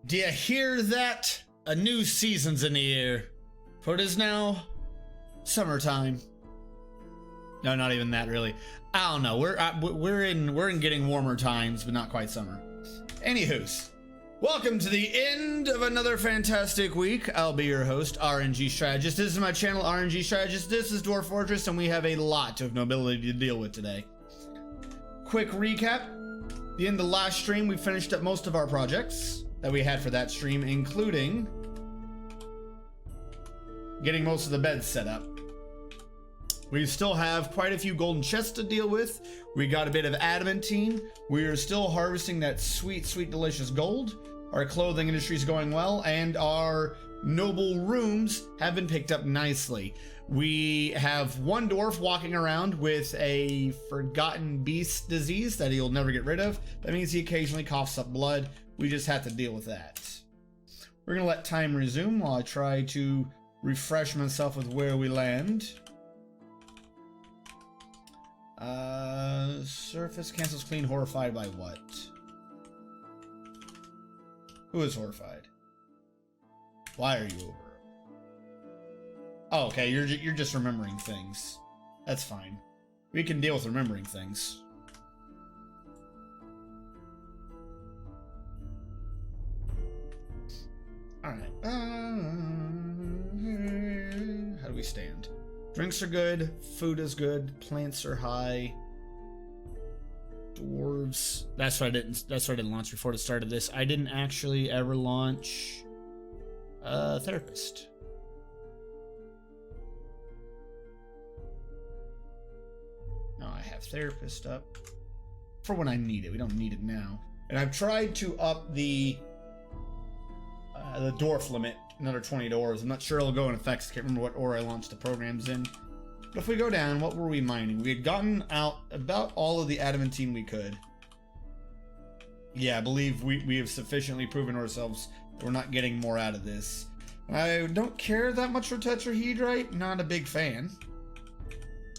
Do you hear that? A new season's in the air. For it is now summertime. No, not even that really. I don't know. We're in getting warmer times, but not quite summer. Anywho's, welcome to the end of another fantastic week. I'll be your host, RNG Strategist. This is my channel, RNG Strategist. This is Dwarf Fortress, and we have a lot of nobility to deal with today. Quick recap. At the end of the last stream, we finished up most of our projects that we had for that stream, including getting most of the beds set up. We still have quite a few golden chests to deal with. We got a bit of adamantine. We are still harvesting that sweet, sweet, delicious gold. Our clothing industry is going well, and our noble rooms have been picked up nicely. We have one dwarf walking around with a forgotten beast disease that he'll never get rid of. That means he occasionally coughs up blood. We just have to deal with that. We're gonna let time resume while I try to refresh myself with where we land. Surface cancels clean. Horrified by what? Who is horrified? Why are you over? Oh, okay, you're just remembering things. That's fine. We can deal with remembering things. Alright. How do we stand? Drinks are good. Food is good. Plants are high. Dwarves. That's why I didn't launch before the start of this. I didn't actually ever launch Therapist. No, I have Therapist up for when I need it. We don't need it now. And I've tried to up the dwarf limit another 20 dwarves. I'm not sure it'll go in effect. I can't remember what order I launched the programs in. But if we go down, what were we mining? We had gotten out about all of the adamantine we could. Yeah, I believe we have sufficiently proven ourselves that we're not getting more out of this. I don't care that much for tetrahedrite. Not a big fan.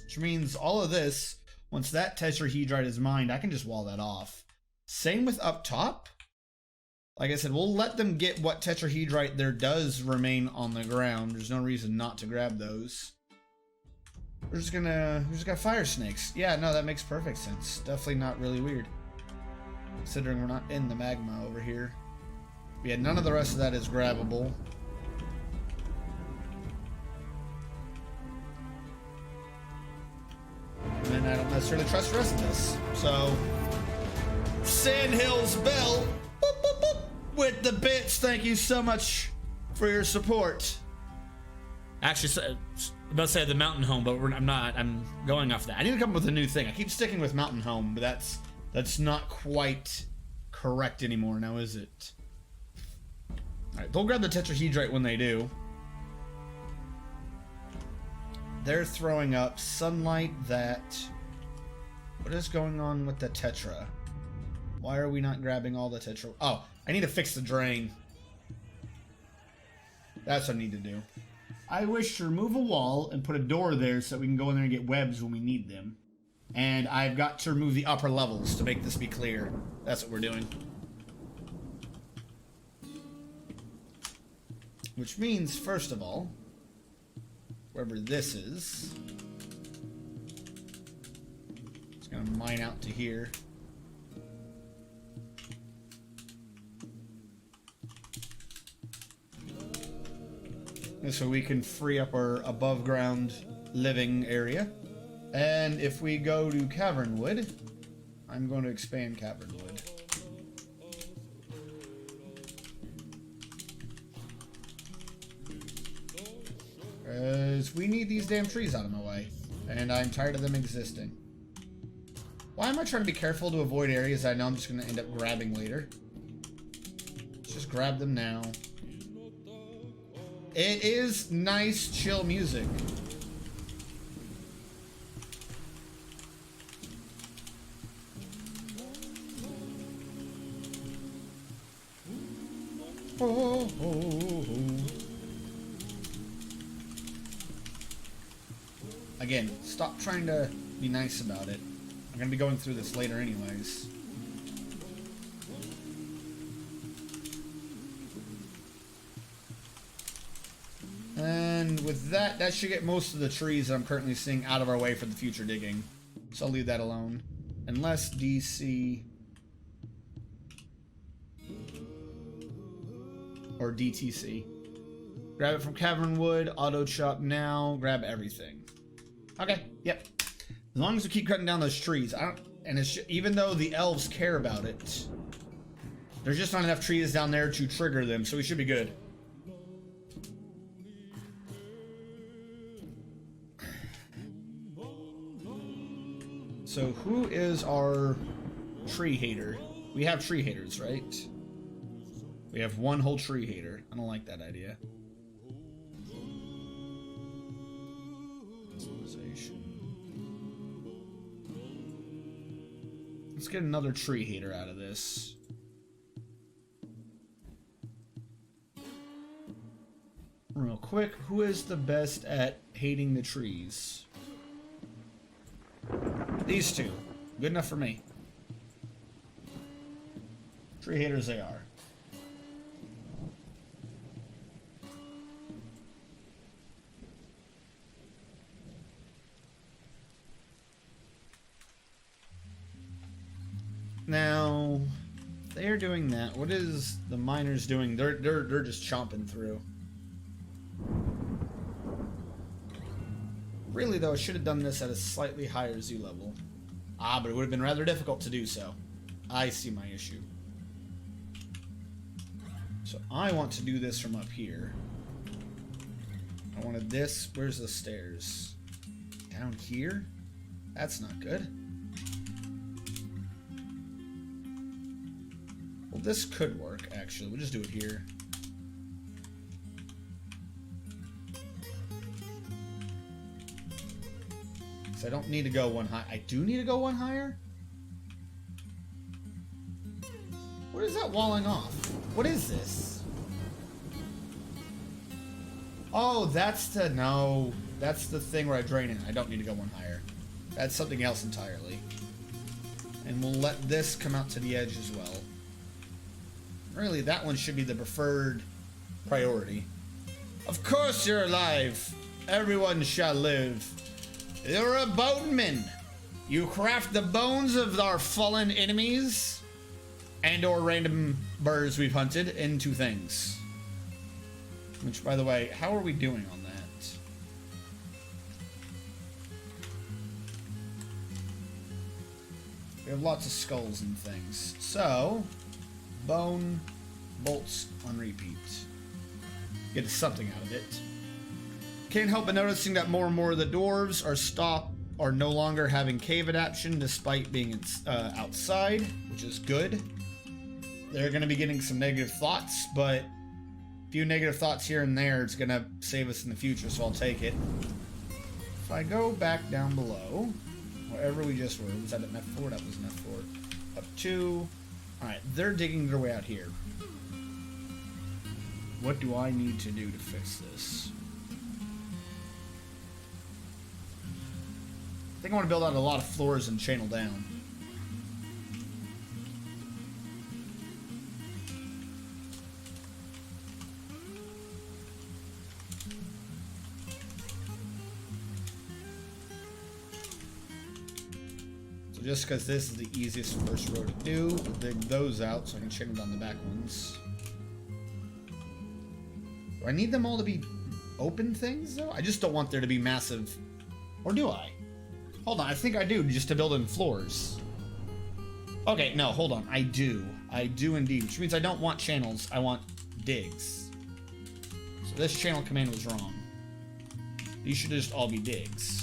Which means all of this, once that tetrahedrite is mined, I can just wall that off. Same with up top. Like I said, we'll let them get what tetrahedrite there does remain on the ground. There's no reason not to grab those. We just got fire snakes. Yeah, no, that makes perfect sense. Definitely not really weird, considering we're not in the magma over here. But yeah, none of the rest of that is grabbable. And then I don't necessarily trust the rest of this. So, Sandhills Bell, boop, boop, boop, with the bits. Thank you so much for your support. Actually, I'm about to say the mountain home, but I'm not. I'm going off that. I need to come up with a new thing. I keep sticking with mountain home, but that's not quite correct anymore now, is it? All right, they'll grab the tetrahedrite when they do. They're throwing up sunlight that... What is going on with the tetra? Why are we not grabbing all the tetra? Oh, I need to fix the drain. That's what I need to do. I wish to remove a wall and put a door there so that we can go in there and get webs when we need them. And I've got to remove the upper levels to make this be clear. That's what we're doing. Which means, first of all, wherever this is, it's going to mine out to here. So we can free up our above ground living area. And if we go to Cavernwood, I'm going to expand Cavernwood. Because we need these damn trees out of my way. And I'm tired of them existing. Why am I trying to be careful to avoid areas I know I'm just going to end up grabbing later? Let's just grab them now. It is nice, chill music. Oh, oh, oh. Again, stop trying to be nice about it. I'm going to be going through this later anyways. And with that, that should get most of the trees that I'm currently seeing out of our way for the future digging. So I'll leave that alone. Unless DC... or DTC. Grab it from Cavern Wood, auto chop now, grab everything. Okay, yep. As long as we keep cutting down those trees, and it's even though the elves care about it, there's just not enough trees down there to trigger them, so we should be good. So who is our tree hater? We have tree haters, right? We have one whole tree hater. I don't like that idea. Let's get another tree hater out of this. Real quick, who is the best at hating the trees? These two. Good enough for me. Tree haters they are. Now, they're doing that. What is the miners doing? They're just chomping through. Really, though, I should have done this at a slightly higher Z level. Ah, but it would have been rather difficult to do so. I see my issue. So I want to do this from up here. I wanted this. Where's the stairs? Down here? That's not good. Well, this could work, actually. We'll just do it here. So I don't need to go one high. I do need to go one higher? What is that walling off? What is this? Oh, that's the... No. That's the thing where I drain it. I don't need to go one higher. That's something else entirely. And we'll let this come out to the edge as well. Really, that one should be the preferred priority. Of course you're alive. Everyone shall live. You're a boneman. You craft the bones of our fallen enemies and or random birds we've hunted into things. Which, by the way, how are we doing on that? We have lots of skulls and things. So... bone, bolts on repeat. Get something out of it. Can't help but noticing that more and more of the dwarves are no longer having cave adaptation despite being outside, which is good. They're going to be getting some negative thoughts, but a few negative thoughts here and there, it's going to save us in the future, so I'll take it. If I go back down below, wherever we just were, was that an F4? That was an F4. Up 2. Alright, they're digging their way out here. What do I need to do to fix this? I think I want to build out a lot of floors and channel down. Just because this is the easiest first row to do, we'll dig those out so I can channel down the back ones. Do I need them all to be open things, though? I just don't want there to be massive... Or do I? Hold on, I think I do, just to build in floors. Okay, no, hold on. I do. I do indeed, which means I don't want channels. I want digs. So this channel command was wrong. These should just all be digs.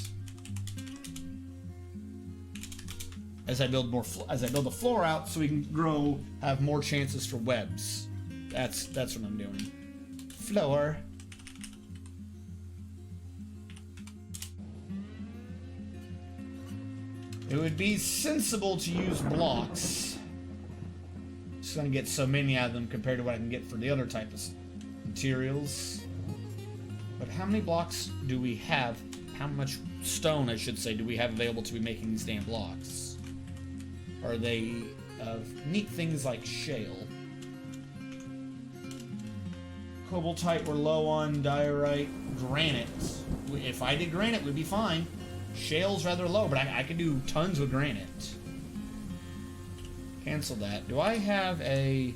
As I build the floor out, so we can have more chances for webs. That's what I'm doing. Floor. It would be sensible to use blocks. Just gonna get so many out of them compared to what I can get for the other type of materials. But how many blocks do we have? How much stone, I should say, do we have available to be making these damn blocks? Are they of neat things like shale? Cobaltite, we're low on. Diorite. Granite. If I did granite, we'd be fine. Shale's rather low, but I could do tons with granite. Cancel that. Do I have a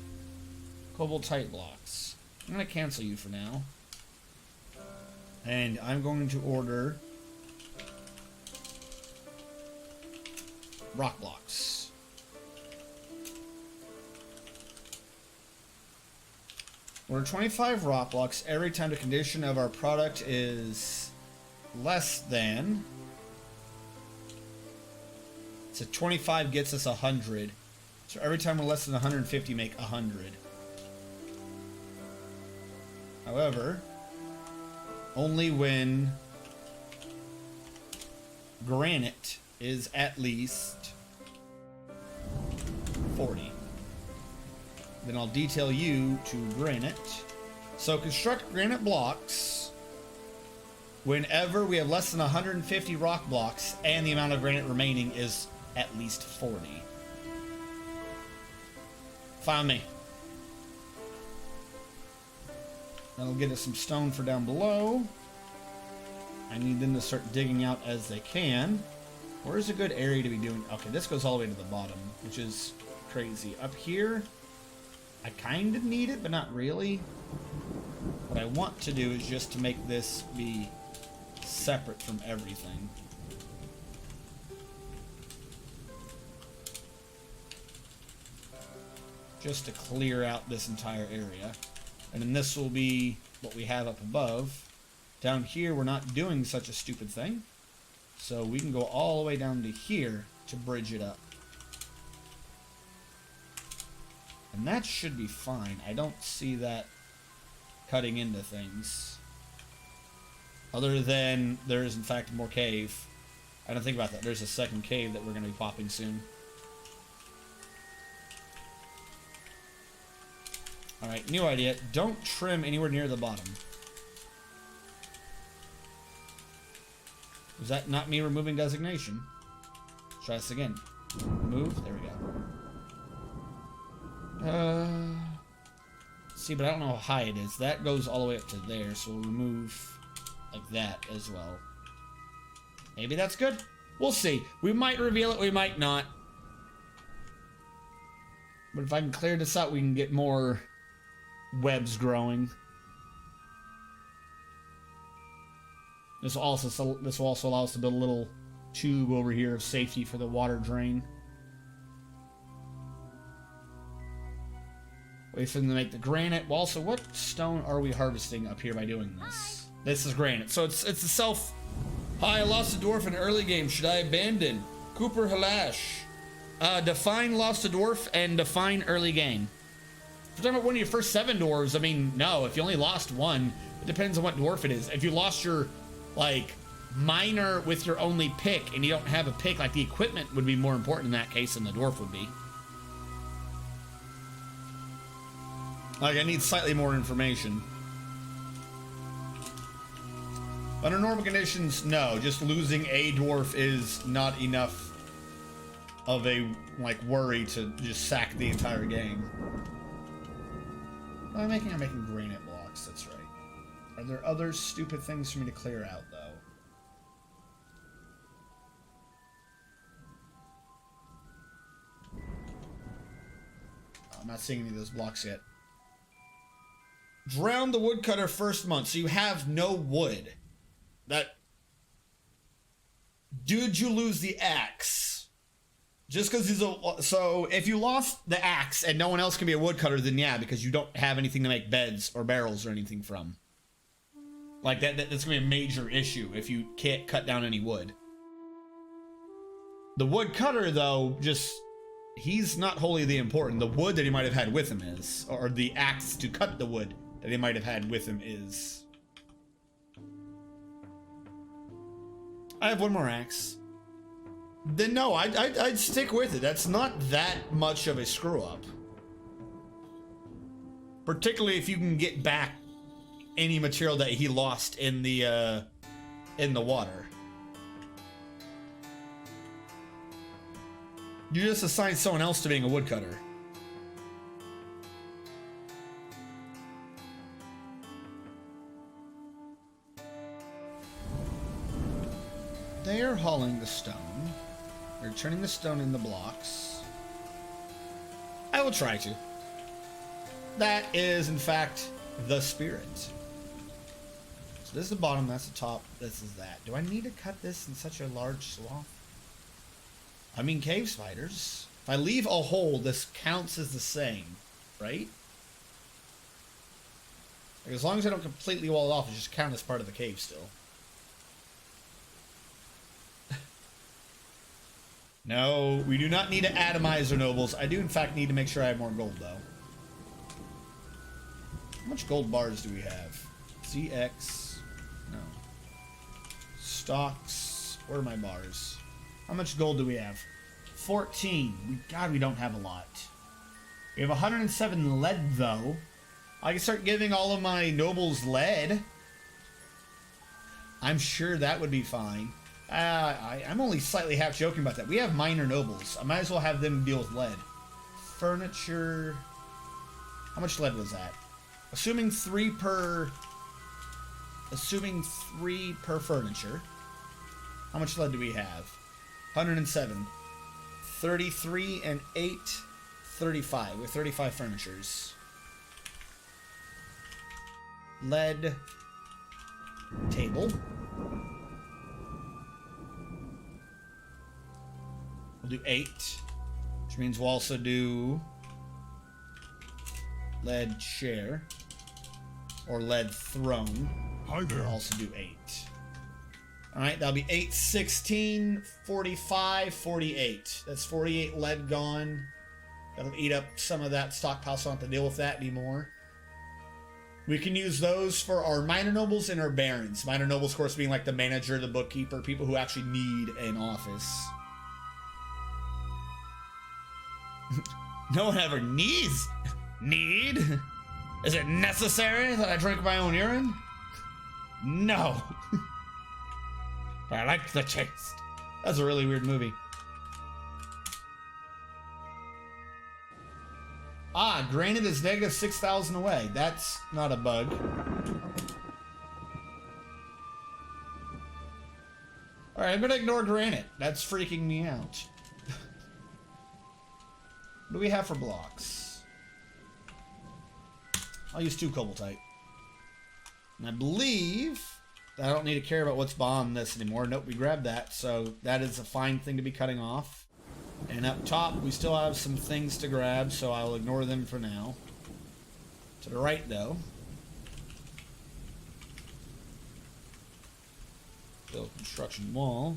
Cobaltite blocks? I'm going to cancel you for now. And I'm going to order rock blocks. Order 25 rock blocks every time the condition of our product is less than. So 25 gets us 100. So every time we're less than 150, make 100. However, only when granite is at least 40. Then I'll detail you to granite. So construct granite blocks whenever we have less than 150 rock blocks and the amount of granite remaining is at least 40. Find me. That'll get us some stone for down below. I need them to start digging out as they can. Where's a good area to be doing? Okay, this goes all the way to the bottom, which is crazy. Up here, I kind of need it, but not really. What I want to do is just to make this be separate from everything. Just to clear out this entire area. And then this will be what we have up above. Down here, we're not doing such a stupid thing. So we can go all the way down to here to bridge it up. And that should be fine. I don't see that cutting into things. Other than there is, in fact, more cave. I don't think about that. There's a second cave that we're going to be popping soon. Alright, new idea. Don't trim anywhere near the bottom. Was that not me removing designation? Let's try this again. Remove. There we go. See, but I don't know how high it is. That goes all the way up to there, so we'll remove like that as well. Maybe that's good. We'll see. We might reveal it, we might not. But if I can clear this out, we can get more webs growing. This will also allow us to build a little tube over here of safety for the water drain. Wait for them to make the granite. Well, also, what stone are we harvesting up here by doing this? This is granite. So it's a self... Hi, I lost a dwarf in an early game. Should I abandon? Cooper Halash. Define lost a dwarf and define early game. If you're talking about one of your first 7 dwarves, I mean, no. If you only lost one, it depends on what dwarf it is. If you lost your, like, miner with your only pick and you don't have a pick, like, the equipment would be more important in that case than the dwarf would be. Like, I need slightly more information. Under normal conditions, no. Just losing a dwarf is not enough of a, like, worry to just sack the entire game. I'm making granite blocks, that's right. Are there other stupid things for me to clear out, though? I'm not seeing any of those blocks yet. Drown the woodcutter first month, so you have no wood. Did you lose the axe? Just because he's a... So, if you lost the axe and no one else can be a woodcutter, then yeah, because you don't have anything to make beds or barrels or anything from. Like, that's going to be a major issue if you can't cut down any wood. The woodcutter, though, just... He's not wholly the important. The wood that he might have had with him is. Or the axe to cut the wood that he might have had with him is. I have one more axe. Then no, I'd stick with it. That's not that much of a screw up. Particularly if you can get back any material that he lost in the water. You just assign someone else to being a woodcutter. They are hauling the stone. They're turning the stone into blocks. I will try to. That is, in fact, the spirit. So this is the bottom, that's the top, this is that. Do I need to cut this in such a large swath? I mean, cave spiders. If I leave a hole, this counts as the same, right? Like, as long as I don't completely wall it off, it just counts as part of the cave still. No, we do not need to atomize our nobles. I do, in fact, need to make sure I have more gold, though. How much gold bars do we have? CX. No. Stocks. Where are my bars? How much gold do we have? 14. God, we don't have a lot. We have 107 lead, though. I can start giving all of my nobles lead. I'm sure that would be fine. I'm only slightly half joking about that. We have minor nobles. I might as well have them deal with lead. Furniture. How much lead was that? Assuming 3 per furniture. How much lead do we have? 107. 33 and 8. 35. We have 35 furnitures. Lead. Table. We'll do 8, which means we'll also do lead chair or lead throne. Hi there. We'll also do 8. All right, that'll be 8, 16, 45, 48. That's 48 lead gone. That'll eat up some of that stockpile, so I don't have to deal with that anymore. We can use those for our minor nobles and our barons. Minor nobles, of course, being like the manager, the bookkeeper, people who actually need an office. No one ever needs. Need? Is it necessary that I drink my own urine? No. But I like the taste. That's a really weird movie. Ah, granite is negative 6,000 away. That's not a bug. Alright, I'm gonna ignore granite. That's freaking me out. What do we have for blocks? I'll use 2 cobaltite. And I believe that I don't need to care about what's beyond this anymore. Nope, we grabbed that, so that is a fine thing to be cutting off. And up top, we still have some things to grab, so I'll ignore them for now. To the right, though. Build construction wall.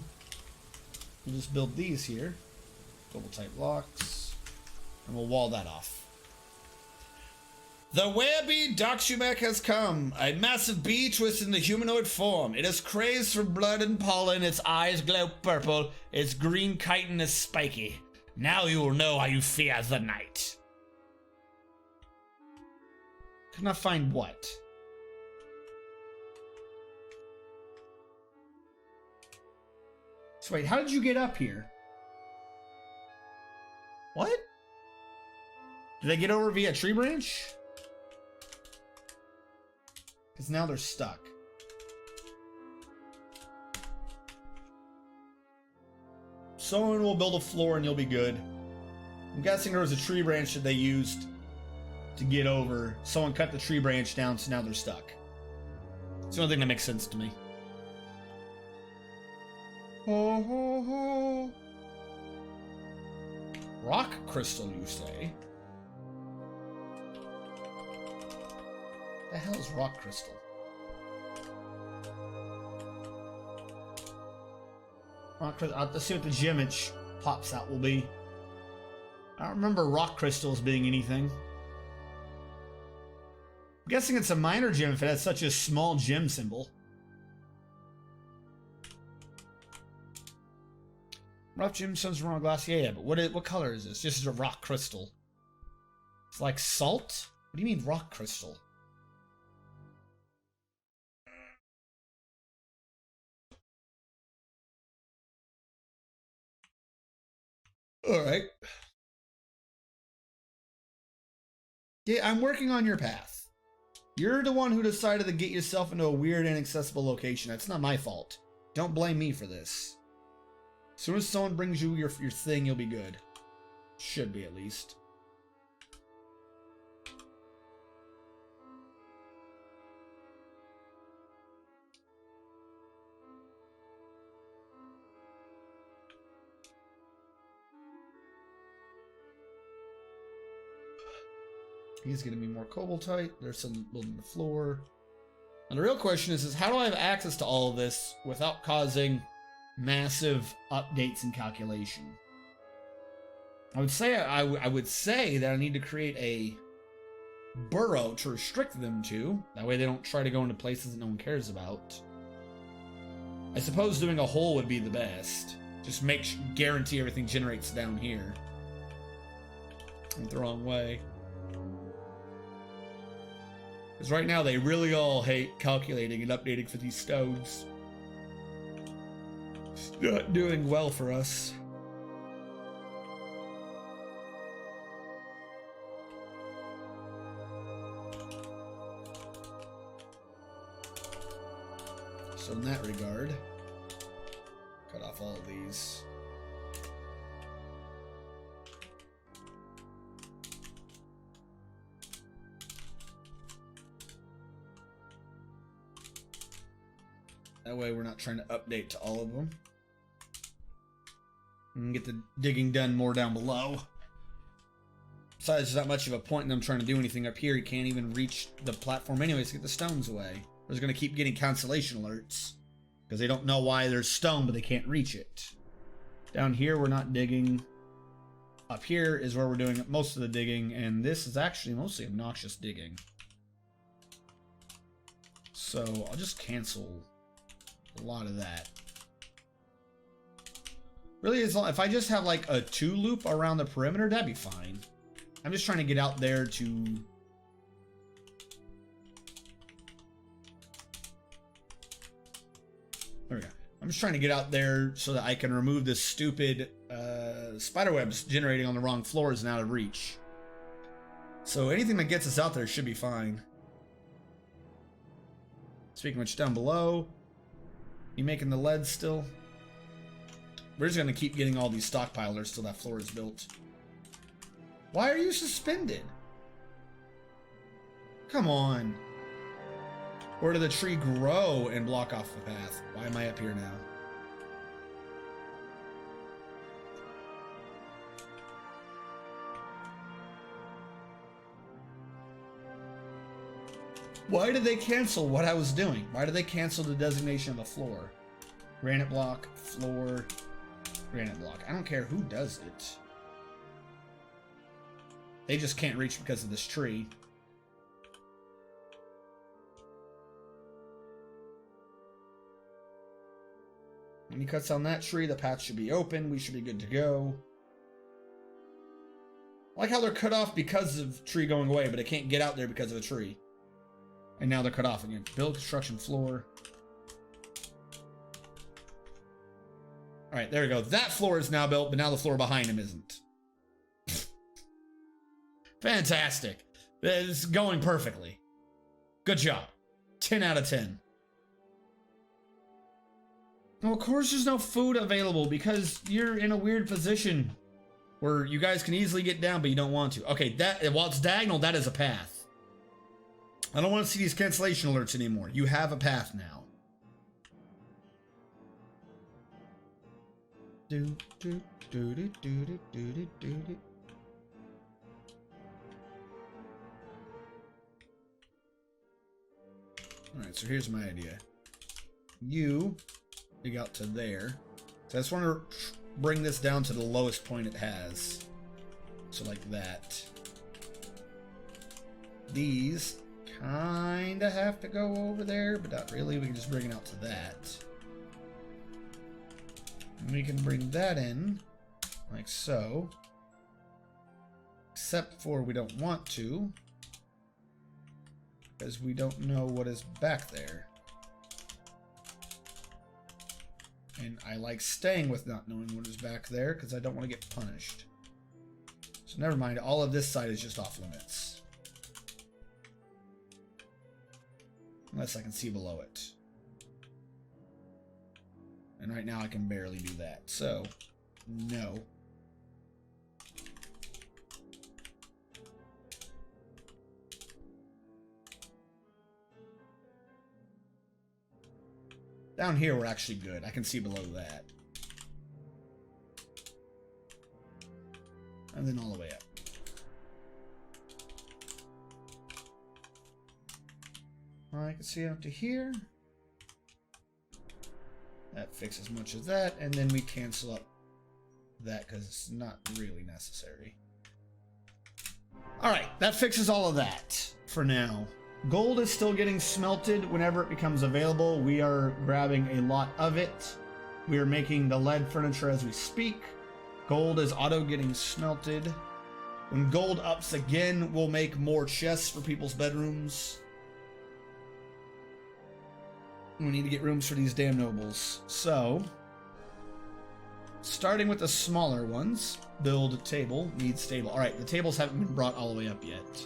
We'll just build these here. Cobaltite blocks. And we'll wall that off. The werebee Doxumek has come, a massive bee twisted in the humanoid form. It is crazed for blood and pollen, its eyes glow purple, its green chitin is spiky. Now you will know how you fear the night. Could not find what? So wait, how did you get up here? What? Did they get over via tree branch? Because now they're stuck. Someone will build a floor and you'll be good. I'm guessing there was a tree branch that they used to get over. Someone cut the tree branch down, so now they're stuck. It's the only thing that makes sense to me. Ho, ho, ho. Rock crystal, you say? The hell is rock crystal? Rock crystal. Let's see what the gem it pops out will be. I don't remember rock crystals being anything. I'm guessing it's a minor gem if it has such a small gem symbol. Rough gemstones from raw glass. Yeah, but what color is this? Just a rock crystal. It's like salt? What do you mean rock crystal? Alright. Yeah, I'm working on your path. You're the one who decided to get yourself into a weird, inaccessible location. That's not my fault. Don't blame me for this. As soon as someone brings you your thing, you'll be good. Should be, at least. He's gonna be more cobaltite. There's some building the floor. And the real question is how do I have access to all of this without causing massive updates in calculation? I would say I would say that I need to create a burrow to restrict them to. That way they don't try to go into places that no one cares about. I suppose doing a hole would be the best. Just guarantee everything generates down here. Went the wrong way. Because right now they really all hate calculating and updating for these stones. It's not doing well for us. So in that regard, cut off all of these. That way we're not trying to update to all of them. And get the digging done more down below. Besides, there's not much of a point in them trying to do anything up here. You can't even reach the platform anyways to get the stones away. They're going to keep getting cancellation alerts. Because they don't know why there's stone, but they can't reach it. Down here, we're not digging. Up here is where we're doing most of the digging. And this is actually mostly obnoxious digging. So, I'll just cancel a lot of that. Really, if I just have like a 2 loop around the perimeter, that'd be fine. I'm just trying to get out there to... There we go. I'm just trying to get out there so that I can remove this stupid spider webs generating on the wrong floors and out of reach. So anything that gets us out there should be fine. Speaking of which, down below, you making the lead still? We're just gonna keep getting all these stockpilers till that floor is built. Why are you suspended? Come on. Or did the tree grow and block off the path? Why am I up here now? Why did they cancel what I was doing? Why did they cancel the designation of the floor? Granite block, floor, granite block. I don't care who does it. They just can't reach because of this tree. When he cuts down that tree, the path should be open. We should be good to go. I like how they're cut off because of tree going away, but they can't get out there because of a tree. And now they're cut off again. Build construction floor. Alright, there we go. That floor is now built, but now the floor behind him isn't. Fantastic. It's going perfectly. Good job. 10 out of 10. Well, of course there's no food available because you're in a weird position where you guys can easily get down, but you don't want to. Okay, while it's diagonal, that is a path. I don't want to see these cancellation alerts anymore. You have a path now. Alright, so here's my idea. You dig out to there. So I just want to bring this down to the lowest point it has. So like that. These kind of have to go over there, but not really. We can just bring it out to that. And we can bring that in like so. Except for we don't want to, because we don't know what is back there. And I like staying with not knowing what is back there because I don't want to get punished. So never mind, all of this side is just off limits. Unless I can see below it. And And right now I can barely do that. So, no. Down here we're actually good. I can see below that. And then all the way up. I can see up to here. That fixes much of that, and then we cancel up that because it's not really necessary. Alright, that fixes all of that for now. Gold is still getting smelted whenever it becomes available. We are grabbing a lot of it. We are making the lead furniture as we speak. Gold is auto getting smelted. When gold ups again, we'll make more chests for people's bedrooms. We need to get rooms for these damn nobles. So, starting with the smaller ones, build a table, needs table. Alright, the tables haven't been brought all the way up yet.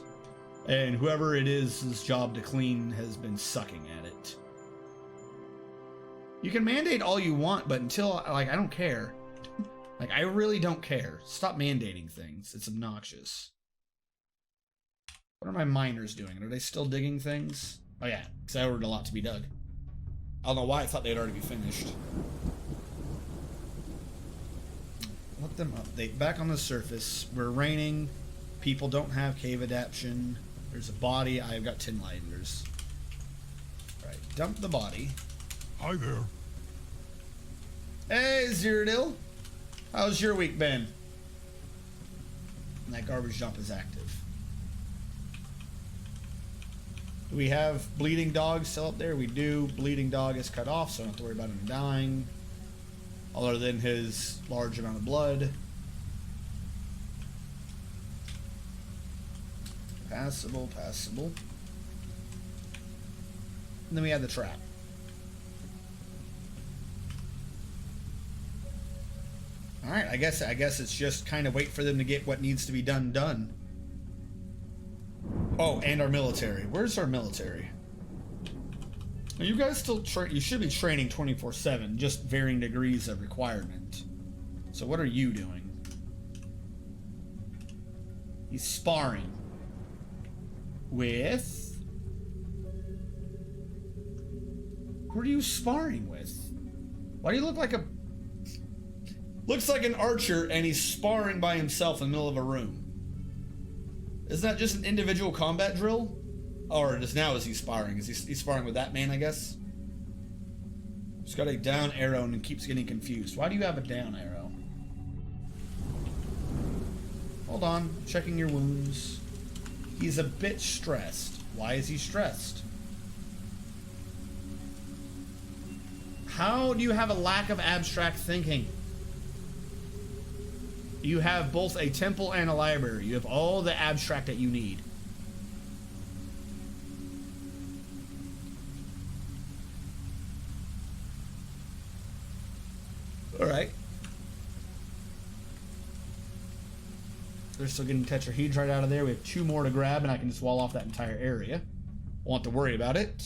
And whoever it is, his job to clean has been sucking at it. You can mandate all you want, but until, like, I don't care. Like, I really don't care. Stop mandating things. It's obnoxious. What are my miners doing? Are they still digging things? Oh yeah, because I ordered a lot to be dug. I don't know why I thought they'd already be finished. Let them update. Back on the surface. We're raining. People don't have cave adaptation. There's a body. I've got tin lighters. Alright, dump the body. Hi there. Hey, Zerodil. How's your week been? And that garbage dump is active. Do we have bleeding dog still up there? We do. Bleeding dog is cut off, so I don't have to worry about him dying. Other than his large amount of blood. Passable, passable. And then we have the trap. Alright, I guess it's just kind of wait for them to get what needs to be done. Oh, and our military. Where's our military? Are you guys still you should be training 24/7, just varying degrees of requirement. So what are you doing? He's sparring with... Who are you sparring with? Why do you look like a... Looks like an archer and he's sparring by himself in the middle of a room. Isn't that just an individual combat drill? Or just now is he sparring? Is he sparring with that man, I guess? He's got a down arrow and keeps getting confused. Why do you have a down arrow? Hold on, checking your wounds. He's a bit stressed. Why is he stressed? How do you have a lack of abstract thinking? You have both a temple and a library. You have all the abstract that you need. Alright. They're still getting tetrahedrite out of there. We have 2 more to grab and I can just wall off that entire area. Won't have to worry about it.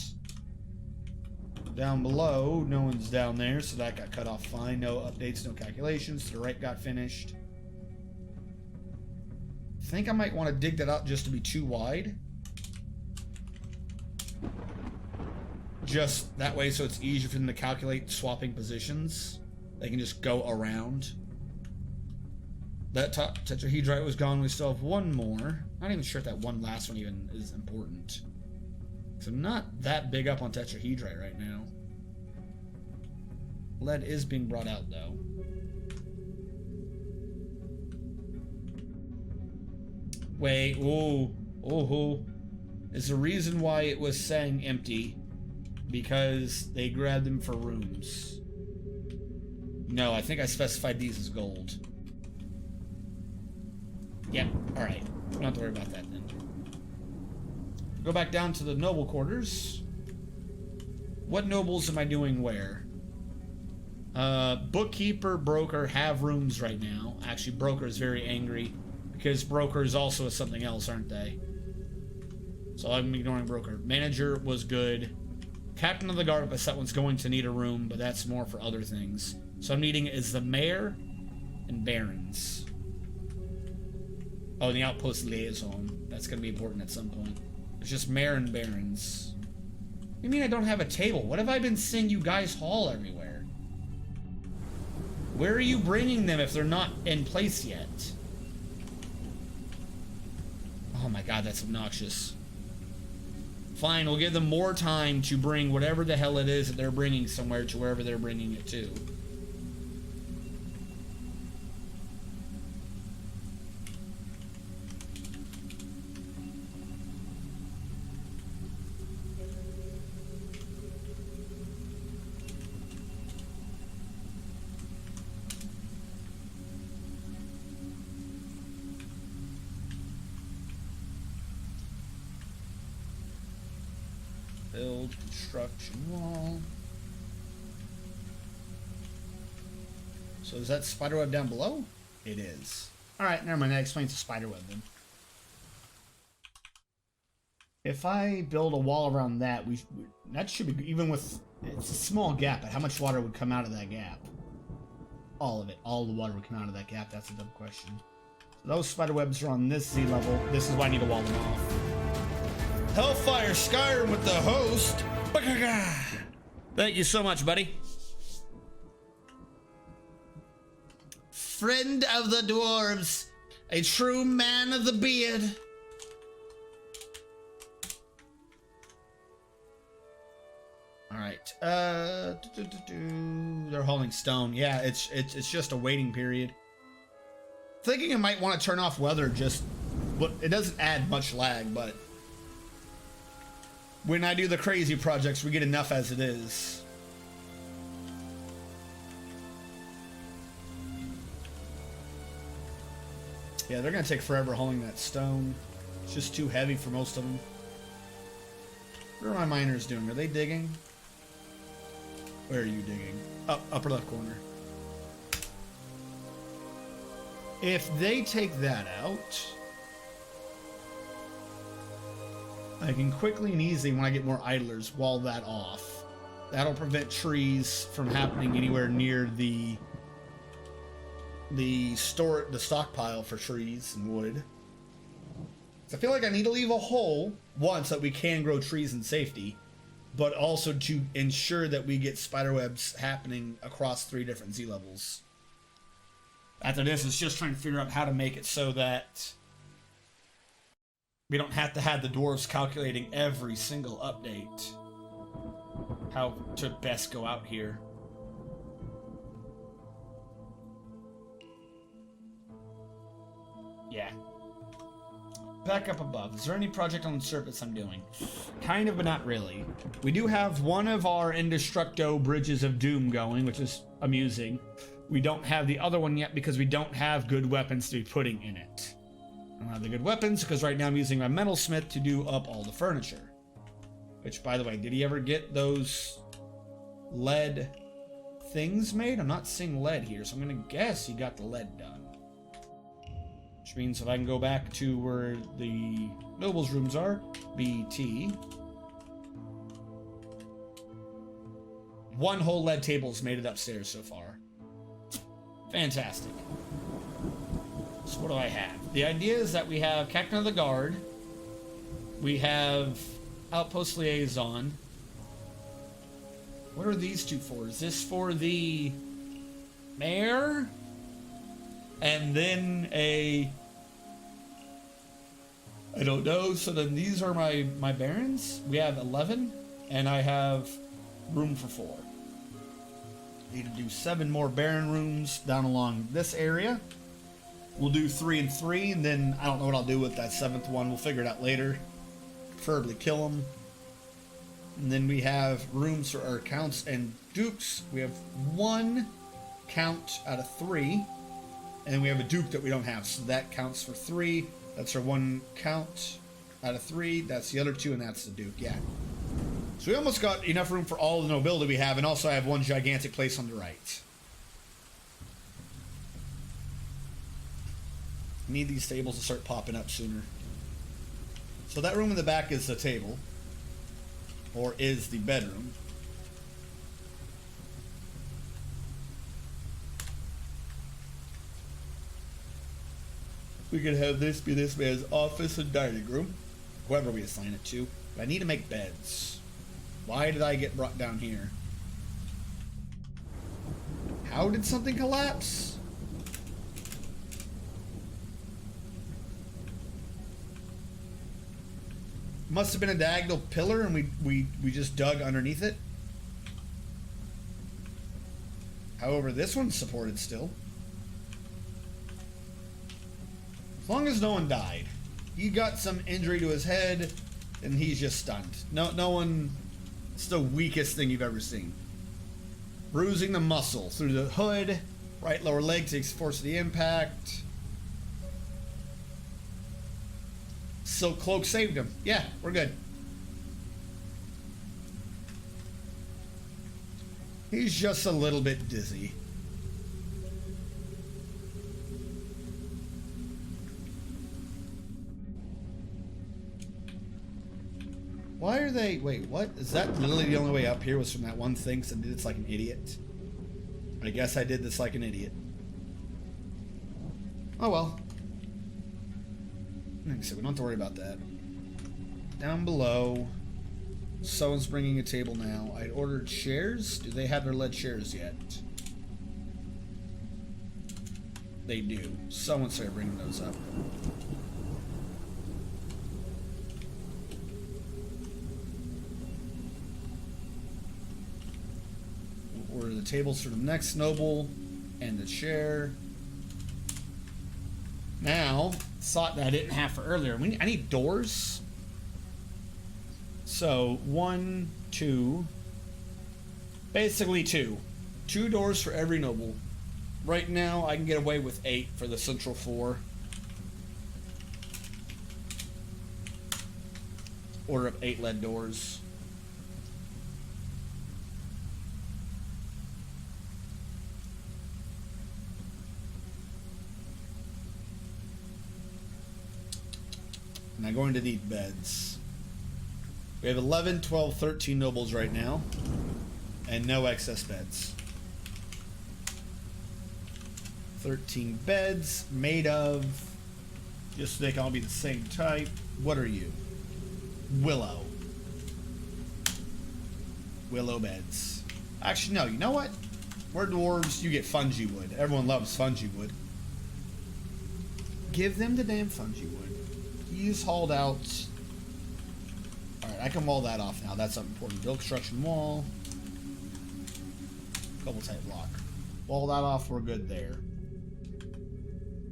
Down below, no one's down there, so that got cut off fine. No updates, no calculations. To the right got finished. I think I might want to dig that out just to be too wide. Just that way so it's easier for them to calculate swapping positions. They can just go around. That top tetrahedrite was gone. We still have 1 more. Not even sure if that one last one even is important. So I'm not that big up on tetrahedrite right now. Lead is being brought out though. Wait, ooh. Is the reason why it was saying empty because they grabbed them for rooms. No, I think I specified these as gold. Yep, alright. Don't have to worry about that then. Go back down to the noble quarters. What nobles am I doing where? Bookkeeper, broker have rooms right now. Actually, broker is very angry because broker is also something else, aren't they? So I'm ignoring broker. Manager was good. Captain of the Guard, but that one's going to need a room, but that's more for other things. So I'm needing is the Mayor and Barons. Oh, and the Outpost Liaison. That's going to be important at some point. It's just Mayor and Barons. What do you mean I don't have a table? What have I been seeing you guys haul everywhere? Where are you bringing them if they're not in place yet? Oh my god, that's obnoxious. Fine, we'll give them more time to bring whatever the hell it is that they're bringing somewhere to wherever they're bringing it to. Build construction wall. So is that spiderweb down below? It is. Alright, never mind. That explains the spiderweb then. If I build a wall around that, that should be, even with, it's a small gap, but how much water would come out of that gap? All of it. All the water would come out of that gap. That's a dumb question. So those spiderwebs are on this sea level. This is why I need to wall them off. Hellfire Skyrim with the host. Thank you so much, buddy. Friend of the dwarves, a true man of the beard. All right. They're hauling stone. Yeah, it's just a waiting period. Thinking I might want to turn off weather. Just, it doesn't add much lag, but when I do the crazy projects, we get enough as it is. Yeah, they're going to take forever hauling that stone. It's just too heavy for most of them. What are my miners doing? Are they digging? Where are you digging? Up, upper left corner. If they take that out, I can quickly and easily, when I get more idlers, wall that off. That'll prevent trees from happening anywhere near the stockpile for trees and wood. So I feel like I need to leave a hole, one, so that we can grow trees in safety, but also to ensure that we get spiderwebs happening across 3 different Z levels. After this, it's just trying to figure out how to make it so that we don't have to have the dwarves calculating every single update. How to best go out here. Yeah. Back up above. Is there any project on the surface I'm doing? Kind of, but not really. We do have one of our Indestructo Bridges of Doom going, which is amusing. We don't have the other one yet because we don't have good weapons to be putting in it. I don't have the good weapons because right now I'm using my metalsmith to do up all the furniture. Which, by the way, did he ever get those lead things made? I'm not seeing lead here, so I'm going to guess he got the lead done. Which means if I can go back to where the nobles' rooms are, BT. 1 whole lead table's made it upstairs so far. Fantastic. So what do I have? The idea is that we have Captain of the Guard. We have Outpost Liaison. What are these 2 for? Is this for the mayor? And then I don't know. So then these are my barons. We have 11, and I have room for 4. Need to do 7 more baron rooms down along this area. We'll do 3 and 3, and then I don't know what I'll do with that 7th one. We'll figure it out later. Preferably kill them. And then we have rooms for our counts and dukes. We have 1 count out of 3. And we have a duke that we don't have, so that counts for 3. That's our 1 count out of 3. That's the other 2, and that's the duke. Yeah. So we almost got enough room for all the nobility we have, and also I have 1 gigantic place on the right. Need these tables to start popping up sooner. So that room in the back is the table. or is the bedroom. We could have this be this man's office and dining room, whoever we assign it to. But I need to make beds. Why did I get brought down here? How did something collapse? Must have been a diagonal pillar and we just dug underneath it. However, this one's supported still. As long as no one died. He got some injury to his head and he's just stunned. No one. It's the weakest thing you've ever seen. Bruising the muscle through the hood. Right lower leg takes force of the impact. Silk cloak saved him. Yeah, we're good. He's just a little bit dizzy. Why are they... Wait, what? Is that literally the only way up here was from that one thing? So I did this like an idiot. I guess I did this like an idiot. Oh well. So we don't have to worry about that. Down below, someone's bringing a table now. I'd ordered chairs. Do they have their lead chairs yet? They do. Someone started bringing those up. We'll order the tables for the next noble and the chair. Now, thought that I didn't have for earlier. I need doors. So, 1, 2. Basically 2. 2 doors for every noble. Right now, I can get away with 8 for the central 4. Order up 8 lead doors. And I'm going to need beds. We have 11, 12, 13 nobles right now. And no excess beds. 13 beds made of... Just so they can all be the same type. What are you? Willow. Willow beds. Actually, no. You know what? We're dwarves. You get fungi wood. Everyone loves fungi wood. Give them the damn fungi wood. He's hauled out. Alright, I can wall that off now. That's something important. Build construction wall. Couple type block. Wall that off. We're good there.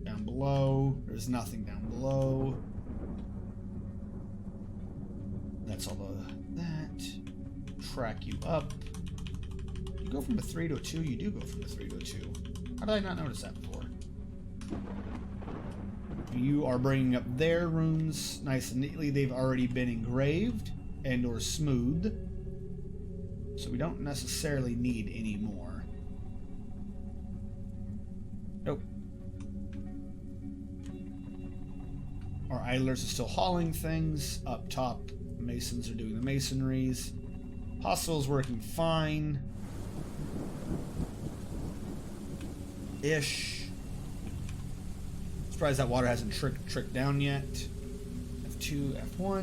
Down below. There's nothing down below. That's all of that. Track you up. You go from a 3 to a 2. You do go from a 3 to a 2. How did I not notice that before? You are bringing up their runes nice and neatly. They've already been engraved and or smoothed. So we don't necessarily need any more. Nope. Our idlers are still hauling things. Up top, masons are doing the masonries. Hospital's working fine. Ish. Surprised that water hasn't tricked down yet. F2, F1.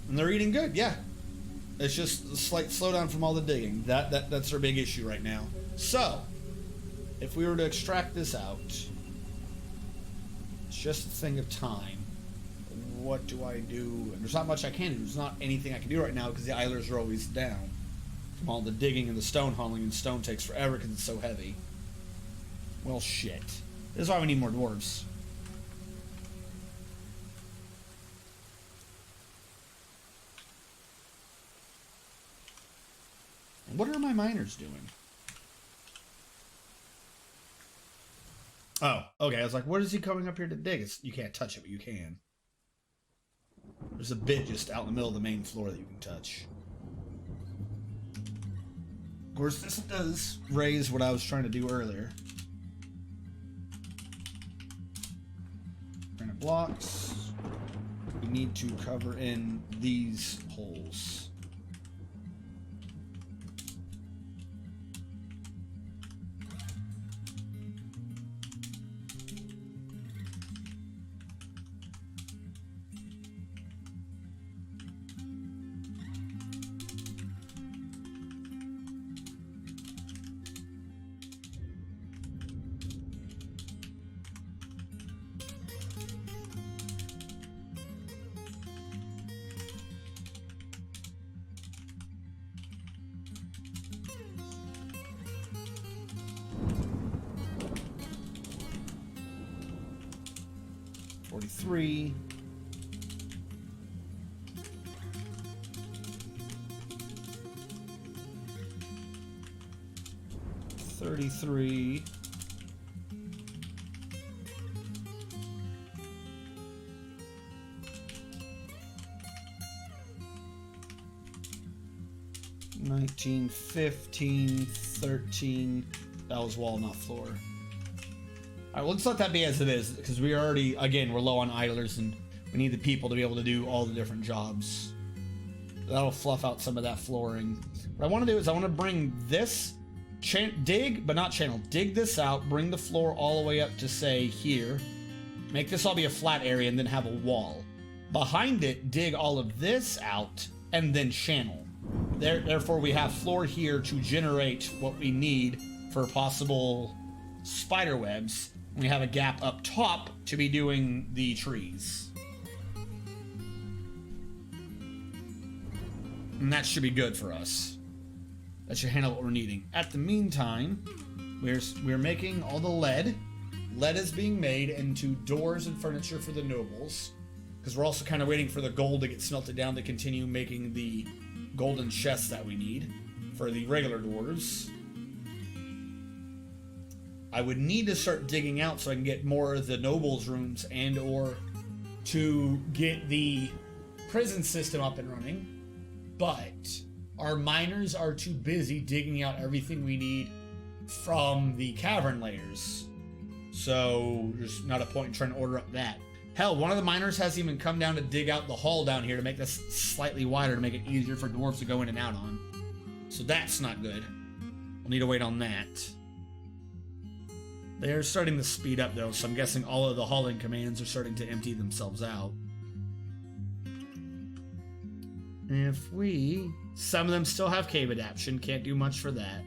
And they're eating good, yeah. It's just a slight slowdown from all the digging. That's our big issue right now. So, if we were to extract this out, it's just a thing of time. What do I do? And there's not much I can do. There's not anything I can do right now because the idlers are always down. From all the digging and the stone hauling, and stone takes forever because it's so heavy. Well, shit. This is why we need more dwarves. And what are my miners doing? Oh, okay. I was like, what is he coming up here to dig? You can't touch it, but you can. There's a bit just out in the middle of the main floor that you can touch. Of course, this does raise what I was trying to do earlier. Granite blocks. We we need to cover in these holes. Three. 33. 19, 15, 13. That was wall, not floor. All right, let's let that be as it is, because we already, again, we're low on idlers, and we need the people to be able to do all the different jobs. That'll fluff out some of that flooring. What I want to do is I want to bring this, dig, but not channel, dig this out, bring the floor all the way up to, say, here. Make this all be a flat area, and then have a wall. Behind it, dig all of this out, and then channel. Therefore, we have floor here to generate what we need for possible spider webs. We have a gap up top to be doing the trees. And that should be good for us. That should handle what we're needing. At the meantime, we're making all the lead. Lead is being made into doors and furniture for the nobles. Because we're also kind of waiting for the gold to get smelted down to continue making the golden chests that we need for the regular dwarves. I would need to start digging out so I can get more of the nobles' rooms and or to get the prison system up and running. But our miners are too busy digging out everything we need from the cavern layers. So there's not a point in trying to order up that. Hell, one of the miners hasn't even come down to dig out the hall down here to make this slightly wider to make it easier for dwarves to go in and out on. So that's not good. We'll need to wait on that. They're starting to speed up though, so I'm guessing all of the hauling commands are starting to empty themselves out. If we... Some of them still have cave adaptation, can't do much for that.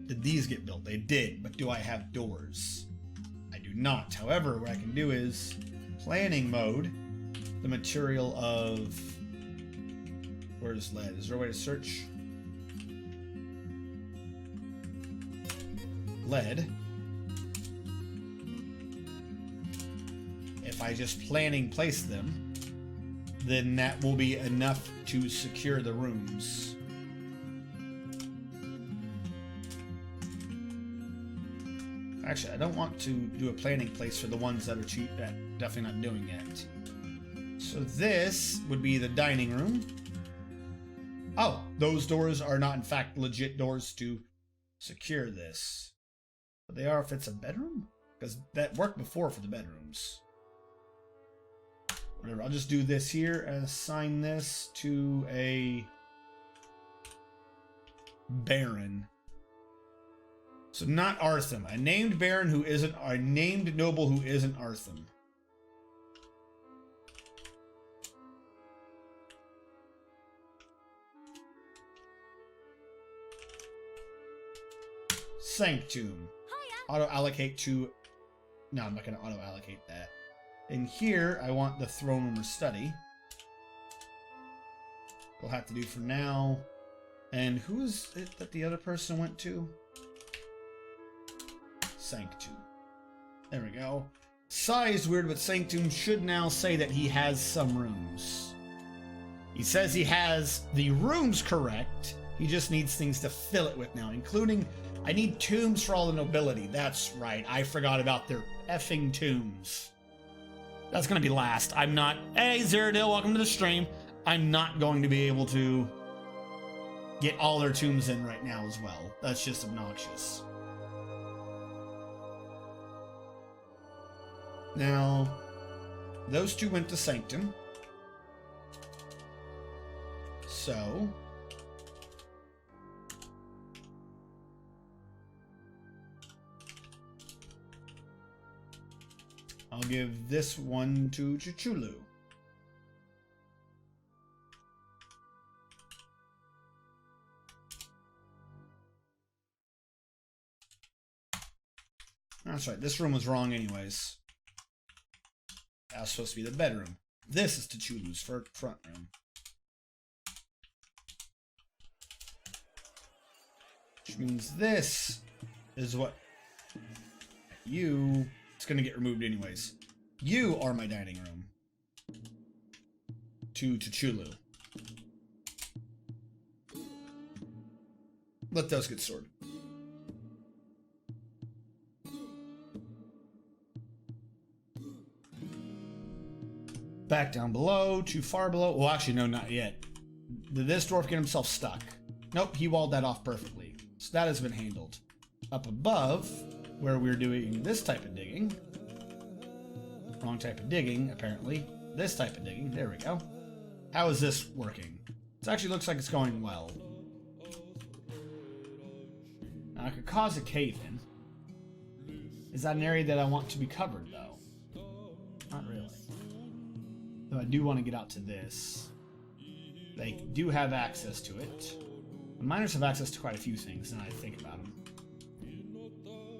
Did these get built? They did, but do I have doors? I do not. However, what I can do is planning mode, the material of... Where's lead? Is there a way to search? Lead. If I just planning place them, then that will be enough to secure the rooms. Actually, I don't want to do a planning place for the ones that are cheap, that definitely not doing it. So this would be the dining room. Oh, those doors are not in fact legit doors to secure this. But they are if it's a bedroom? Because that worked before for the bedrooms. Whatever, I'll just do this here and assign this to a Baron. So not Artham. A named Baron who isn't, a named noble who isn't Artham. Sanctum. Auto-allocate to... No, I'm not going to auto-allocate that. In here, I want the throne room or study. We'll have to do for now. And who is it that the other person went to? Sanctum. There we go. Size weird, but Sanctum should now say that he has some rooms. He says he has the rooms correct. He just needs things to fill it with now, including... I need tombs for all the nobility. That's right. I forgot about their effing tombs. That's going to be last. I'm not... Hey, Zeradil, welcome to the stream. I'm not going to be able to get all their tombs in right now as well. That's just obnoxious. Now, those two went to Sanctum. So... I'll give this one to Chichulu. That's right, this room was wrong anyways. That was supposed to be the bedroom. This is Chichulu's front room. Which means this is what you... It's gonna get removed anyways. You are my dining room. To Chichulu. Let those get sorted. Back down below, too far below. Well, actually, no, not yet. Did this dwarf get himself stuck? Nope, he walled that off perfectly. So that has been handled. Up above, where we're doing this type of digging. Wrong type of digging, apparently. This type of digging. There we go. How is this working? It actually looks like it's going well. Now, I could cause a cave-in. Is that an area that I want to be covered, though? Not really. Though I do want to get out to this. They do have access to it. The miners have access to quite a few things, now I think about them.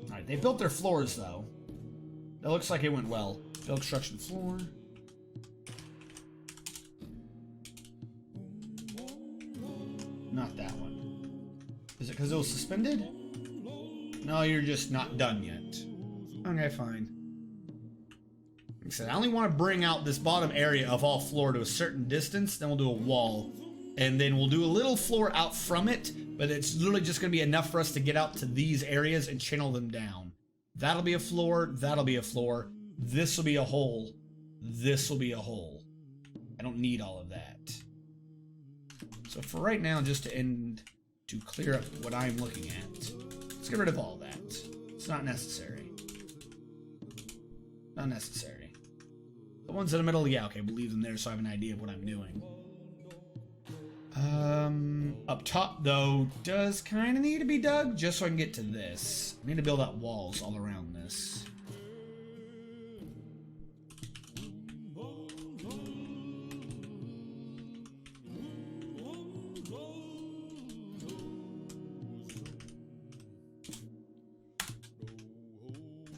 Alright, they built their floors, though. That looks like it went well. Build construction floor. Not that one. Is it because it was suspended? No, you're just not done yet. Okay, fine. Like I said, I only want to bring out this bottom area of all floor to a certain distance, then we'll do a wall. And then we'll do a little floor out from it, but it's literally just going to be enough for us to get out to these areas and channel them down. That'll be a floor, that'll be a floor, this will be a hole, this will be a hole. I don't need all of that. So for right now, just to clear up what I'm looking at, let's get rid of all that. It's not necessary. Not necessary. The ones in the middle, yeah, okay, we'll leave them there so I have an idea of what I'm doing. Up top, though, does kind of need to be dug just so I can get to this. I need to build out walls all around this.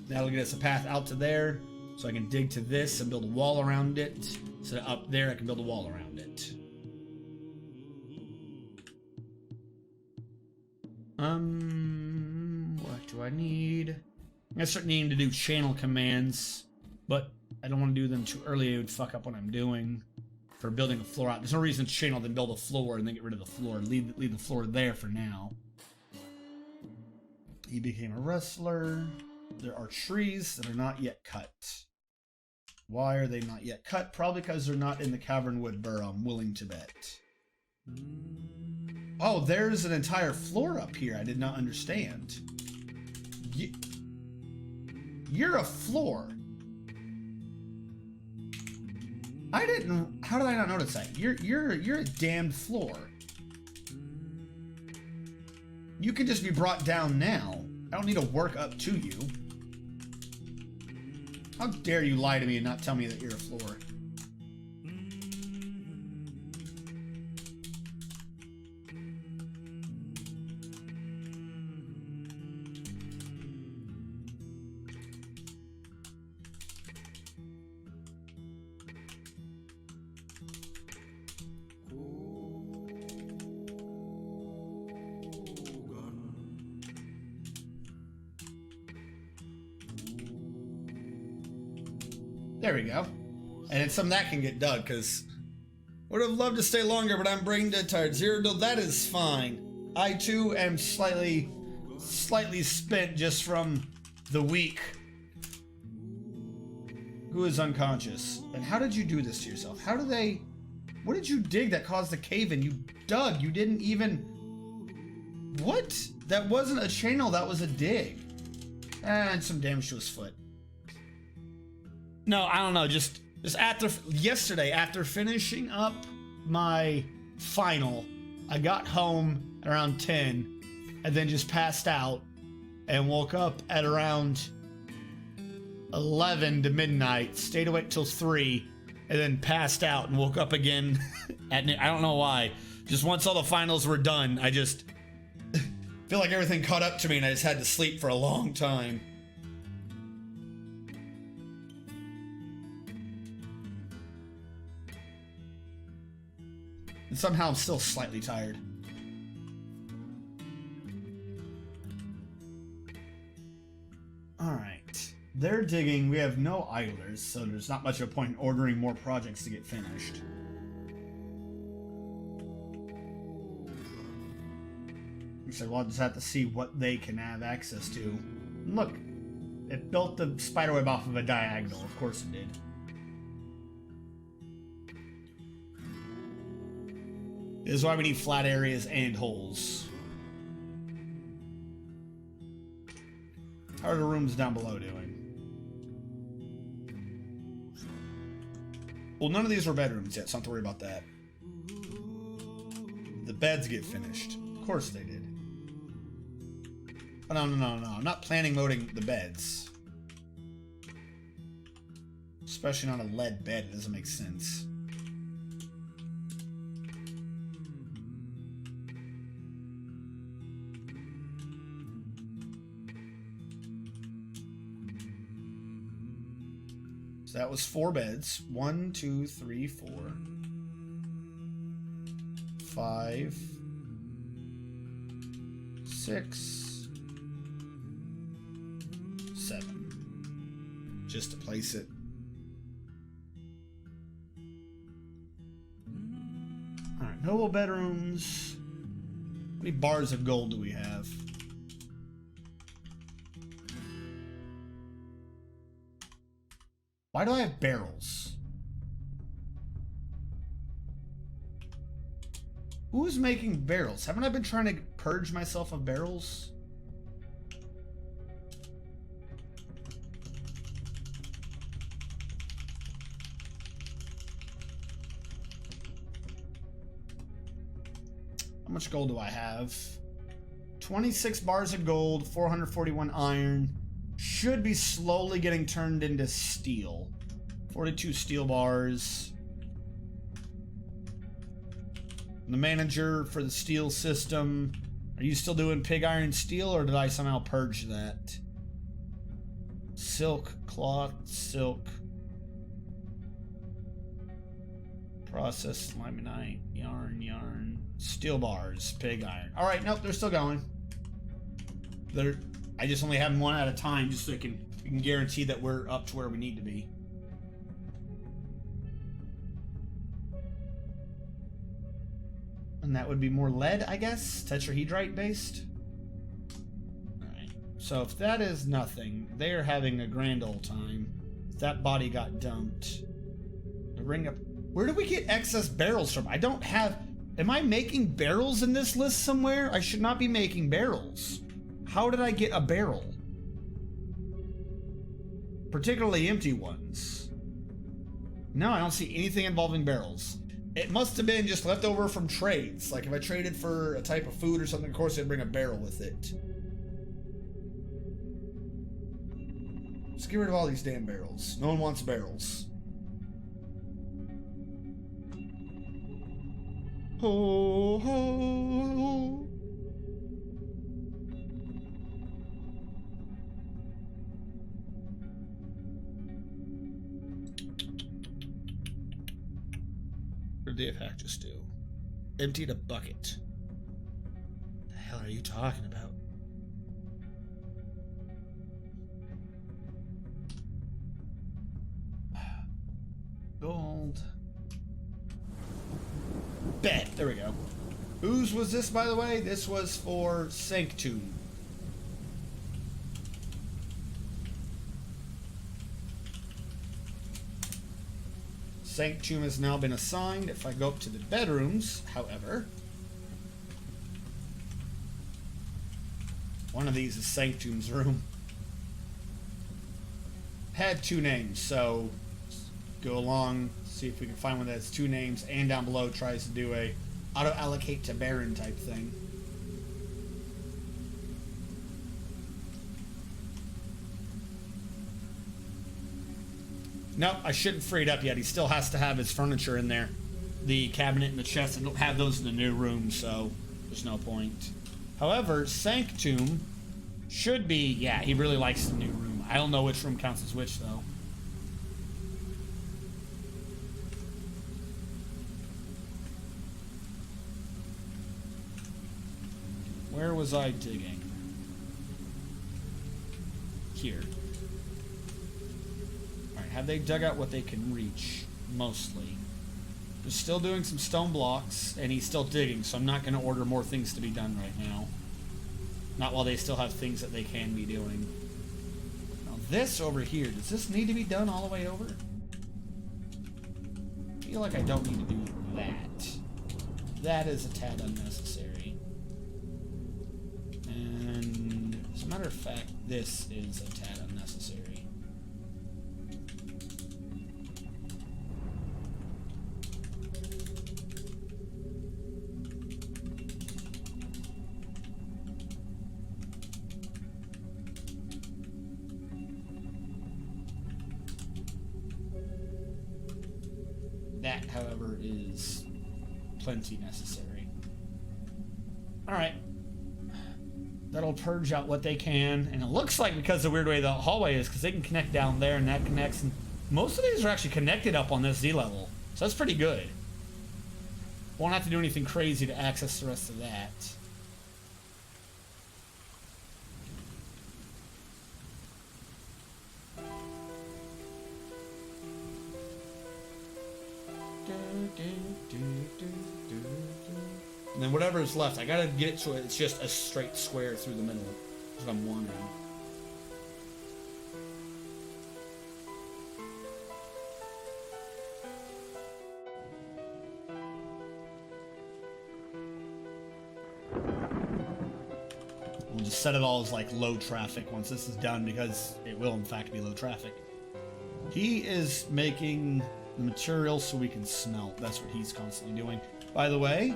That'll get us a path out to there, so I can dig to this and build a wall around it. So that up there I can build a wall around it. What do I need? I start needing to do channel commands, but I don't want to do them too early. It would fuck up what I'm doing for building a floor out. There's no reason to channel then build a floor and then get rid of the floor. Leave the floor there for now. He became a wrestler. There are trees that are not yet cut. Why are they not yet cut? Probably because they're not in the Cavernwood Burrow, I'm willing to bet. Oh, there's an entire floor up here I did not understand. You're a floor. I didn't... How did I not notice that? You're a damned floor. You can just be brought down now. I don't need to work up to you. How dare you lie to me and not tell me that you're a floor? There we go. And it's something that can get dug, because would have loved to stay longer, but I'm brain dead tired. Zero, that is fine. I too am slightly spent just from the week. Who is unconscious? And how did you do this to yourself? How do they... What did you dig that caused the cave-in? You dug. You didn't even... What? That wasn't a channel. That was a dig. And some damage to his foot. No, I don't know. Just yesterday, after finishing up my final, I got home around 10 and then just passed out and woke up at around 11 to midnight, stayed awake till 3, and then passed out and woke up again at I don't know why. Just once all the finals were done, I just feel like everything caught up to me and I just had to sleep for a long time. And somehow I'm still slightly tired. Alright. They're digging. We have no idlers, so there's not much of a point in ordering more projects to get finished. So we'll just have to see what they can have access to. And look, it built the spiderweb off of a diagonal. Of course it did. This is why we need flat areas and holes. How are the rooms down below doing? Well, none of these were bedrooms yet, so don't have to worry about that. The beds get finished. Of course they did. Oh, no. I'm not planning moding the beds. Especially not a lead bed. It doesn't make sense. So that was 4 beds. 1, 2, 3, 4, 5, 6, 7. Just to place it. Alright, noble bedrooms. How many bars of gold do we have? Why do I have barrels? Who's making barrels? Haven't I been trying to purge myself of barrels? How much gold do I have? 26 bars of gold, 441 iron. Should be slowly getting turned into steel. 42 steel bars. The manager for the steel system. Are you still doing pig iron steel, or did I somehow purge that? Silk, cloth, silk. Process, limonite, yarn. Steel bars, pig iron. Alright, nope, they're still going. I just only have them one at a time just so we can guarantee that we're up to where we need to be. And that would be more lead, I guess? Tetrahedrite based? Alright. So if that is nothing, they are having a grand old time. That body got dumped. The ring up. Where do we get excess barrels from? I don't have... Am I making barrels in this list somewhere? I should not be making barrels. How did I get a barrel? Particularly empty ones. No, I don't see anything involving barrels. It must have been just left over from trades. Like if I traded for a type of food or something, of course they'd bring a barrel with it. Let's get rid of all these damn barrels. No one wants barrels. Ho, ho, ho. What did the attack just do? Emptied a bucket. What the hell are you talking about? Gold. Bet. There we go. Whose was this, by the way? This was for Sanctum. Sanctum has now been assigned. If I go up to the bedrooms, however, one of these is Sanctum's room. had 2 names, so go along, see if we can find one that has 2 names, and down below tries to do a auto-allocate to Baron type thing. Nope, I shouldn't free it up yet. He still has to have his furniture in there. The cabinet and the chest. I don't have those in the new room, so there's no point. However, Sanctum should be... Yeah, he really likes the new room. I don't know which room counts as which, though. Where was I digging? Here. Alright, have they dug out what they can reach? Mostly. They're still doing some stone blocks, and he's still digging, so I'm not going to order more things to be done right now. Not while they still have things that they can be doing. Now this over here, does this need to be done all the way over? I feel like I don't need to do that. That is a tad unnecessary. And as a matter of fact, this is a tad unnecessary. That, however, is plenty necessary. Alright. That'll purge out what they can. And it looks like, because of the weird way the hallway is, because they can connect down there and that connects. And most of these are actually connected up on this Z level. So that's pretty good. Won't have to do anything crazy to access the rest of that. And then whatever is left, I gotta get it so it's just a straight square through the middle. That's what I'm wondering. We'll just set it all as like low traffic once this is done, because it will in fact be low traffic. He is making the material so we can smelt. That's what he's constantly doing. By the way,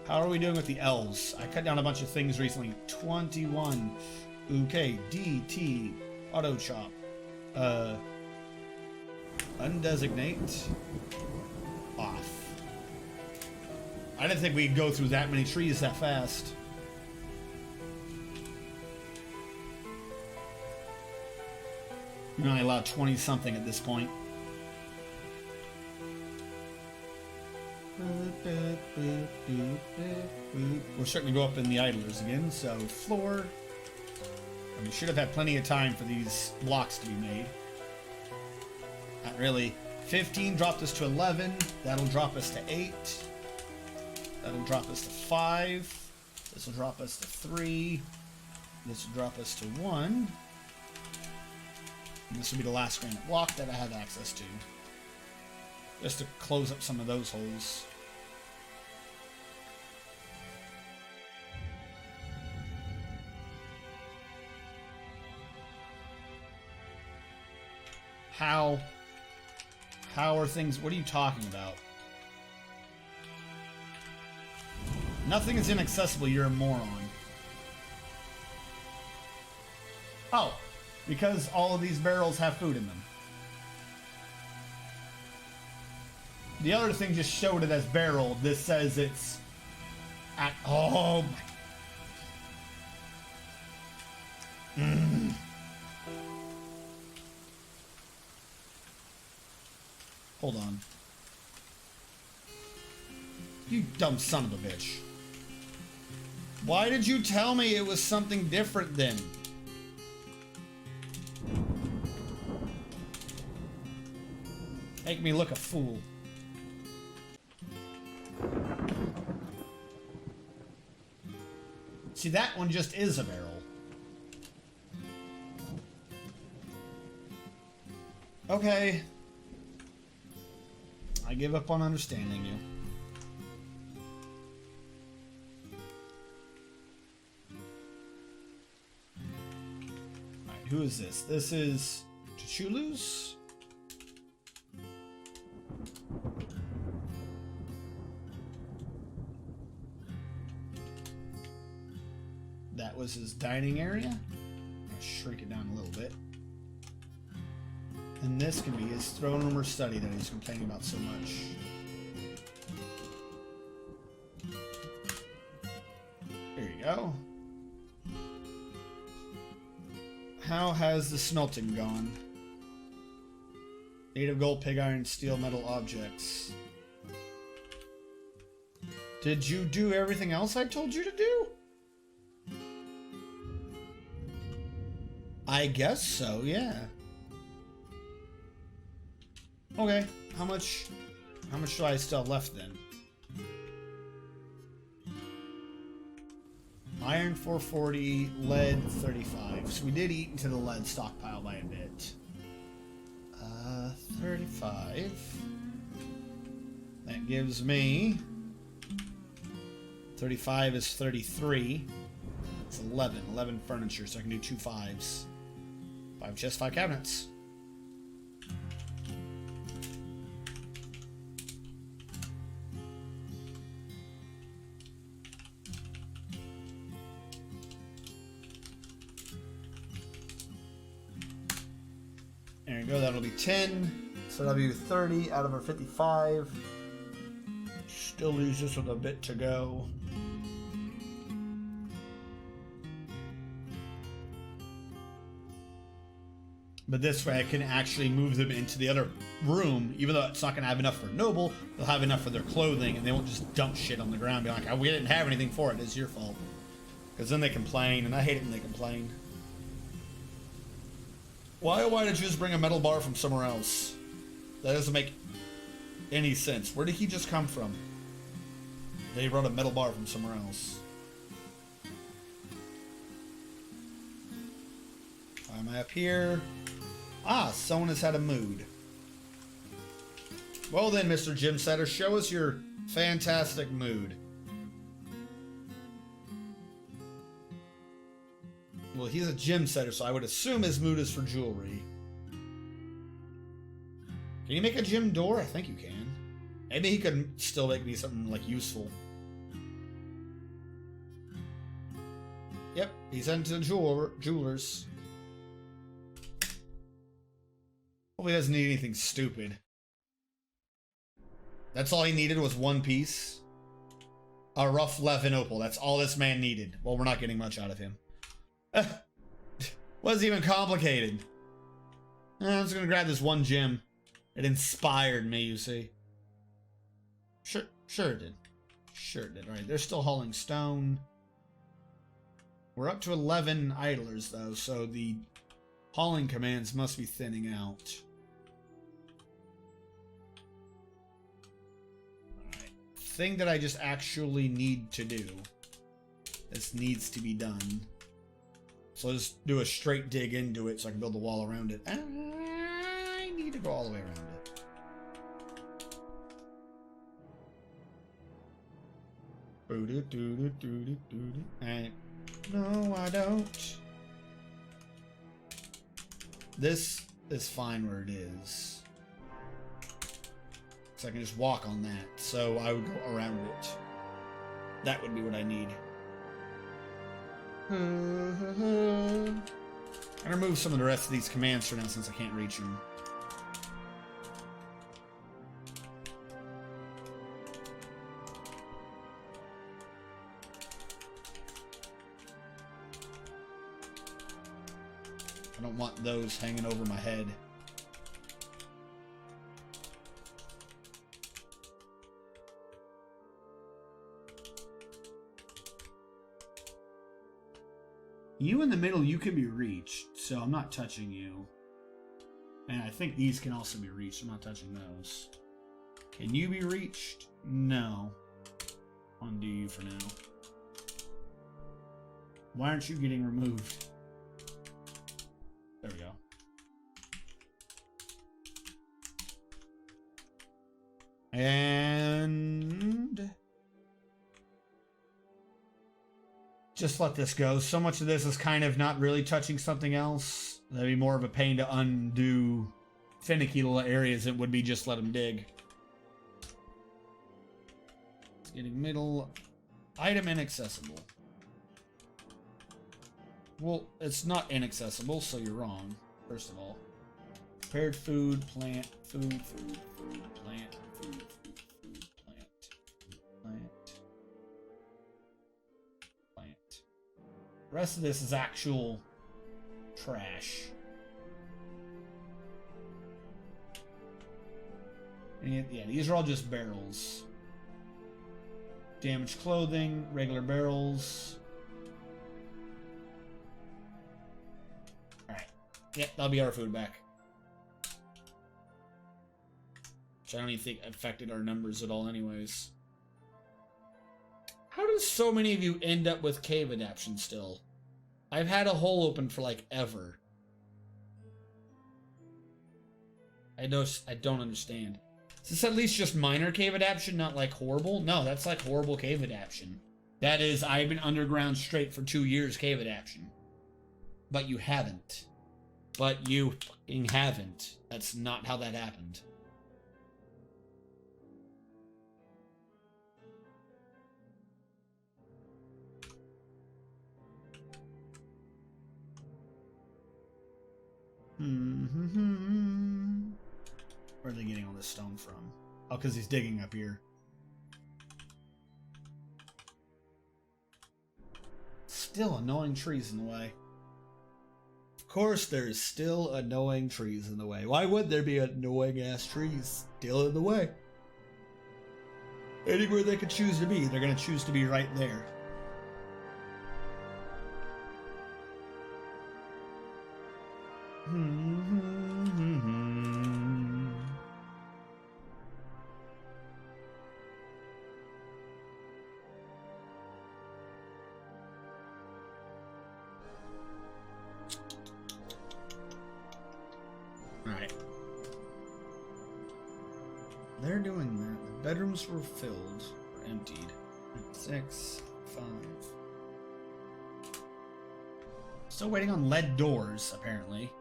how are we doing with the elves? I cut down a bunch of things recently. 21. Okay, DT. Auto chop. Undesignate. Off. I didn't think we'd go through that many trees that fast. You're only allowed 20 something at this point. We're starting to go up in the idlers again, so floor. And we should have had plenty of time for these blocks to be made. Not really. 15 dropped us to 11. That'll drop us to 8. That'll drop us to 5. This will drop us to 3. This will drop us to 1. And this will be the last granite block that I have access to. Just to close up some of those holes. How are things? What are you talking about? Nothing is inaccessible, you're a moron. Oh, because all of these barrels have food in them. The other thing just showed it as barrel. This says it's at... Oh my... Hold on. You dumb son of a bitch. Why did you tell me it was something different then? Make me look a fool. See, that one just is a barrel. Okay. I give up on understanding you. Alright, who is this? This is Chulus. That was his dining area. I'll shrink it down a little bit. And this can be his throne room or study that he's complaining about so much. There you go. How has the smelting gone? Native gold, pig iron, steel, metal objects. Did you do everything else I told you to do? I guess so, yeah. Okay, how much do I still have left then? Iron 440, lead 35. So we did eat into the lead stockpile by a bit. 35. That gives me 35 is 33. It's 11. 11 furniture, so I can do 2 5s. 5 chests, 5 cabinets. There you go, that'll be 10. So that'll be 30 out of our 55. Still leaves us with a bit to go. But this way I can actually move them into the other room, even though it's not going to have enough for Noble, they'll have enough for their clothing, and they won't just dump shit on the ground and be like, oh, we didn't have anything for it, it's your fault. Because then they complain, and I hate it when they complain. Why did you just bring a metal bar from somewhere else? That doesn't make any sense. Where did he just come from? They brought a metal bar from somewhere else. Why am I up here? Ah, someone has had a mood. Well then, Mr. Gym Setter, show us your fantastic mood. Well, he's a gym setter, so I would assume his mood is for jewelry. Can you make a gym door? I think you can. Maybe he could still make me something, like, useful. Yep, he's into jewelers. Hopefully he doesn't need anything stupid. That's all he needed was one piece. A rough Levin opal. That's all this man needed. Well, we're not getting much out of him. Wasn't even complicated. I'm just gonna grab this one gem. It inspired me, you see. Sure it did. Sure it did. Alright, they're still hauling stone. We're up to 11 idlers, though, so the hauling commands must be thinning out. Alright. Thing that I just actually need to do. This needs to be done. So let's do a straight dig into it so I can build the wall around it. I need to go all the way around it. No, I don't. This is fine where it is. So I can just walk on that. So I would go around it. That would be what I need. I'm gonna remove some of the rest of these commands for now since I can't reach them. I don't want those hanging over my head. You in the middle, you can be reached, so I'm not touching you. And I think these can also be reached. I'm not touching those. Can you be reached? No. Undo you for now. Why aren't you getting removed? There we go. And just let this go. So much of this is kind of not really touching something else. That'd be more of a pain to undo finicky little areas than it would be just let them dig. It's getting middle. Item inaccessible. Well, it's not inaccessible, so you're wrong, first of all. Prepared food, plant, food, plant, food, plant. The rest of this is actual trash. And yeah, these are all just barrels. Damaged clothing, regular barrels. Alright. Yep, that'll be our food back. Which I don't even think affected our numbers at all anyways. How do so many of you end up with cave adaption still? I've had a hole open for like ever. I don't understand. Is this at least just minor cave adaption, not like horrible? No, that's like horrible cave adaption. That is, I've been underground straight for 2 years cave adaption. But you haven't. But you fucking haven't. That's not how that happened. Where are they getting all this stone from? Oh, because he's digging up here. Still annoying trees in the way. Of course, there's still annoying trees in the way. Why would there be annoying ass trees still in the way? Anywhere they could choose to be, they're going to choose to be right there. Alright. They're doing that. The bedrooms were filled, or emptied. 6, 5. Still waiting on lead doors, apparently.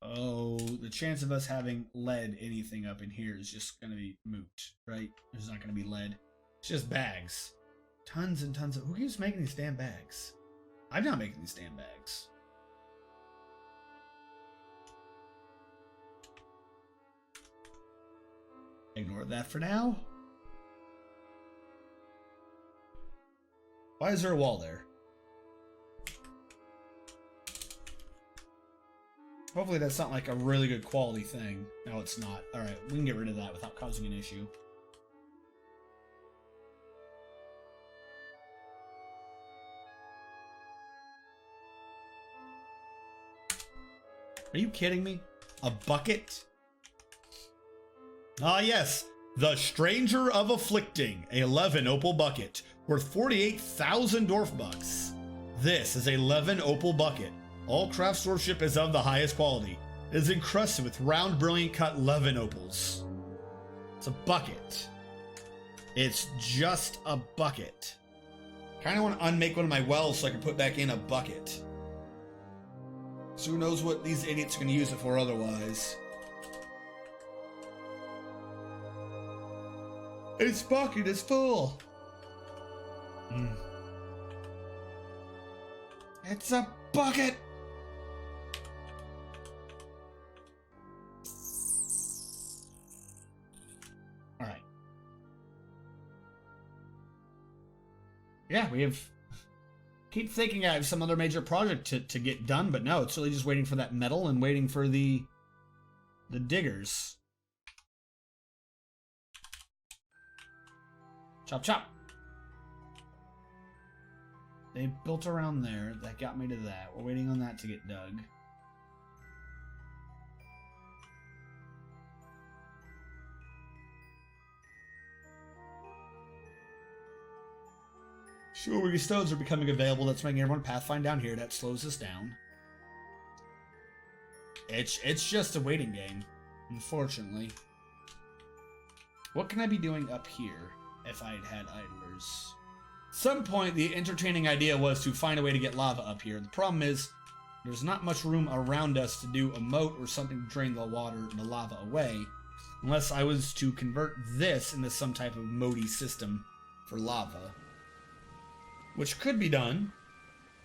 Oh, the chance of us having lead anything up in here is just going to be moot, right? There's not going to be lead. It's just bags. Tons and tons of... Who keeps making these damn bags? I'm not making these damn bags. Ignore that for now. Why is there a wall there? Hopefully that's not like a really good quality thing. No, it's not. Alright, we can get rid of that without causing an issue. Are you kidding me? A bucket? Ah yes, the Stranger of Afflicting, a 11 opal bucket, worth 48,000 dwarf bucks. This is a 11 opal bucket. All craftsmanship is of the highest quality. It is encrusted with round, brilliant cut 11 opals. It's a bucket. It's just a bucket. Kind of want to unmake one of my wells so I can put back in a bucket. So who knows what these idiots are going to use it for otherwise. Its bucket is full. It's a bucket. All right. Yeah, we have... Keep thinking I have some other major project to get done, but no, it's really just waiting for that metal and waiting for the diggers. Chop, chop. They built around there. That got me to that. We're waiting on that to get dug. Sure, stones are becoming available. That's making everyone pathfind down here. That slows us down. It's just a waiting game, unfortunately. What can I be doing up here if I'd had idlers? some point, the entertaining idea was to find a way to get lava up here. The problem is, there's not much room around us to do a moat or something to drain the water and the lava away, unless I was to convert this into some type of moaty system for lava. Which could be done.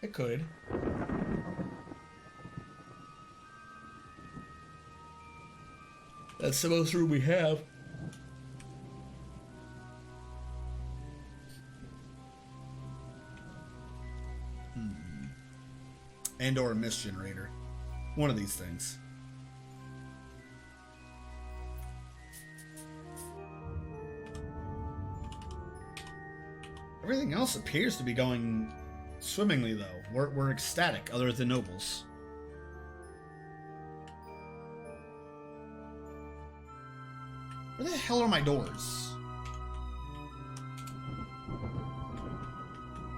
It could. That's the most room we have. And or a mist generator. One of these things. Everything else appears to be going swimmingly, though. We're ecstatic, other than nobles. Where the hell are my doors?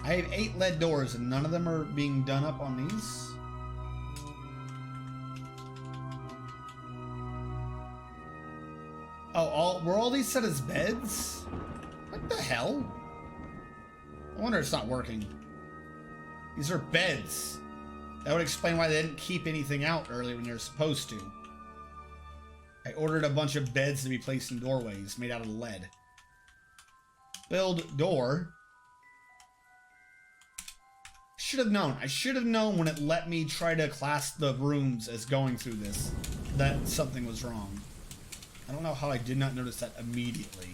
I have 8 lead doors, and none of them are being done up on these. Oh, were all these set as beds? What the hell? I wonder it's not working. These are beds. That would explain why they didn't keep anything out earlier when they're supposed to. I ordered a bunch of beds to be placed in doorways made out of lead. Build door. Should have known. I should have known when it let me try to class the rooms as going through this that something was wrong. I don't know how I did not notice that immediately.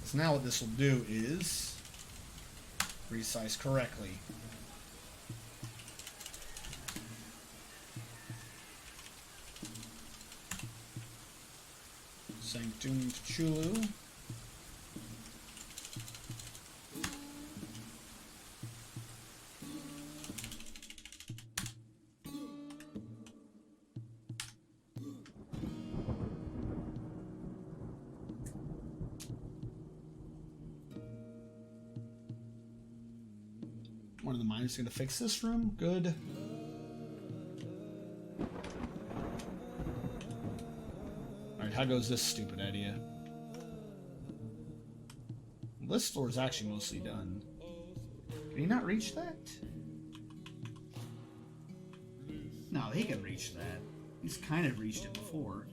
So now what this will do is resize correctly. Sanctum Chulu. One of the miners is going to fix this room. Good. Alright, how goes this stupid idea? This floor is actually mostly done. Can he not reach that? No, he can reach that. He's kind of reached it before.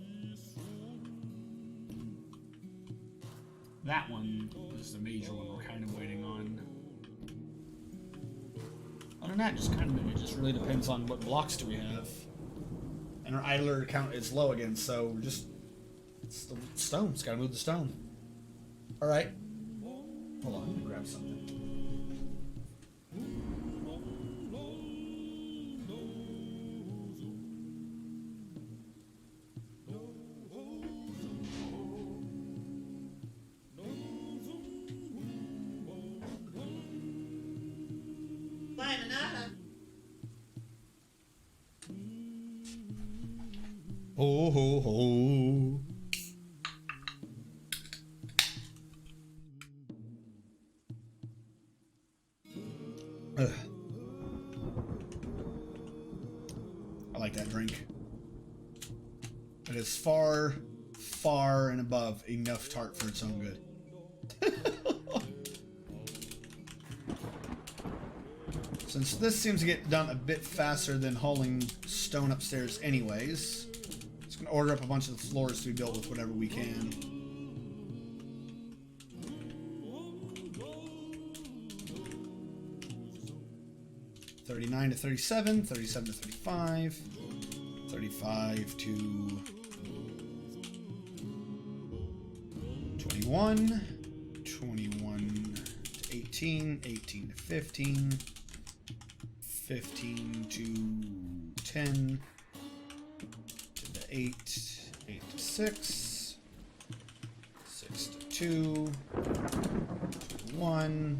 That one is the major one we're kind of waiting on. Other than that, it just really depends on what blocks do we have. And our idler count is low again, so we're just... It's the stone. It's gotta move the stone. Alright. Hold on, let me grab something. Ho ho ho. Ugh. I like that drink. It is far, far and above enough tart for its own good. Since this seems to get done a bit faster than hauling stone upstairs anyways, just gonna order up a bunch of the floors to be built with whatever we can. $39 to $37, $37 to $35, $35 to $21, $21 to $18, $18 to $15, $15 to $10, to the $8, $8 to $6, $6 to $2, to $1.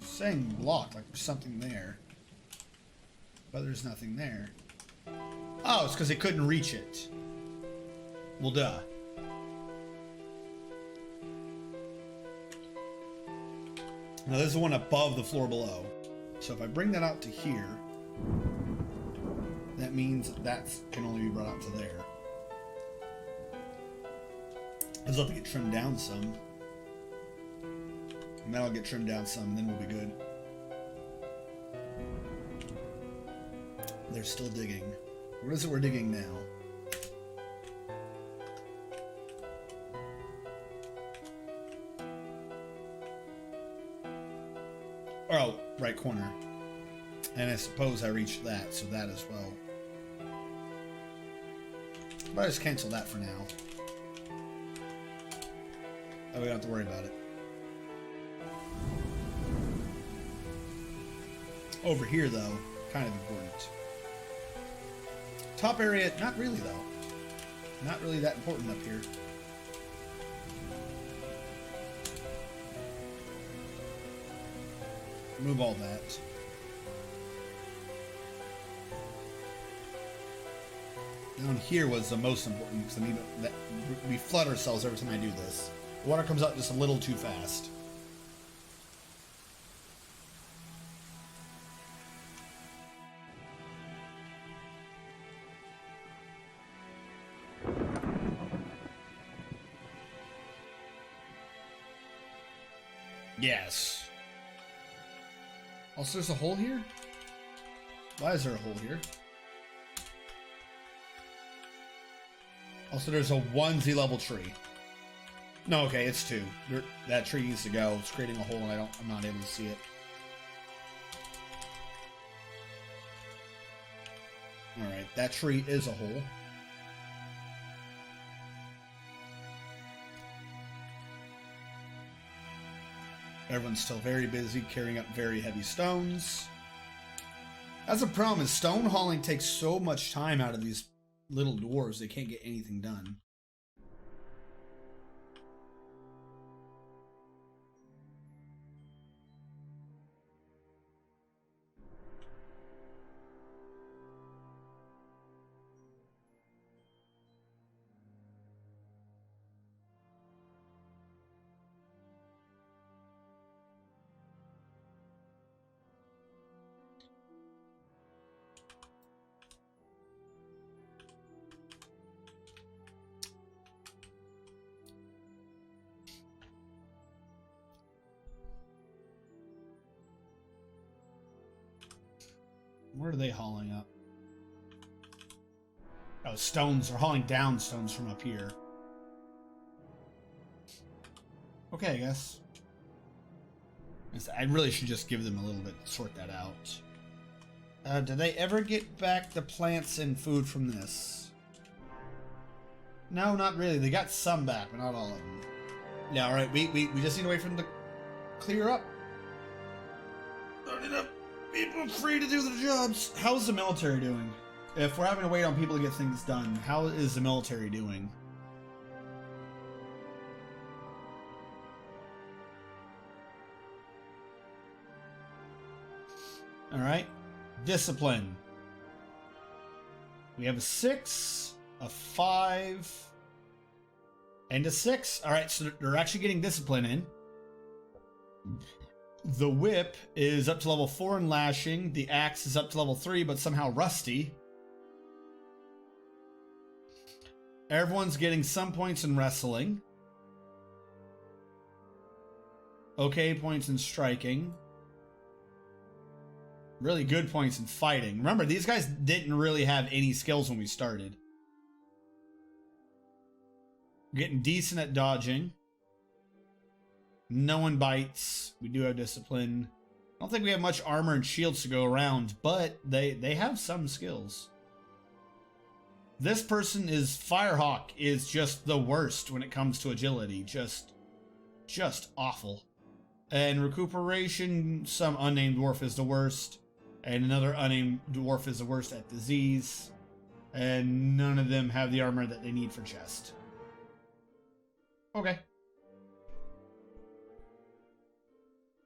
Saying block, like there's something there. But there's nothing there. Oh, it's because they couldn't reach it. Well, duh. Now, this is the one above the floor below. So if I bring that out to here, That means that can only be brought out to there. I'll have to get trimmed down some. And that'll get trimmed down some, and then we'll be good. They're still digging. What is it we're digging now? Oh, right corner. And I suppose I reached that, so that as well. But I just cancel that for now. Oh, we don't have to worry about it. Over here, though, kind of important. Top area, not really, though. Not really that important up here. Remove all that. Down here was the most important because I need that we flood ourselves every time I do this. The water comes out just a little too fast. Yes. Also, there's a hole here? Why is there a hole here? Also, there's a 1Z level tree. No, okay, it's 2. That tree needs to go. It's creating a hole, and I'm not able to see it. All right, that tree is a hole. Everyone's still very busy carrying up very heavy stones. That's a problem, is stone hauling takes so much time out of these little dwarves, they can't get anything done. Where are they hauling up? Oh, stones. They're hauling down stones from up here. Okay, I guess. I really should just give them a little bit to sort that out. Did they ever get back the plants and food from this? No, not really. They got some back, but not all of them. Yeah, alright. We just need to wait for them to clear up. Not enough people free to do their jobs. How's the military doing? If we're having to wait on people to get things done, how is the military doing? Alright. Discipline. We have a 6, a 5, and a 6. Alright, so they're actually getting discipline in. The whip is up to level 4 in lashing. The axe is up to level 3, but somehow rusty. Everyone's getting some points in wrestling. Okay points in striking. Really good points in fighting. Remember, these guys didn't really have any skills when we started. Getting decent at dodging. No one bites. We do have discipline. I don't think we have much armor and shields to go around, but they have some skills. This person is Firehawk is just the worst when it comes to agility. Just awful. And recuperation, some unnamed dwarf is the worst. And another unnamed dwarf is the worst at disease. And none of them have the armor that they need for chest. Okay.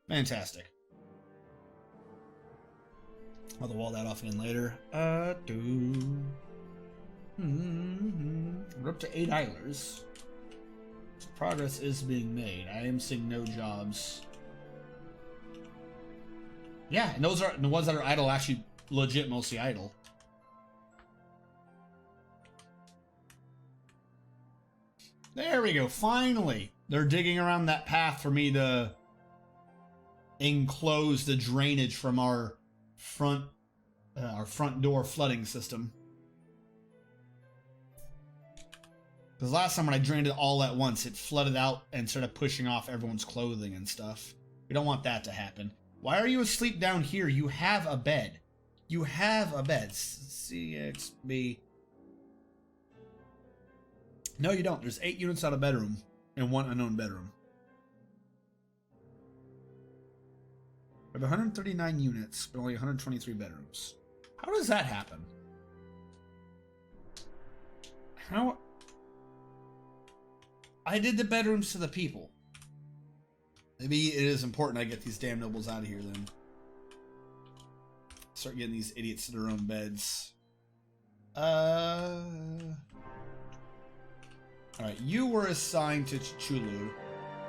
Fantastic. I'll wall that off again later. We're up to 8 idlers. So progress is being made. I am seeing no jobs. Yeah, and those are the ones that are idle actually legit mostly idle. There we go. Finally, they're digging around that path for me to enclose the drainage from our front door flooding system. Because last time when I drained it all at once, it flooded out and started pushing off everyone's clothing and stuff. We don't want that to happen. Why are you asleep down here? You have a bed. You have a bed. CXB. No, you don't. There's 8 units out of bedroom and 1 unknown bedroom. We have 139 units, but only 123 bedrooms. How does that happen? How... I did the bedrooms to the people. Maybe it is important I get these damn nobles out of here then. Start getting these idiots to their own beds. Alright, you were assigned to Chulu.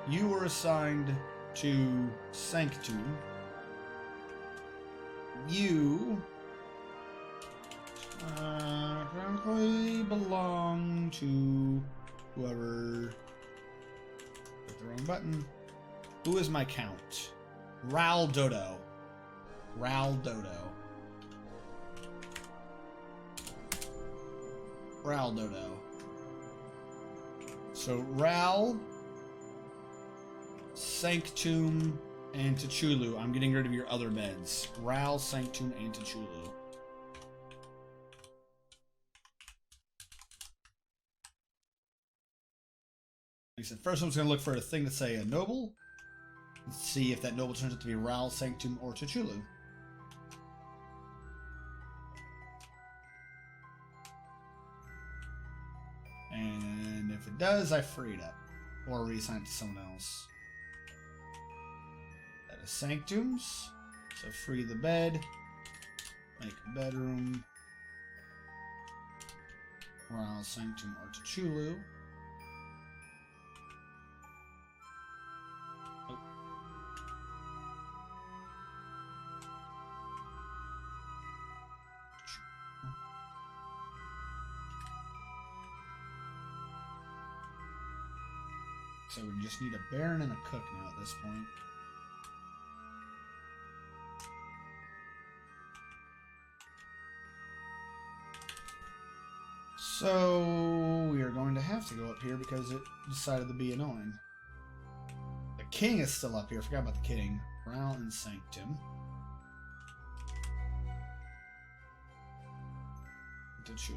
You were assigned to Sanctum. You frankly belong to whoever. Hit the wrong button. Who is my count? Ral Dodo. Ral Dodo. Ral Dodo. So Ral, Sanctum, and Tachulu. I'm getting rid of your other beds. Ral, Sanctum, and Tachulu. Like I said, first one's going to look for a thing to say a noble. Let's see if that noble turns out to be Ral, Sanctum, or Tachulu. And if it does, I free it up. Or reassign it to someone else. That is Sanctums. So free the bed. Make a bedroom. Ral, Sanctum, or Tachulu. So we just need a Baron and a Cook now at this point. So we are going to have to go up here because it decided to be annoying. The King is still up here. Forgot about the King. Ral and Sanctum. Tachulu.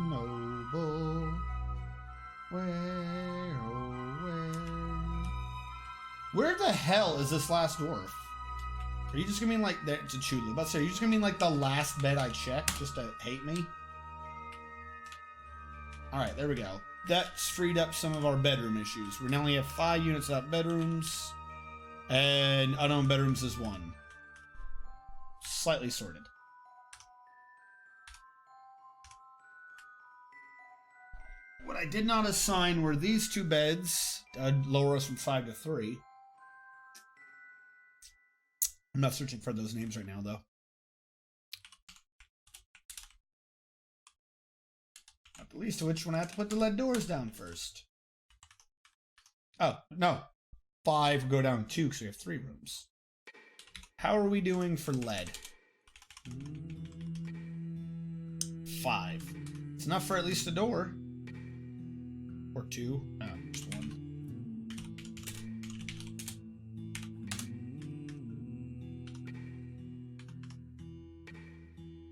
Noble, where, oh where? Where the hell is this last dwarf? Are you just gonna mean like that to Chulu? But are you just gonna mean like the last bed I checked just to hate me? Alright, there we go. That's freed up some of our bedroom issues. We now only have 5 units out bedrooms, and unknown bedrooms is 1. Slightly sorted. What I did not assign were these 2 beds. I'd lower us from 5 to 3. I'm not searching for those names right now, though. Not the least of which one I have to put the lead doors down first. Oh, no. 5 go down 2 because we have 3 rooms. How are we doing for lead? 5. It's enough for at least a door. Or 2. No, just 1.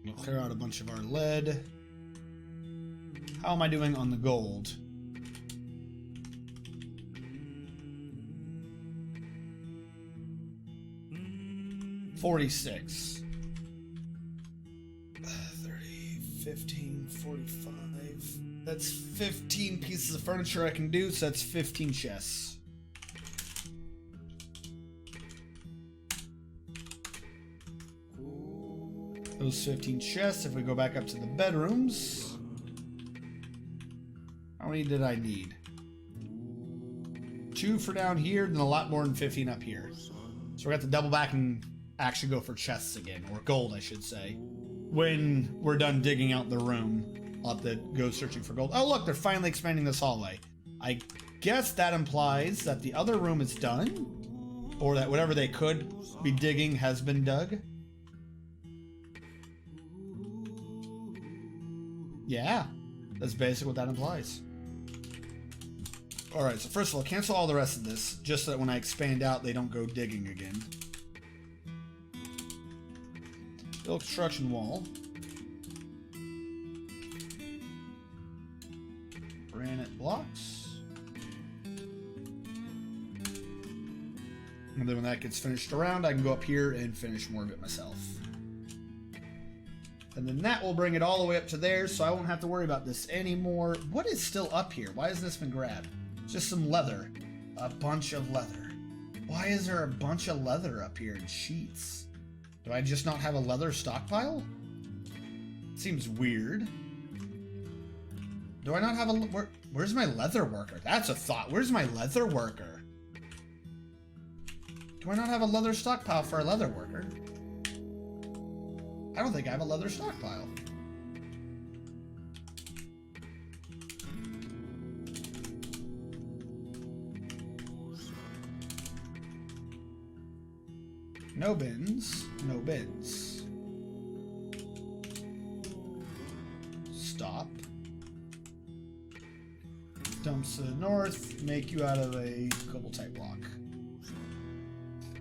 We'll clear out a bunch of our lead. How am I doing on the gold? $46. 30, 15, 45. That's 15 pieces of furniture I can do, so that's 15 chests. Those 15 chests, if we go back up to the bedrooms. How many did I need? 2 for down here, then a lot more than 15 up here. So we have to double back and actually go for chests again, or gold, I should say. When we're done digging out the room, I'll have to go searching for gold. Oh, look, they're finally expanding this hallway. I guess that implies that the other room is done, or that whatever they could be digging has been dug. Yeah, that's basically what that implies. Alright, so first of all, cancel all the rest of this, just so that when I expand out, they don't go digging again. Build construction wall. Granite blocks. And then when that gets finished around, I can go up here and finish more of it myself. And then that will bring it all the way up to there, so I won't have to worry about this anymore. What is still up here? Why has this been grabbed? Just some leather. A bunch of leather. Why is there a bunch of leather up here in sheets? Do I just not have a leather stockpile? Seems weird. Do I not have a... where's my leather worker? That's a thought. Where's my leather worker? Do I not have a leather stockpile for a leather worker? I don't think I have a leather stockpile. No bins. No bins. Stop. Dumps to the north. Make you out of a cobble type block.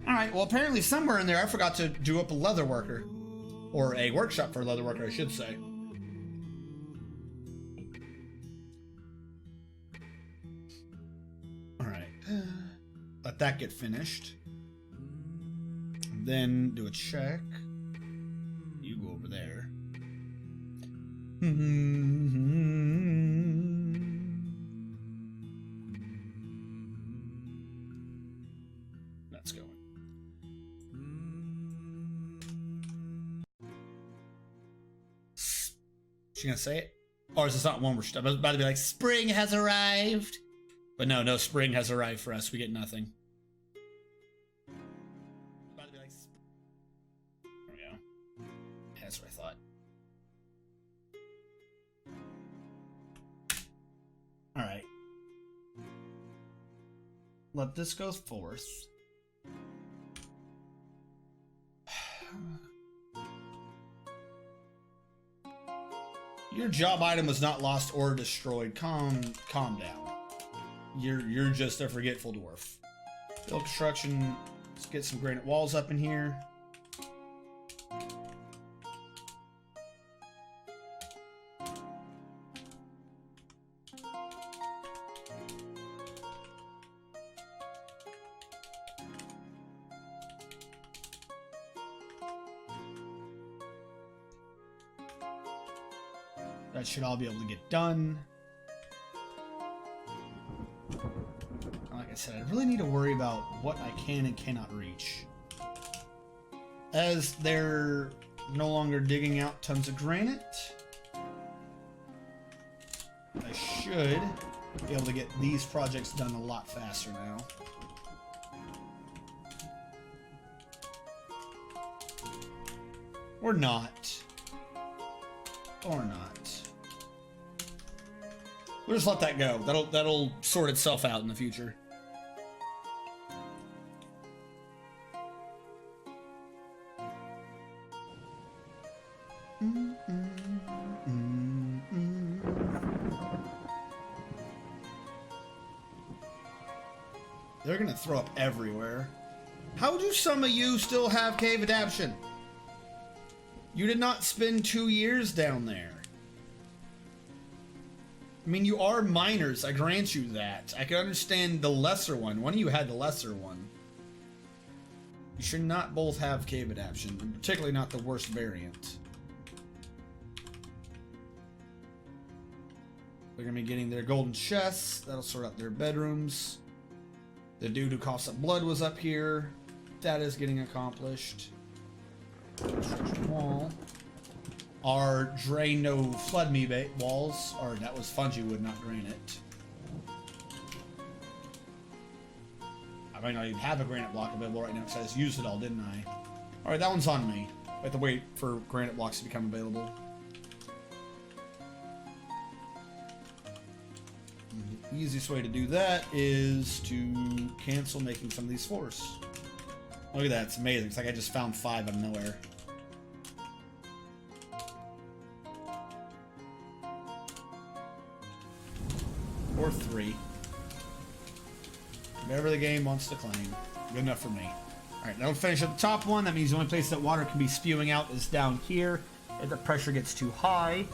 Alright, well apparently somewhere in there I forgot to do up a leather worker. Or a workshop for a leather worker, I should say. Alright. Let that get finished. Then do a check. You go over there. That's going. She gonna say it? Or is this not one we're about to be like, spring has arrived? But no, no spring has arrived for us. We get nothing. About to be like, there we go. Yeah, that's what I thought. Alright. Let this go forth. Your job item was not lost or destroyed. Calm down. You're just a forgetful dwarf. Build construction. Let's get some granite walls up in here. That should all be able to get done. Like I said, I really need to worry about what I can and cannot reach. As they're no longer digging out tons of granite, I should be able to get these projects done a lot faster now. Or not. Or not. We'll just let that go. That'll sort itself out in the future. They're gonna throw up everywhere. How do some of you still have cave adaptation? You did not spend 2 years down there. I mean, you are minors, I grant you that. I can understand the lesser one. One of you had the lesser one. You should not both have cave adaptation, and particularly not the worst variant. They're gonna be getting their golden chests. That'll sort out their bedrooms. The dude who coughs up blood was up here. That is getting accomplished. Construction wall. Our drain no flood me walls, or that was fungi would not drain it. I might not even have a granite block available right now because I just used it all, didn't I? Alright, that one's on me. I have to wait for granite blocks to become available. The easiest way to do that is to cancel making some of these floors. Look at that, it's amazing. It's like I just found 5 out of nowhere. Or 3. Whatever the game wants to claim. Good enough for me. Alright, that'll finish at the top one. That means the only place that water can be spewing out is down here. If the pressure gets too high,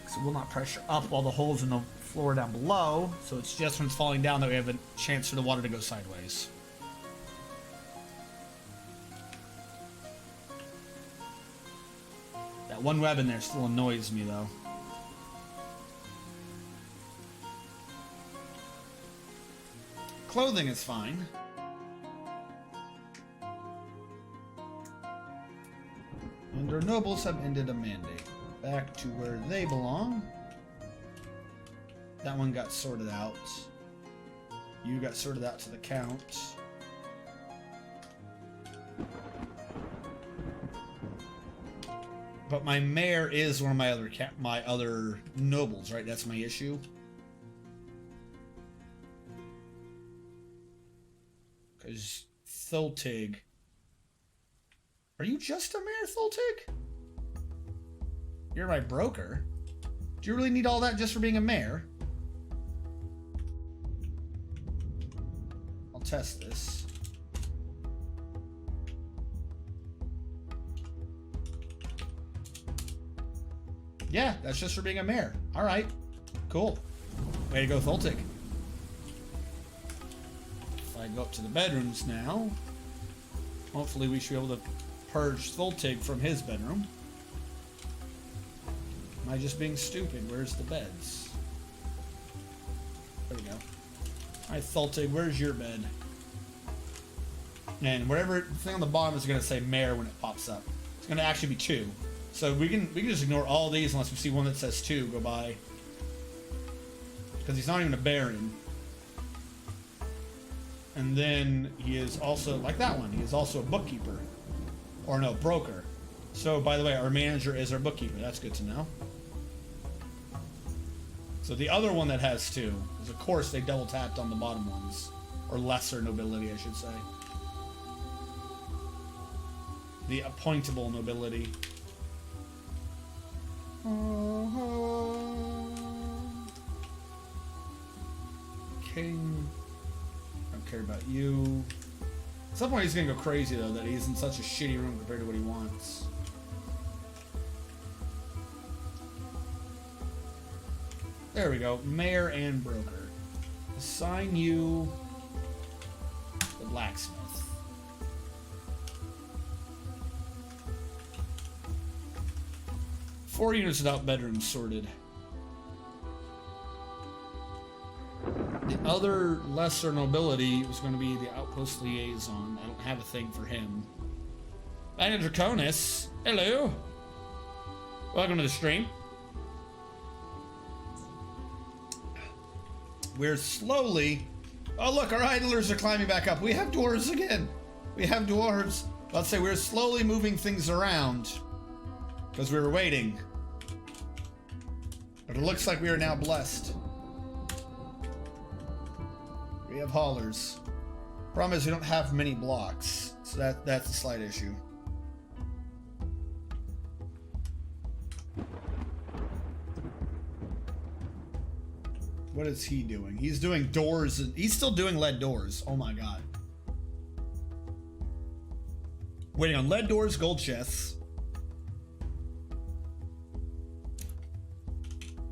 so it will not pressure up while the holes in the floor down below. So it's just when it's falling down that we have a chance for the water to go sideways. That one web in there still annoys me though. Clothing is fine. And our nobles have ended a mandate. Back to where they belong. That one got sorted out. You got sorted out to the count. But my mayor is one of my other nobles, right? That's my issue. Because Thultig. Are you just a mayor, Thultig? You're my broker. Do you really need all that just for being a mayor? I'll test this. Yeah, that's just for being a mayor. Alright. Cool. Way to go, Thultig. If I go up to the bedrooms now, hopefully we should be able to purge Thultig from his bedroom. Am I just being stupid? Where's the beds? There we go. Alright, Thultig, where's your bed? And whatever thing on the bottom is going to say mayor when it pops up. It's going to actually be 2. So we can just ignore all these unless we see one that says 2 go by. Because he's not even a baron. And then he is also, like that one, he is also a bookkeeper. Or no, broker. So, by the way, our manager is our bookkeeper. That's good to know. So the other one that has 2 is, of course, they double tapped on the bottom ones. Or lesser nobility, I should say. The appointable nobility. King. Don't care about you. At some point he's gonna go crazy though that he's in such a shitty room compared to what he wants. There we go. Mayor and broker. Assign you the blacksmith. 4 units without bedrooms sorted. The other lesser nobility was going to be the outpost liaison. I don't have a thing for him. Magna Draconis. Hello. Welcome to the stream. We're slowly... Oh look, our idlers are climbing back up. We have dwarves again. We have dwarves. Let's say we're slowly moving things around. Because we were waiting. But it looks like we are now blessed. We have haulers. Problem is we don't have many blocks. So that's a slight issue. What is he doing? He's doing doors. He's still doing lead doors. Oh my god. Waiting on lead doors, gold chests.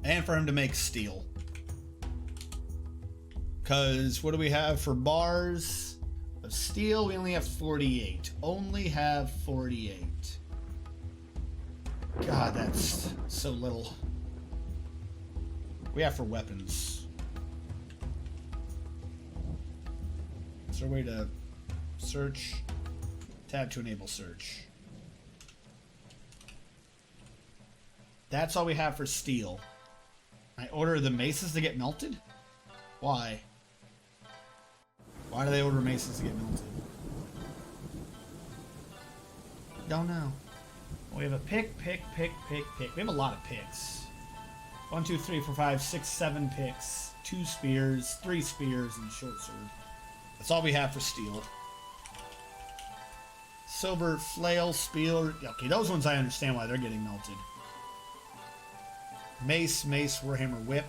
And for him to make steel. Because what do we have for bars of steel? We only have 48. Only have 48. God, that's so little. We have for weapons. Is there a way to search? Tab to enable search. That's all we have for steel. I order the maces to get melted? Why? Why do they order maces to get melted? Don't know. We have a pick. We have a lot of picks. 1, 2, 3, 4, 5, 6, 7 picks. 2 spears, 3 spears, and a short sword. That's all we have for steel. Silver, flail, spear. Okay, those ones I understand why they're getting melted. Mace, warhammer, whip.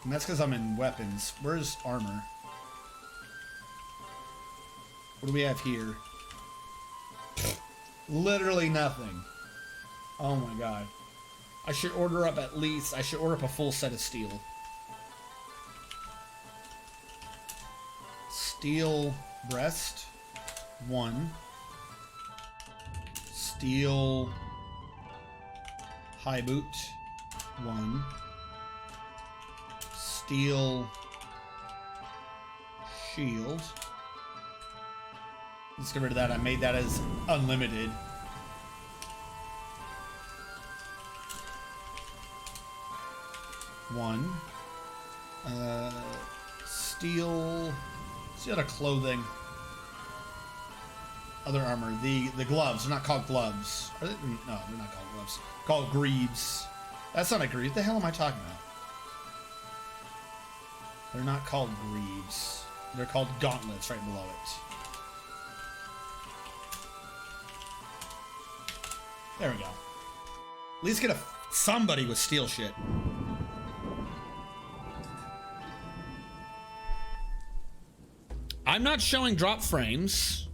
And that's because I'm in weapons. Where's armor? What do we have here? Literally nothing. Oh my god. I should order up at least, I should order up a full set of steel. Steel breast. 1. Steel high boot. 1. Steel shield. Let's get rid of that. I made that as unlimited. One. Steel other clothing. Other armor. The gloves. They're not called gloves. Are they? No, they're not called gloves. Called greaves. That's not a greave. What the hell am I talking about? They're not called greaves. They're called gauntlets right below it. There we go. At least get somebody with steel shit. I'm not showing drop frames.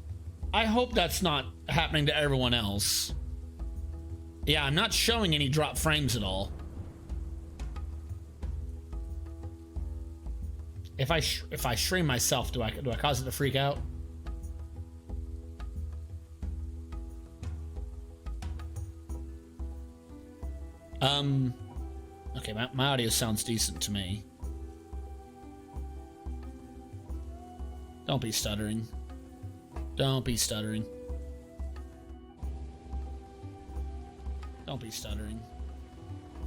I hope that's not happening to everyone else. Yeah, I'm not showing any drop frames at all. If I stream myself, do I cause it to freak out? Okay, my audio sounds decent to me. Don't be stuttering. Don't be stuttering. Don't be stuttering.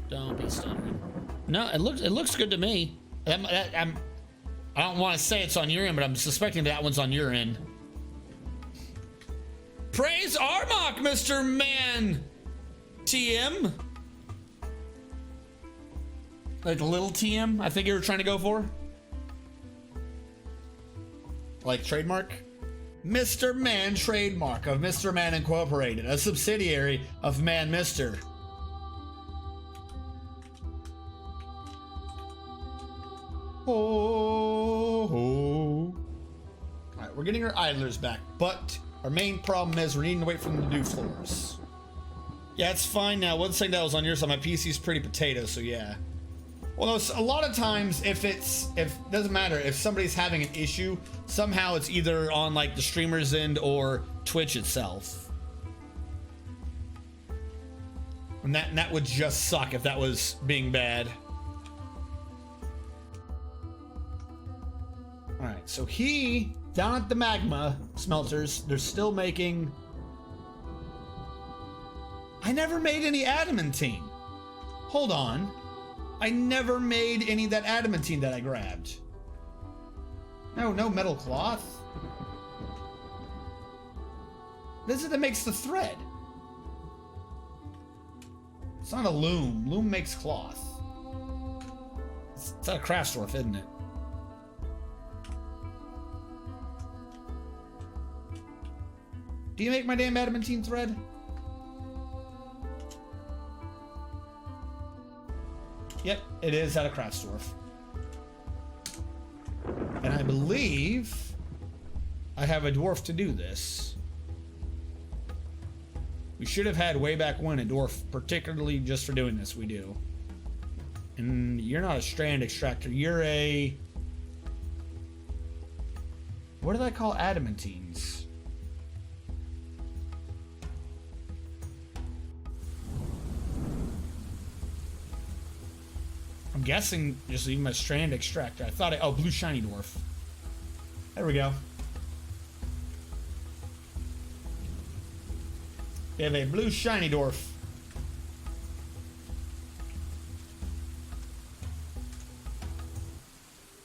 Don't be stuttering. No, it looks good to me. I don't want to say it's on your end, but I'm suspecting that one's on your end. Praise Armok, Mr. Man TM. Like the little TM, I think you were trying to go for? Like trademark? Mr. Man trademark of Mr. Man Incorporated, a subsidiary of Man Mister. Oh. Alright, we're getting our idlers back, but our main problem is we're needing to wait for them to do floors. Yeah, it's fine now. One thing that was on your side, my PC's pretty potato, so yeah. Well, no, a lot of times, doesn't matter, if somebody's having an issue, somehow it's either on like the streamer's end or Twitch itself. And that would just suck if that was being bad. Alright, so down at the magma smelters, they're still making... I never made any adamantine. Hold on. I never made any of that adamantine that I grabbed. No metal cloth. This is that makes the thread. It's not a loom. Loom makes cloth. It's not a craft store, isn't it? Do you make my damn adamantine thread? Yep, it is at a craft store. And I believe I have a dwarf to do this. We should have had way back when a dwarf, particularly just for doing this, we do. And you're not a strand extractor, you're a... What do they call adamantines? I'm guessing just leaving my strand extractor. I thought oh, blue shiny dwarf. There we go. We have a blue shiny dwarf.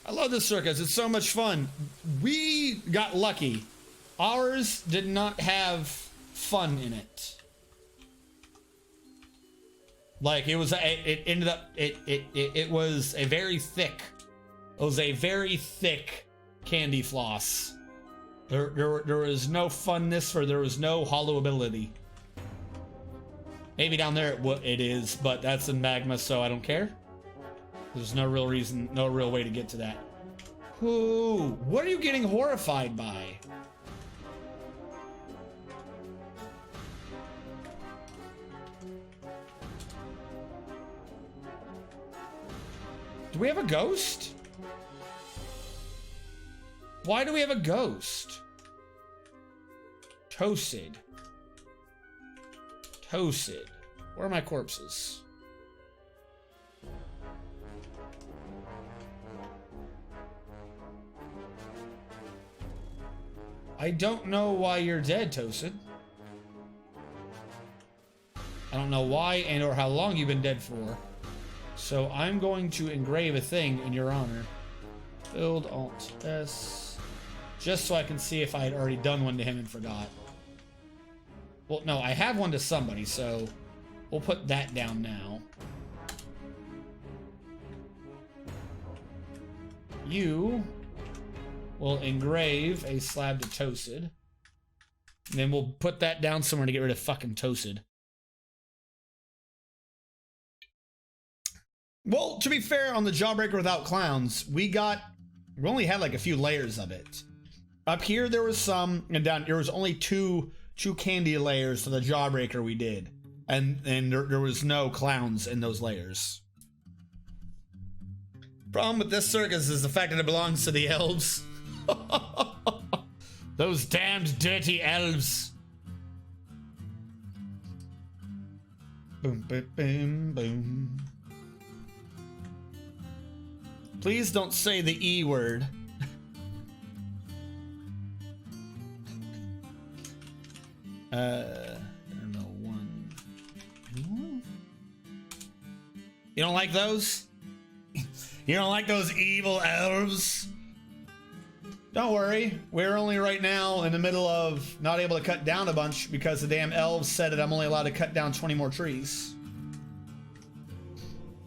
I love this circus. It's so much fun. We got lucky. Ours did not have fun in it. Like it was, it ended up, it was a very thick. It was a very thick candy floss. There was no funness, or there was no hollow ability. Maybe down there it is, but that's in magma, so I don't care. There's no real reason, no real way to get to that. Ooh, what are you getting horrified by? Do we have a ghost? Why do we have a ghost? Toasted. Toasted. Where are my corpses? I don't know why you're dead, Toasted. I don't know why and or how long you've been dead for. So I'm going to engrave a thing in your honor. Build Alt S. Just so I can see if I had already done one to him and forgot. Well, no, I have one to somebody, so we'll put that down now. You will engrave a slab to Toasted. And then we'll put that down somewhere to get rid of fucking Toasted. Well, to be fair, on the Jawbreaker Without Clowns, we only had like a few layers of it. Up here there was some, and down there was only two candy layers to the Jawbreaker we did. And there was no clowns in those layers. Problem with this circus is the fact that it belongs to the elves. Those damned dirty elves. Boom, boom, boom, boom. Please don't say the E word. I don't know, one. You don't like those? You don't like those evil elves? Don't worry, we're only right now in the middle of not able to cut down a bunch because the damn elves said that I'm only allowed to cut down 20 more trees.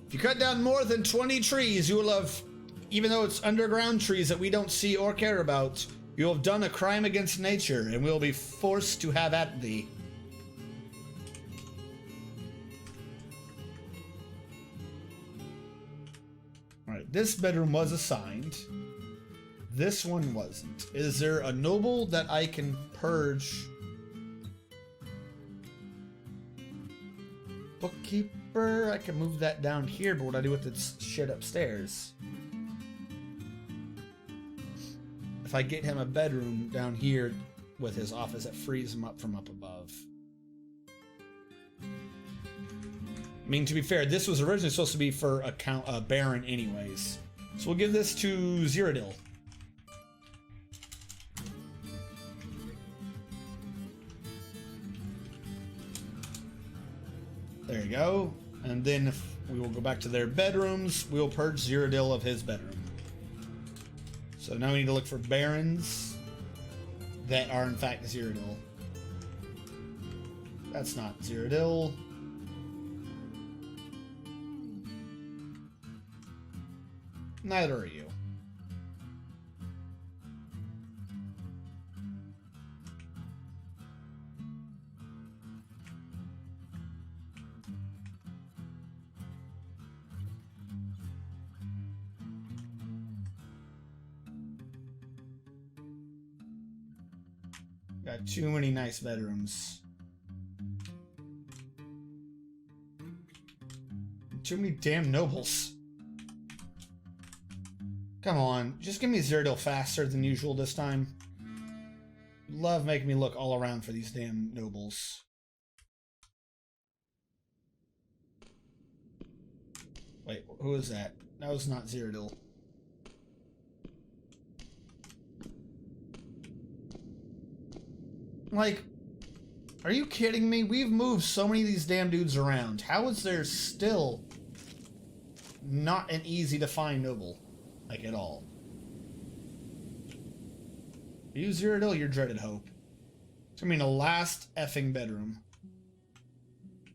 If you cut down more than 20 trees, you will have, even though it's underground trees that we don't see or care about, you will have done a crime against nature and we will be forced to have at thee. Alright, this bedroom was assigned. This one wasn't. Is there a noble that I can purge? Bookkeeper, I can move that down here, but what do I do with its shit upstairs? If I get him a bedroom down here with his office, that frees him up from up above. I mean, to be fair, this was originally supposed to be for a Baron anyways. So we'll give this to Zerodil. There you go. And then if we will go back to their bedrooms, we will purge Zerodil of his bedroom. So now we need to look for Barons that are in fact Zerodil. That's not Zerodil. Neither are you. Got too many nice bedrooms. Too many damn nobles. Come on, just give me Zerodil faster than usual this time. Love making me look all around for these damn nobles. Wait, who was that? That was not Cyrodiil. Like, are you kidding me? We've moved so many of these damn dudes around. How is there still not an easy to find noble? Like, at all. You Cyrodiil, your dreaded hope. I mean, the last effing bedroom.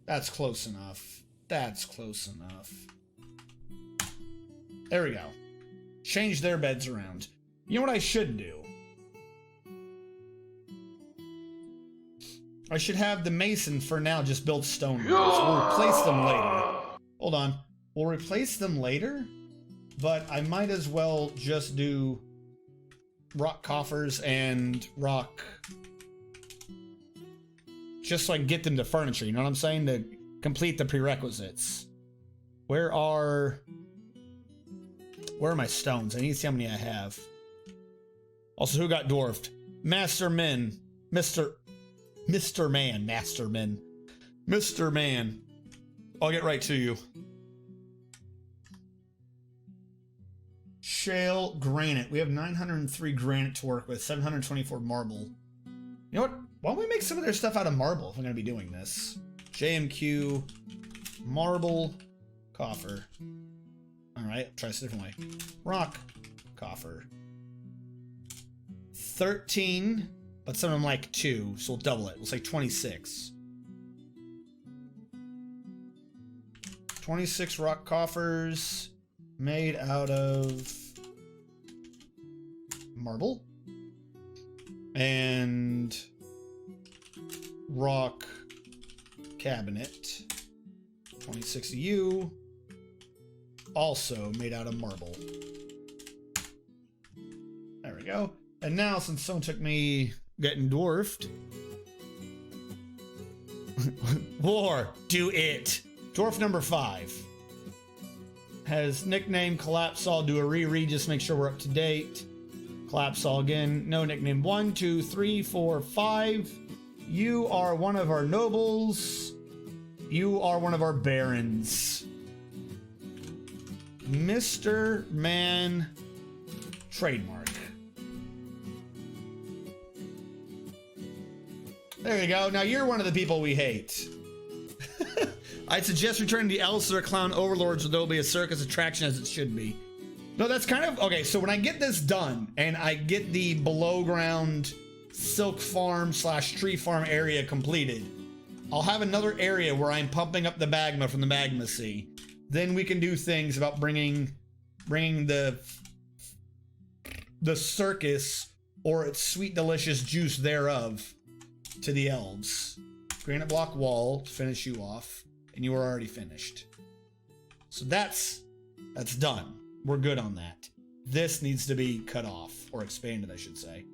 That's close enough. That's close enough. There we go. Change their beds around. You know what I should do? I should have the mason for now just build stone walls. We'll replace them later. Hold on. We'll replace them later, but I might as well just do rock coffers and rock, just so I can get them to furniture, you know what I'm saying? To complete the prerequisites. Where are my stones? I need to see how many I have. Also, who got dwarfed? Master Men. Mr. Man. Mr. Man. I'll get right to you. Shale granite. We have 903 granite to work with, 724 marble. You know what? Why don't we make some of their stuff out of marble if I'm going to be doing this? JMQ, marble, coffer. Alright, try this a different way. Rock, coffer. 13, but some of them like 2, so we'll double it. We'll say 26. 26 rock coffers made out of marble and rock cabinet. 26 of you, also made out of marble. There we go. And now, since someone took me getting dwarfed, war, do it. Dwarf number 5 has nickname Collapse All. Do a reread, just make sure we're up to date. Collapse All again. No nickname. 1, 2, 3, 4, 5. You are one of our nobles. You are one of our barons. Mr. Man trademark. There you go. Now you're one of the people we hate. I'd suggest returning the elves to their clown overlords, so there'll be a circus attraction as it should be. No, that's kind of... Okay, so when I get this done, and I get the below ground silk farm / tree farm area completed, I'll have another area where I'm pumping up the magma from the magma sea. Then we can do things about bringing the circus, or its sweet delicious juice thereof, to the elves. Granite block wall to finish you off, and you are already finished. So that's done. We're good on that. This needs to be cut off, or expanded, I should say.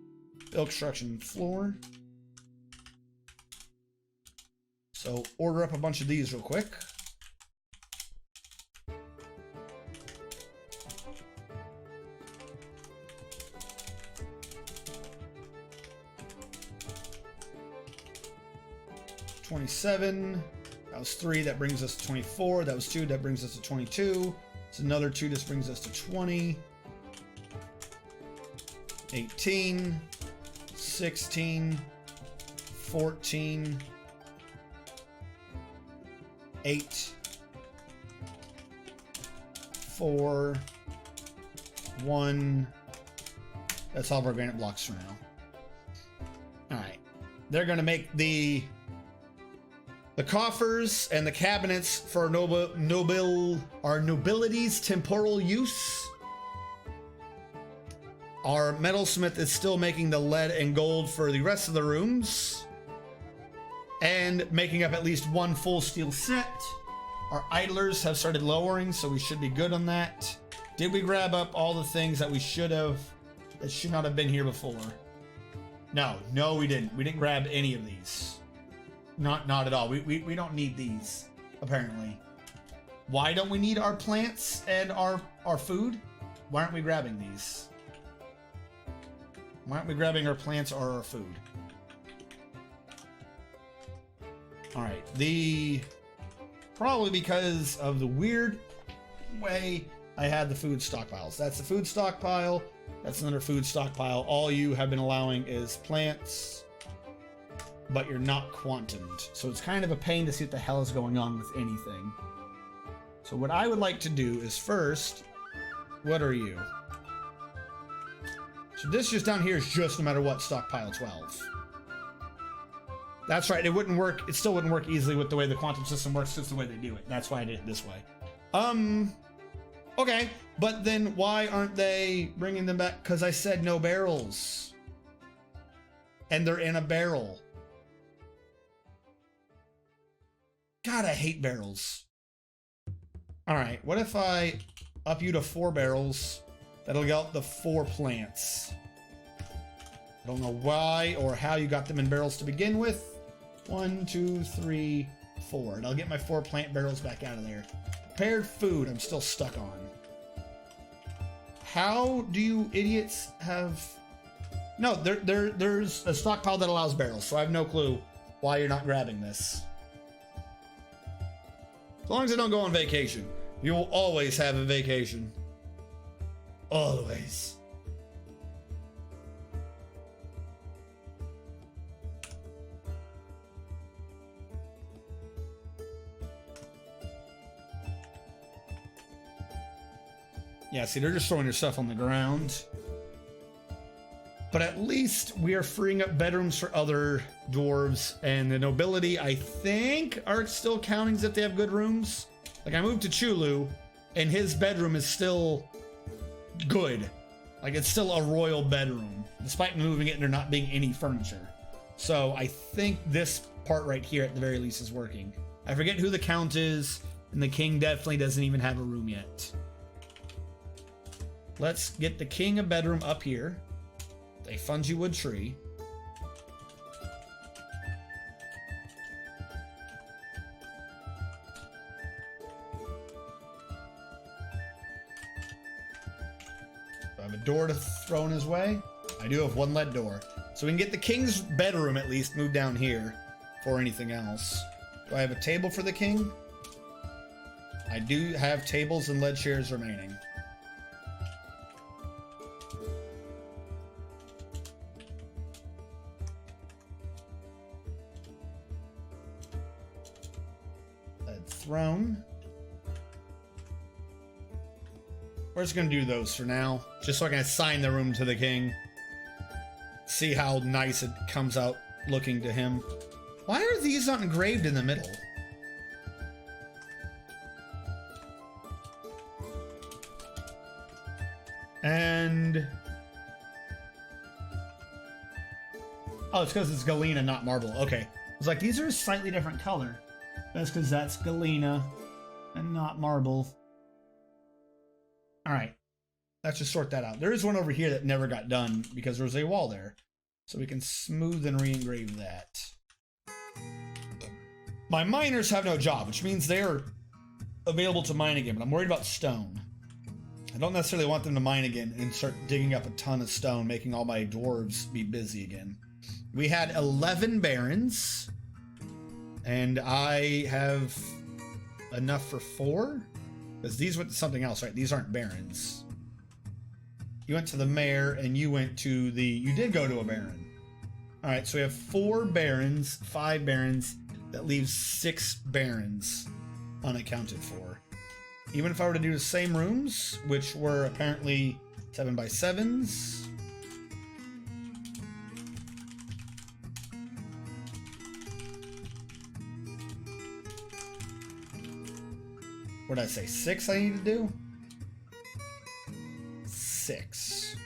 Build construction floor. So order up a bunch of these real quick. $27. That was 3. That brings us to 24. That was 2. That brings us to 22. It's another 2. This brings us to 20. 18. 16. 14. 8. 4. 1. That's all of our granite blocks for now. Alright. They're going to make the coffers and the cabinets for our nobility's temporal use. Our metalsmith is still making the lead and gold for the rest of the rooms, and making up at least 1 full steel set. Our idlers have started lowering, so we should be good on that. Did we grab up all the things that we should have, that should not have been here before? No, we didn't. We didn't grab any of these. Not at all. We don't need these, apparently. Why don't we need our plants and our food? Why aren't we grabbing these? Why aren't we grabbing our plants or our food? Alright, probably because of the weird way I had the food stockpiles. That's the food stockpile. That's another food stockpile. All you have been allowing is plants, but you're not quantumed. So it's kind of a pain to see what the hell is going on with anything. So what I would like to do is first, what are you? So this just down here is just no matter what, stockpile 12. That's right, it wouldn't work, it still wouldn't work easily with the way the quantum system works, just the way they do it. That's why I did it this way. Okay, but then why aren't they bringing them back? Because I said no barrels. And they're in a barrel. God, I hate barrels. All right, what if I up you to 4 barrels? That'll get out the 4 plants. I don't know why or how you got them in barrels to begin with. 1, 2, 3, 4. And I'll get my 4 plant barrels back out of there. Prepared food, I'm still stuck on. How do you idiots have... No, there's a stockpile that allows barrels, so I have no clue why you're not grabbing this. As long as I don't go on vacation. You'll always have a vacation. Always. Yeah, see, they're just throwing their stuff on the ground. But at least we are freeing up bedrooms for other dwarves, and the nobility, I think, are still counting as if they have good rooms. Like, I moved to Chulu, and his bedroom is still good. Like, it's still a royal bedroom, despite moving it and there not being any furniture. So I think this part right here, at the very least, is working. I forget who the count is, and the king definitely doesn't even have a room yet. Let's get the king a bedroom up here. A fungi wood tree. Do I have a door to throw in his way? I do have 1 lead door. So we can get the king's bedroom at least moved down here for anything else. Do I have a table for the king? I do have tables and lead chairs remaining. Throne. We're just gonna do those for now, just so I can assign the room to the king. See how nice it comes out looking to him. Why are these not engraved in the middle? And oh, it's because it's galena, not marble. Okay, it's like these are a slightly different color. That's because that's galena and not marble. All right, let's just sort that out. There is one over here that never got done because there was a wall there. So we can smooth and re-engrave that. My miners have no job, which means they're available to mine again, but I'm worried about stone. I don't necessarily want them to mine again and start digging up a ton of stone, making all my dwarves be busy again. We had 11 barons. And I have enough for 4? Because these went to something else, right? These aren't barons. You went to the mayor, and you went to the... You did go to a baron. Alright, so we have 4 barons, 5 barons. That leaves 6 barons unaccounted for. Even if I were to do the same rooms, which were apparently 7x7s... What did I say? 6 I need to do? 6.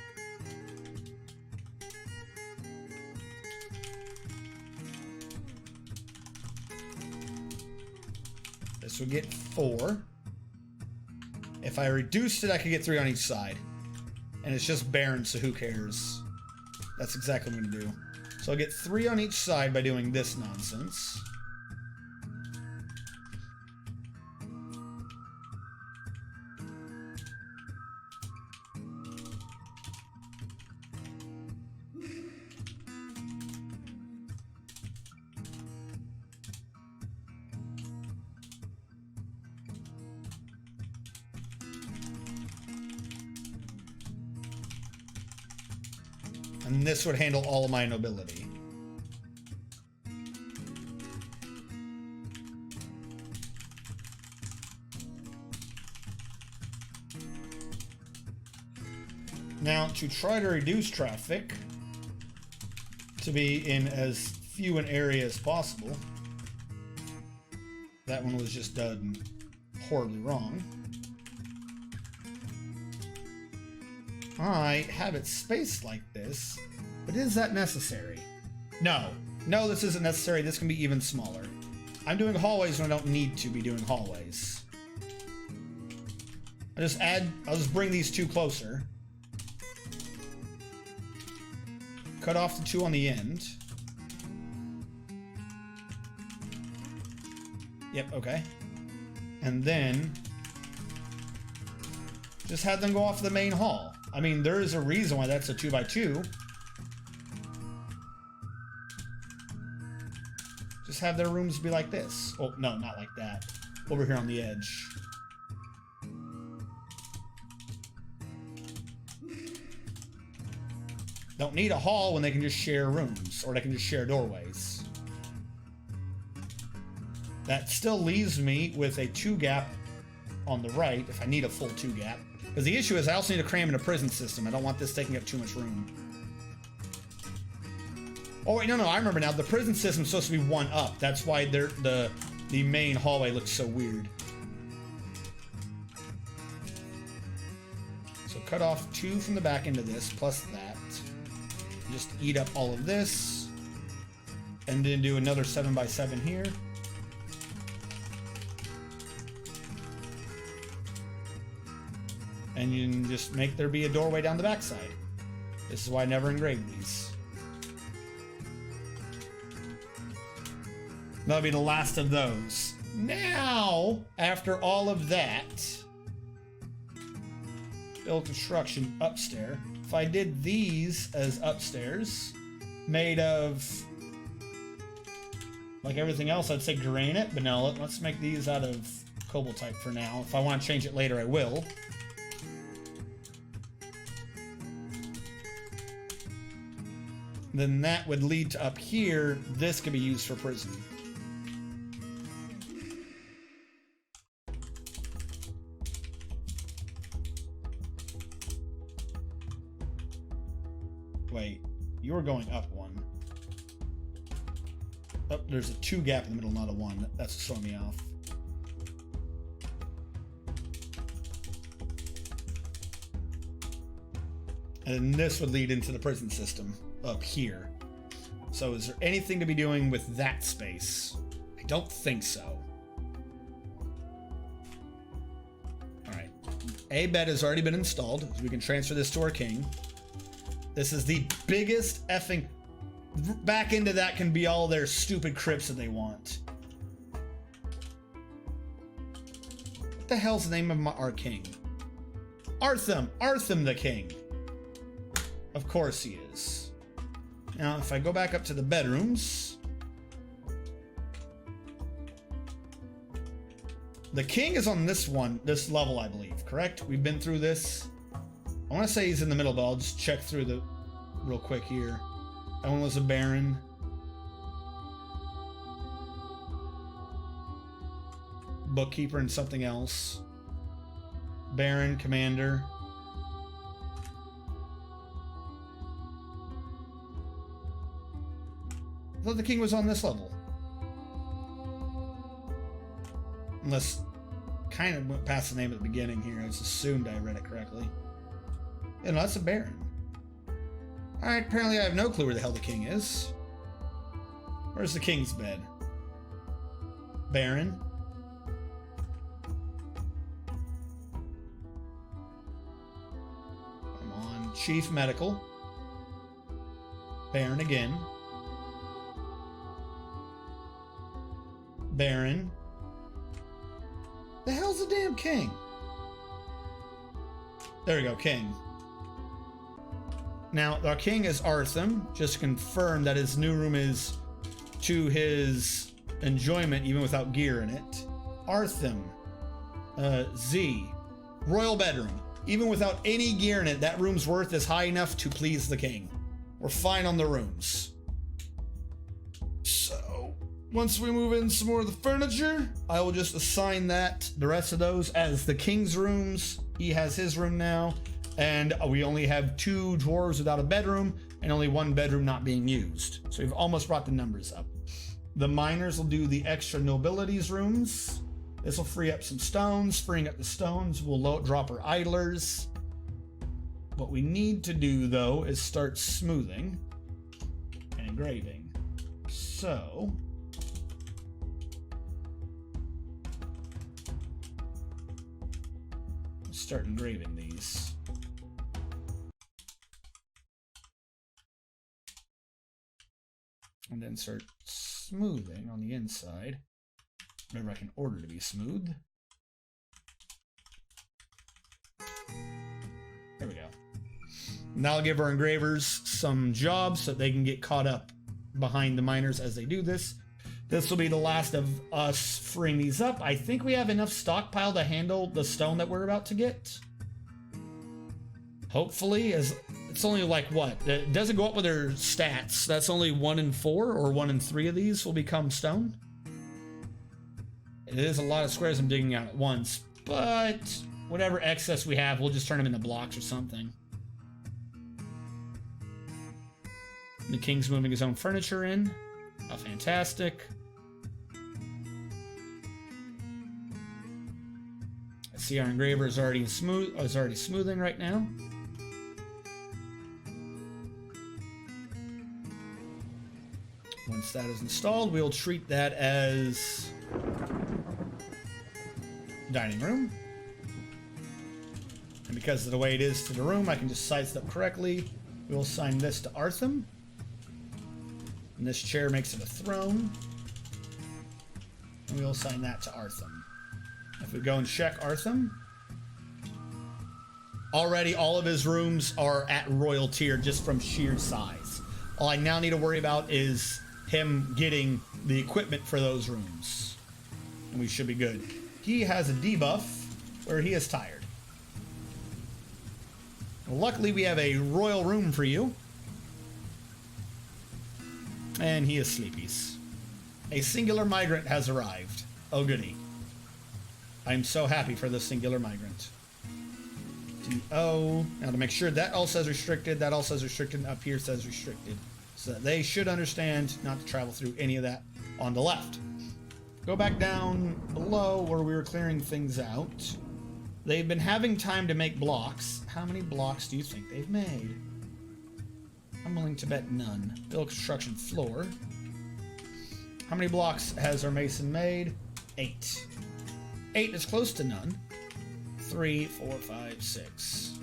This would get 4. If I reduced it, I could get 3 on each side. And it's just barren, so who cares? That's exactly what I'm going to do. So I'll get 3 on each side by doing this nonsense. And this would handle all of my nobility. Now, to try to reduce traffic to be in as few an area as possible. That one was just done horribly wrong. I have it spaced like this, but is that necessary? No. No, this isn't necessary. This can be even smaller. I'm doing hallways when I don't need to be doing hallways. I'll just bring these two closer. Cut off the two on the end. Yep, okay. And then just have them go off the main hall. I mean, there is a reason why that's a 2x2. Just have their rooms be like this. Oh, no, not like that. Over here on the edge. Don't need a hall when they can just share rooms, or they can just share doorways. That still leaves me with a 2 gap on the right, if I need a full 2 gap. Because the issue is I also need to cram in a prison system. I don't want this taking up too much room. Oh wait, no, I remember now. The prison system's supposed to be 1 up. That's why the main hallway looks so weird. So cut off 2 from the back end of this, plus that. Just eat up all of this. And then do another 7x7 here. And you can just make there be a doorway down the backside. This is why I never engraved these. That'll be the last of those. Now, after all of that, build construction upstairs. If I did these as upstairs, made of, like everything else, I'd say granite, but no, let's make these out of cobalt type for now. If I want to change it later, I will. Then that would lead to up here. This could be used for prison. Wait, you were going up 1. Oh, there's a 2 gap in the middle, not a 1. That's what's throwing me off. And this would lead into the prison system up here. So is there anything to be doing with that space? I don't think so. Alright. A bed has already been installed, so we can transfer this to our king. This is the biggest effing... Back into that can be all their stupid crypts that they want. What the hell's the name of our king? Artham! Artham the king! Of course he is. Now, if I go back up to the bedrooms... The king is on this level, I believe, correct? We've been through this. I want to say he's in the middle, but I'll just check through the real quick here. That one was a baron. Bookkeeper and something else. Baron, commander. I thought the king was on this level. Unless kind of went past the name at the beginning here. I just assumed I read it correctly. Yeah, no, that's a baron. Alright, apparently I have no clue where the hell the king is. Where's the king's bed? Baron. Come on. Chief medical. Baron again. Baron. The hell's the damn king? There we go, king. Now, our king is Artham. Just confirm that his new room is to his enjoyment, even without gear in it. Artham. Z. Royal bedroom. Even without any gear in it, that room's worth is high enough to please the king. we're fine on the rooms. So, once we move in some more of the furniture, I will just assign the rest of those as the king's rooms. He has his room now, and we only have 2 dwarves without a bedroom, and only 1 bedroom not being used. So we've almost brought the numbers up. The miners will do the extra nobilities rooms. This will free up some stones. Freeing up the stones will drop our idlers. What we need to do, though, is start smoothing and engraving. So, let's start engraving these. And then start smoothing on the inside. Whatever I can order to be smooth. There we go. Now I'll give our engravers some jobs so they can get caught up behind the miners as they do this. This will be the last of us freeing these up. I think we have enough stockpile to handle the stone that we're about to get. Hopefully, as it's only like what? It doesn't go up with their stats. That's only 1 in 4 or 1 in 3 of these will become stone. It is a lot of squares I'm digging out at once, but whatever excess we have, we'll just turn them into blocks or something. The king's moving his own furniture in. Oh, fantastic. I see our engraver is already smoothing right now. Once that is installed, we'll treat that as dining room. And because of the way it is to the room, I can just sidestep correctly. We'll assign this to Artham. And this chair makes it a throne. And we'll assign that to Artham. If we go and check Artham, already all of his rooms are at royal tier just from sheer size. All I now need to worry about is him getting the equipment for those rooms. And we should be good. He has a debuff where he is tired. Well, luckily we have a royal room for you. And he is sleepies. A singular migrant has arrived. Oh goody. I'm so happy for the singular migrant. D-O. Now to make sure that all says restricted, that all says restricted, up here says restricted. So that they should understand not to travel through any of that on the left. Go back down below where we were clearing things out. They've been having time to make blocks. How many blocks do you think they've made? I'm willing to bet none. Build construction floor. How many blocks has our mason made? 8. 8 is close to none. 3, 4, 5, 6.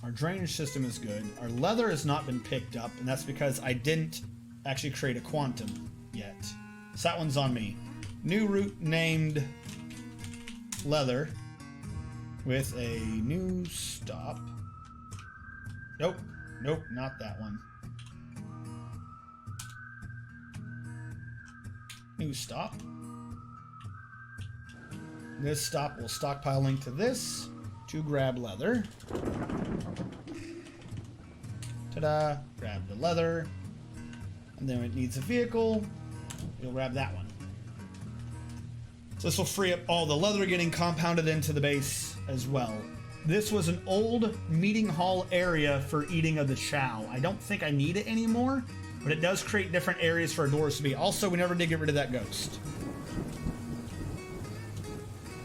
Our drainage system is good. Our leather has not been picked up, and that's because I didn't actually create a quantum yet. So that one's on me. New route named leather with a new stop. Nope. Nope, not that one. New stop. This stop will stockpile link to this to grab leather. Ta-da! Grab the leather. And then it needs a vehicle. You'll grab that one. So this will free up all the leather getting compounded into the base as well. This was an old meeting hall area for eating of the chow. I don't think I need it anymore, but it does create different areas for our doors to be. Also, we never did get rid of that ghost.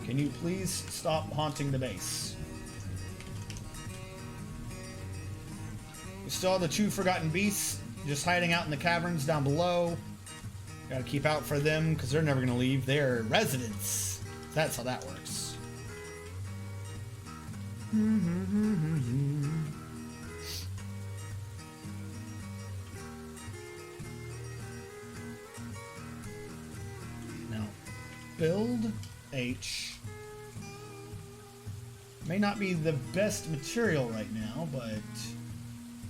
Can you please stop haunting the base? We still have the 2 forgotten beasts just hiding out in the caverns down below. Gotta keep out for them because they're never gonna leave. They're residents. That's how that works. Now, build H. May not be the best material right now, but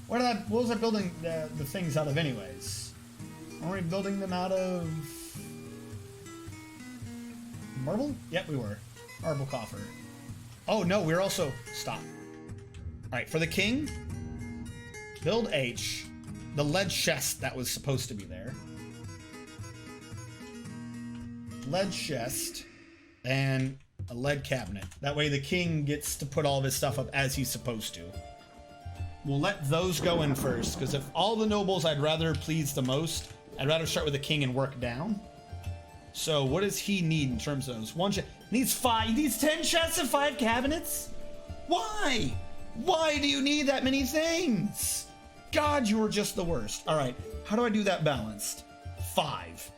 what was I building the things out of anyways? Aren't we building them out of marble? Yep, we were. Marble coffer. Oh no, we're also... Stop. Alright, for the king, build H. The lead chest that was supposed to be there. Lead chest and a lead cabinet. That way the king gets to put all of his stuff up as he's supposed to. We'll let those go in first, because if all the nobles I'd rather please the most, I'd rather start with the king and work down. So what does he need in terms of those? One chest. He needs 5. He needs 10 chests and 5 cabinets? Why? Why do you need that many things? God, you are just the worst. All right, how do I do that balanced? 5.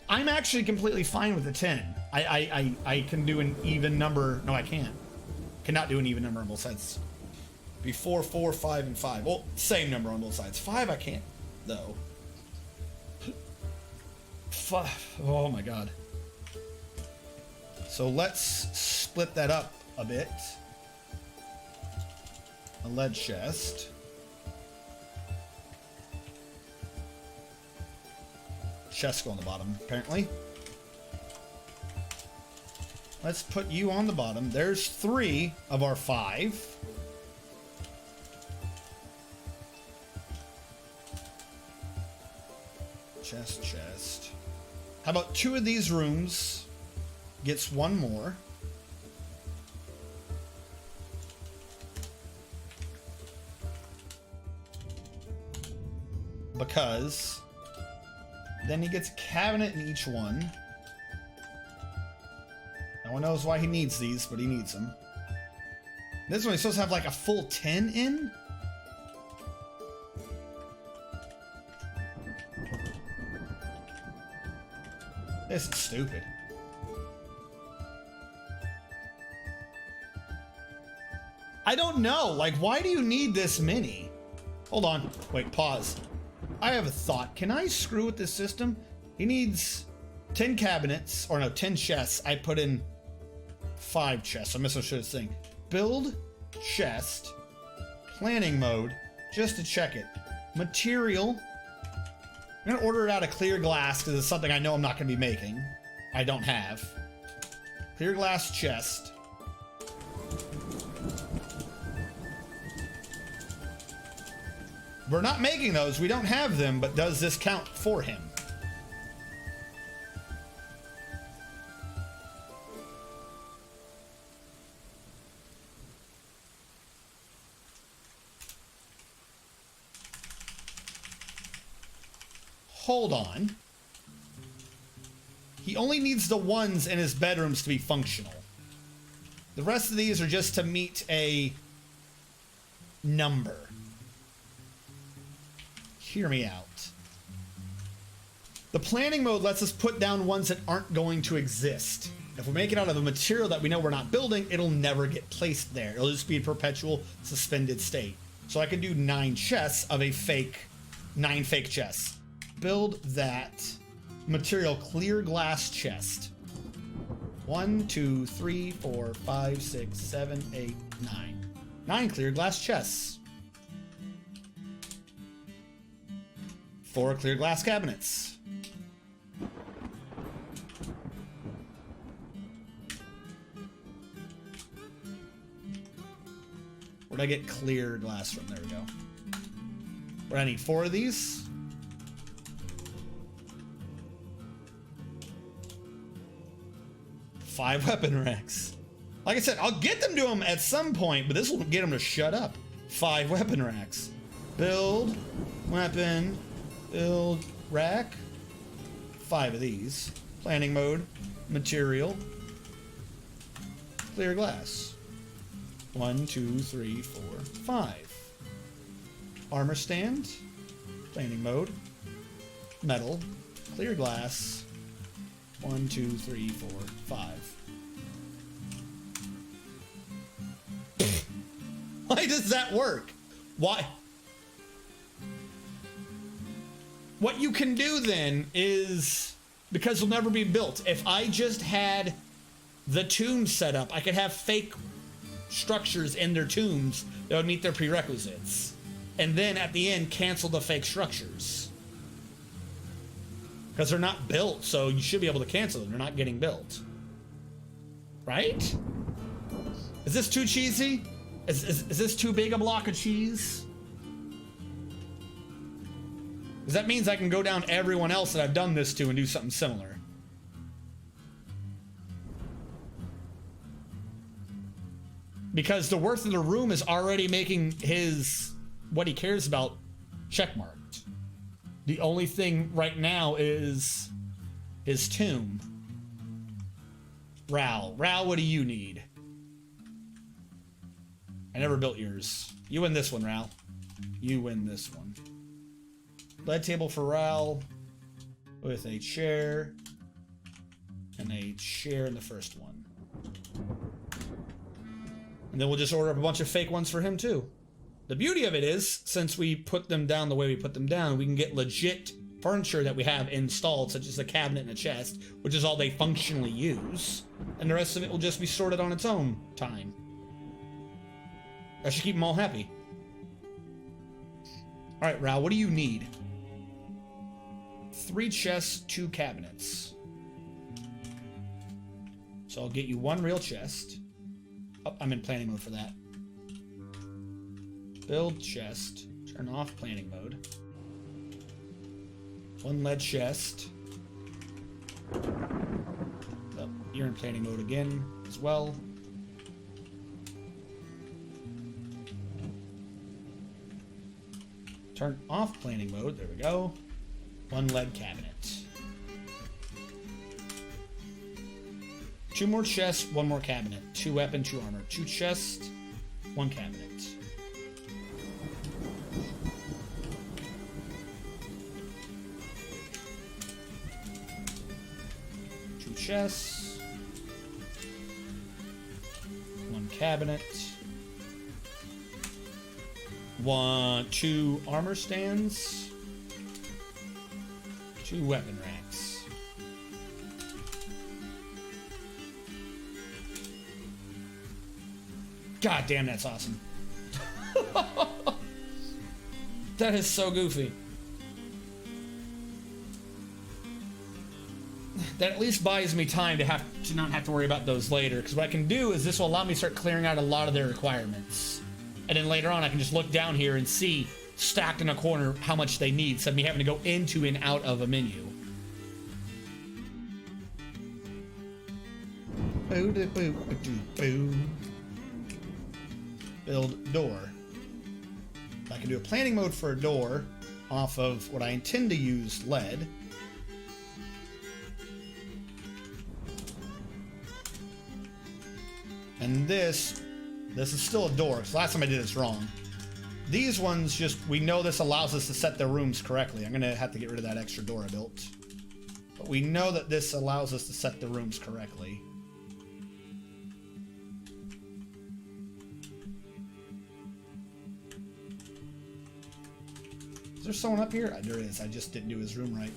I'm actually completely fine with the 10. I can do an even number. No, I can't. Cannot do an even number on both sides. Before 4, 5, and 5. Well, same number on both sides. 5 I can't, though. 5. Oh my God. So let's split that up a bit. A lead chest. Chest go on the bottom, apparently. Let's put you on the bottom. There's 3 of our 5. Chest. How about 2 of these rooms gets 1 more? Because then he gets a cabinet in each one. No one knows why he needs these, but he needs them. This one he's supposed to have like a full 10 in? This is stupid. I don't know. Like, why do you need this many? Hold on. Wait, pause. I have a thought. Can I screw with this system? He needs 10 cabinets, or no, 10 chests. I put in 5 chests. I misunderstood this thing. Build chest, planning mode, just to check it. Material. I'm gonna order it out of clear glass because it's something I know I'm not gonna be making. I don't have. Clear glass chest. We're not making those, we don't have them, but does this count for him? Hold on. He only needs the ones in his bedrooms to be functional. The rest of these are just to meet a number. Hear me out. The planning mode lets us put down ones that aren't going to exist. If we make it out of a material that we know we're not building, it'll never get placed there. It'll just be a perpetual suspended state. So I can do 9 chests of a fake, 9 fake chests. Build that material clear glass chest. 1, 2, 3, 4, 5, 6, 7, 8, 9. 9 clear glass chests. 4 clear glass cabinets. Where'd I get clear glass from? There we go. What, I need 4 of these? 5 weapon racks. Like I said, I'll get them to him at some point, but this will get him to shut up. 5 weapon racks. Build, weapon, build, rack. 5 of these. Planning mode, material, clear glass. 1, 2, 3, 4, 5. Armor stand, planning mode, metal, clear glass. 1, 2, 3, 4, 5. Why does that work? Why? What you can do then is, because it'll never be built, if I just had the tombs set up, I could have fake structures in their tombs that would meet their prerequisites. And then at the end, cancel the fake structures. Because they're not built, so you should be able to cancel them. They're not getting built. Right? Is this too cheesy? Is this too big a block of cheese? Because that means I can go down everyone else that I've done this to and do something similar. Because the worth of the room is already making his, what he cares about, checkmarked. The only thing right now is his tomb. Ral, what do you need? I never built yours. You win this one, Ral. You win this one. Lead table for Ral with a chair and a chair in the first one. And then we'll just order up a bunch of fake ones for him too. The beauty of it is, since we put them down the way we put them down, we can get legit furniture that we have installed, such as a cabinet and a chest, which is all they functionally use. And the rest of it will just be sorted on its own time. That should keep them all happy. Alright, Ral, what do you need? 3 chests, 2 cabinets. So I'll get you 1 real chest. Oh, I'm in planning mode for that. Build chest. Turn off planning mode. 1 lead chest. Oh, you're in planning mode again as well. Turn off planning mode. There we go. 1 lead cabinet. 2 more chests, 1 more cabinet. 2 weapon, 2 armor. 2 chests, 1 cabinet. 2 chests, 1 cabinet. 2 armor stands. 2 weapon racks. God damn, that's awesome. That is so goofy. That at least buys me time to not have to worry about those later, because what I can do is this will allow me to start clearing out a lot of their requirements. And then later on I can just look down here and see, stacked in a corner, how much they need, instead of me having to go into and out of a menu. Build door. I can do a planning mode for a door off of what I intend to use, lead. And this is still a door, because last time I did this wrong. These ones just, we know this allows us to set the rooms correctly. I'm going to have to get rid of that extra door I built. But we know that this allows us to set the rooms correctly. Is there someone up here? There is. I just didn't do his room right.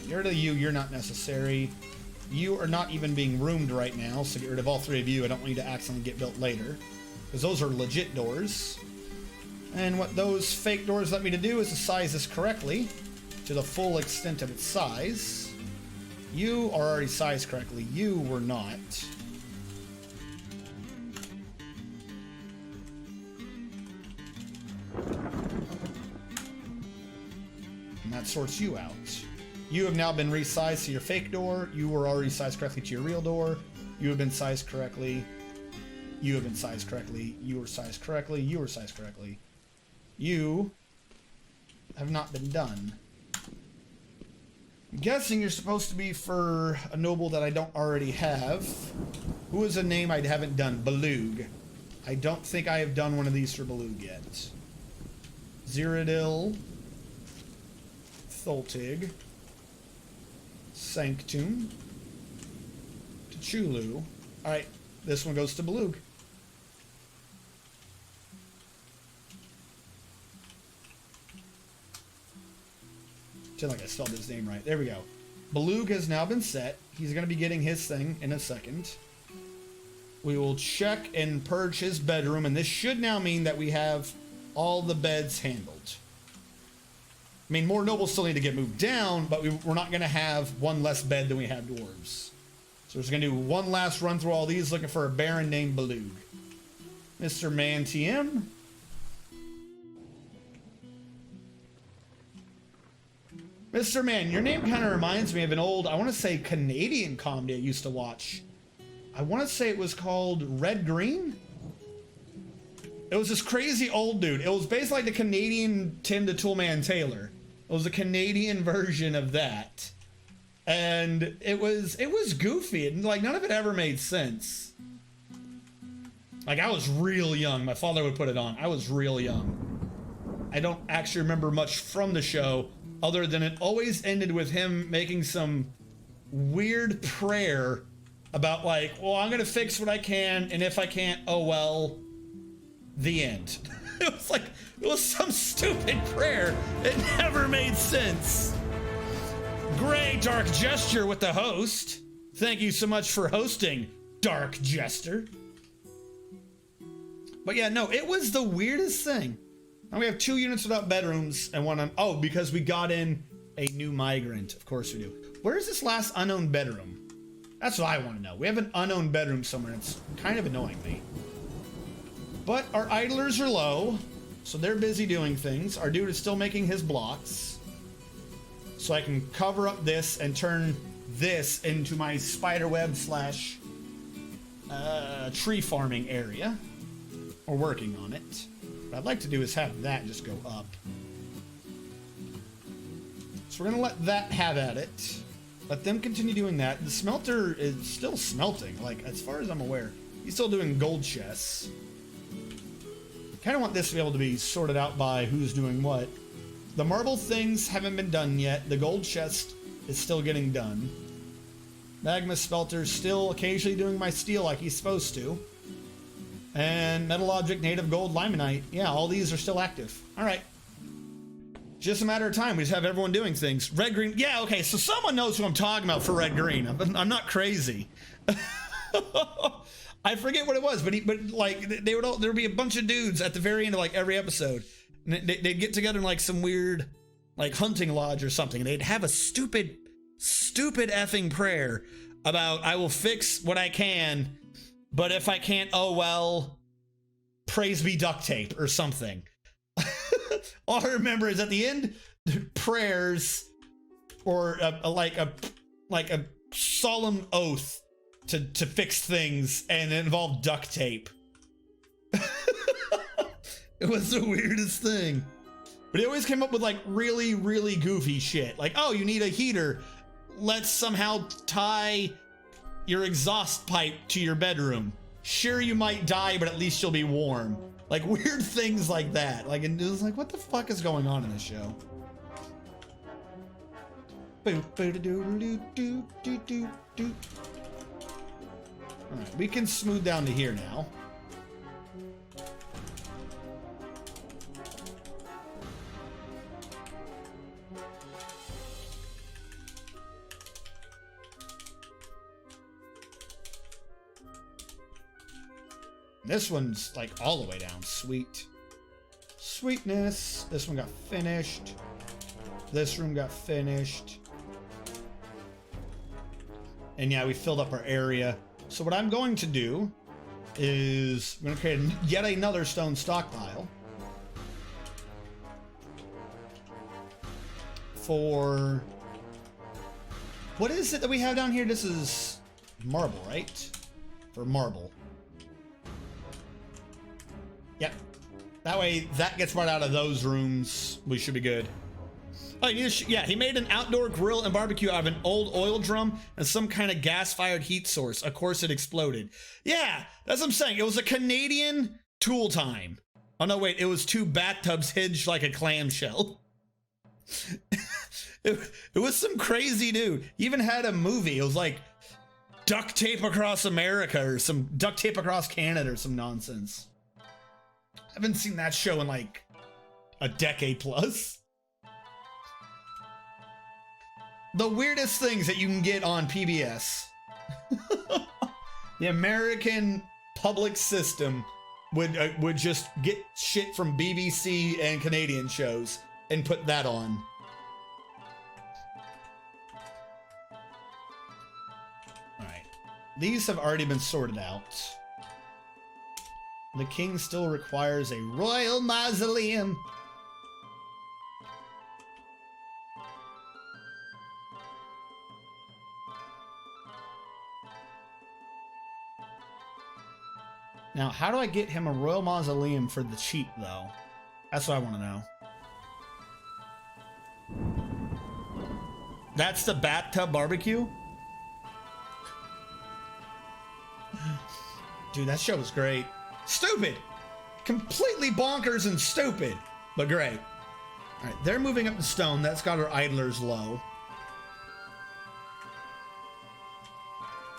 Get rid of you. You're not necessary. You are not even being roomed right now, so get rid of all 3 of you. I don't want you to accidentally get built later, because those are legit doors. And what those fake doors let me to do is to size this correctly to the full extent of its size. You are already sized correctly. You were not. And that sorts you out. You have now been resized to your fake door. You were already sized correctly to your real door. You have been sized correctly. You have been sized correctly. You were sized correctly. You were sized correctly. You have not been done. I'm guessing you're supposed to be for a noble that I don't already have. Who is a name I haven't done? Belug. I don't think I have done one of these for Belug yet. Ziradil. Tholtig. Sanctum. Tchulu. Alright, this one goes to Belug. Sound like I spelled his name right. There we go. Belug has now been set. He's going to be getting his thing in a second. We will check and purge his bedroom, and this should now mean that we have all the beds handled. I mean, more nobles still need to get moved down, but we're not going to have one less bed than we have dwarves. So we're just going to do one last run through all these, looking for a baron named Balug. Mr. Man TM. Mr. Man, your name kind of reminds me of an old, I want to say Canadian comedy I used to watch. I want to say it was called Red Green. It was this crazy old dude. It was basically like the Canadian Tim the Toolman Taylor. It was a Canadian version of that. And it was goofy, and like none of it ever made sense. Like I was real young. My father would put it on. I was real young. I don't actually remember much from the show other than it always ended with him making some weird prayer about like, well, I'm gonna fix what I can, and if I can't, oh well, the end. It was like, it was some stupid prayer. It never made sense. Great Dark Gesture with the host. Thank you so much for hosting, Dark Jester. But yeah, no, it was the weirdest thing. And we have 2 units without bedrooms and one on, oh, because we got in a new migrant. Of course we do. Where is this last unknown bedroom? That's what I want to know. We have an unknown bedroom somewhere. It's kind of annoying me. But our idlers are low, so they're busy doing things. Our dude is still making his blocks. So I can cover up this and turn this into my spiderweb slash tree farming area. We're working on it. What I'd like to do is have that just go up. So we're gonna let that have at it. Let them continue doing that. The smelter is still smelting, like as far as I'm aware. He's still doing gold chests. Kind of want this to be able to be sorted out by who's doing what. The marble things haven't been done yet. The gold chest is still getting done. Magma smelter's still occasionally doing my steel like he's supposed to. And metal object, native gold, limonite. Yeah, all these are still active. All right. Just a matter of time. We just have everyone doing things. Red, green. Yeah, okay. So someone knows who I'm talking about for red, green. I'm not crazy. I forget what it was, but like there'd be a bunch of dudes at the very end of like every episode. And they'd get together in like some weird like hunting lodge or something. And they'd have a stupid effing prayer about I will fix what I can, but if I can't, oh well, praise be duct tape or something. All I remember is at the end, prayers or like a solemn oath to fix things, and it involved duct tape. It was the weirdest thing. But he always came up with like really, really goofy shit. Like, oh, you need a heater. Let's somehow tie your exhaust pipe to your bedroom. Sure, you might die, but at least you'll be warm. Like weird things like that. Like, and it was like, what the fuck is going on in this show? Alright, we can smooth down to here now. This one's like all the way down. Sweet. Sweetness. This one got finished. This room got finished. And yeah, we filled up our area. So what I'm going to do is I'm going to create yet another stone stockpile. For... what is it that we have down here? This is marble, right? For marble. Yep. That way, that gets right out of those rooms. We should be good. Oh, yeah, he made an outdoor grill and barbecue out of an old oil drum and some kind of gas-fired heat source. Of course, it exploded. Yeah, that's what I'm saying. It was a Canadian tool time. Oh, no, wait. It was 2 bathtubs hinged like a clamshell. it was some crazy dude. He even had a movie. It was like Duct Tape Across America or some Duct Tape Across Canada or some nonsense. I haven't seen that show in like a decade plus. The weirdest things that you can get on PBS. The American public system would just get shit from BBC and Canadian shows and put that on. All right, these have already been sorted out. The king still requires a royal mausoleum. Now, how do I get him a royal mausoleum for the cheap, though? That's what I want to know. That's the bathtub barbecue? Dude, that show was great. Stupid! Completely bonkers and stupid, but great. All right, they're moving up the stone. That's got our idlers low.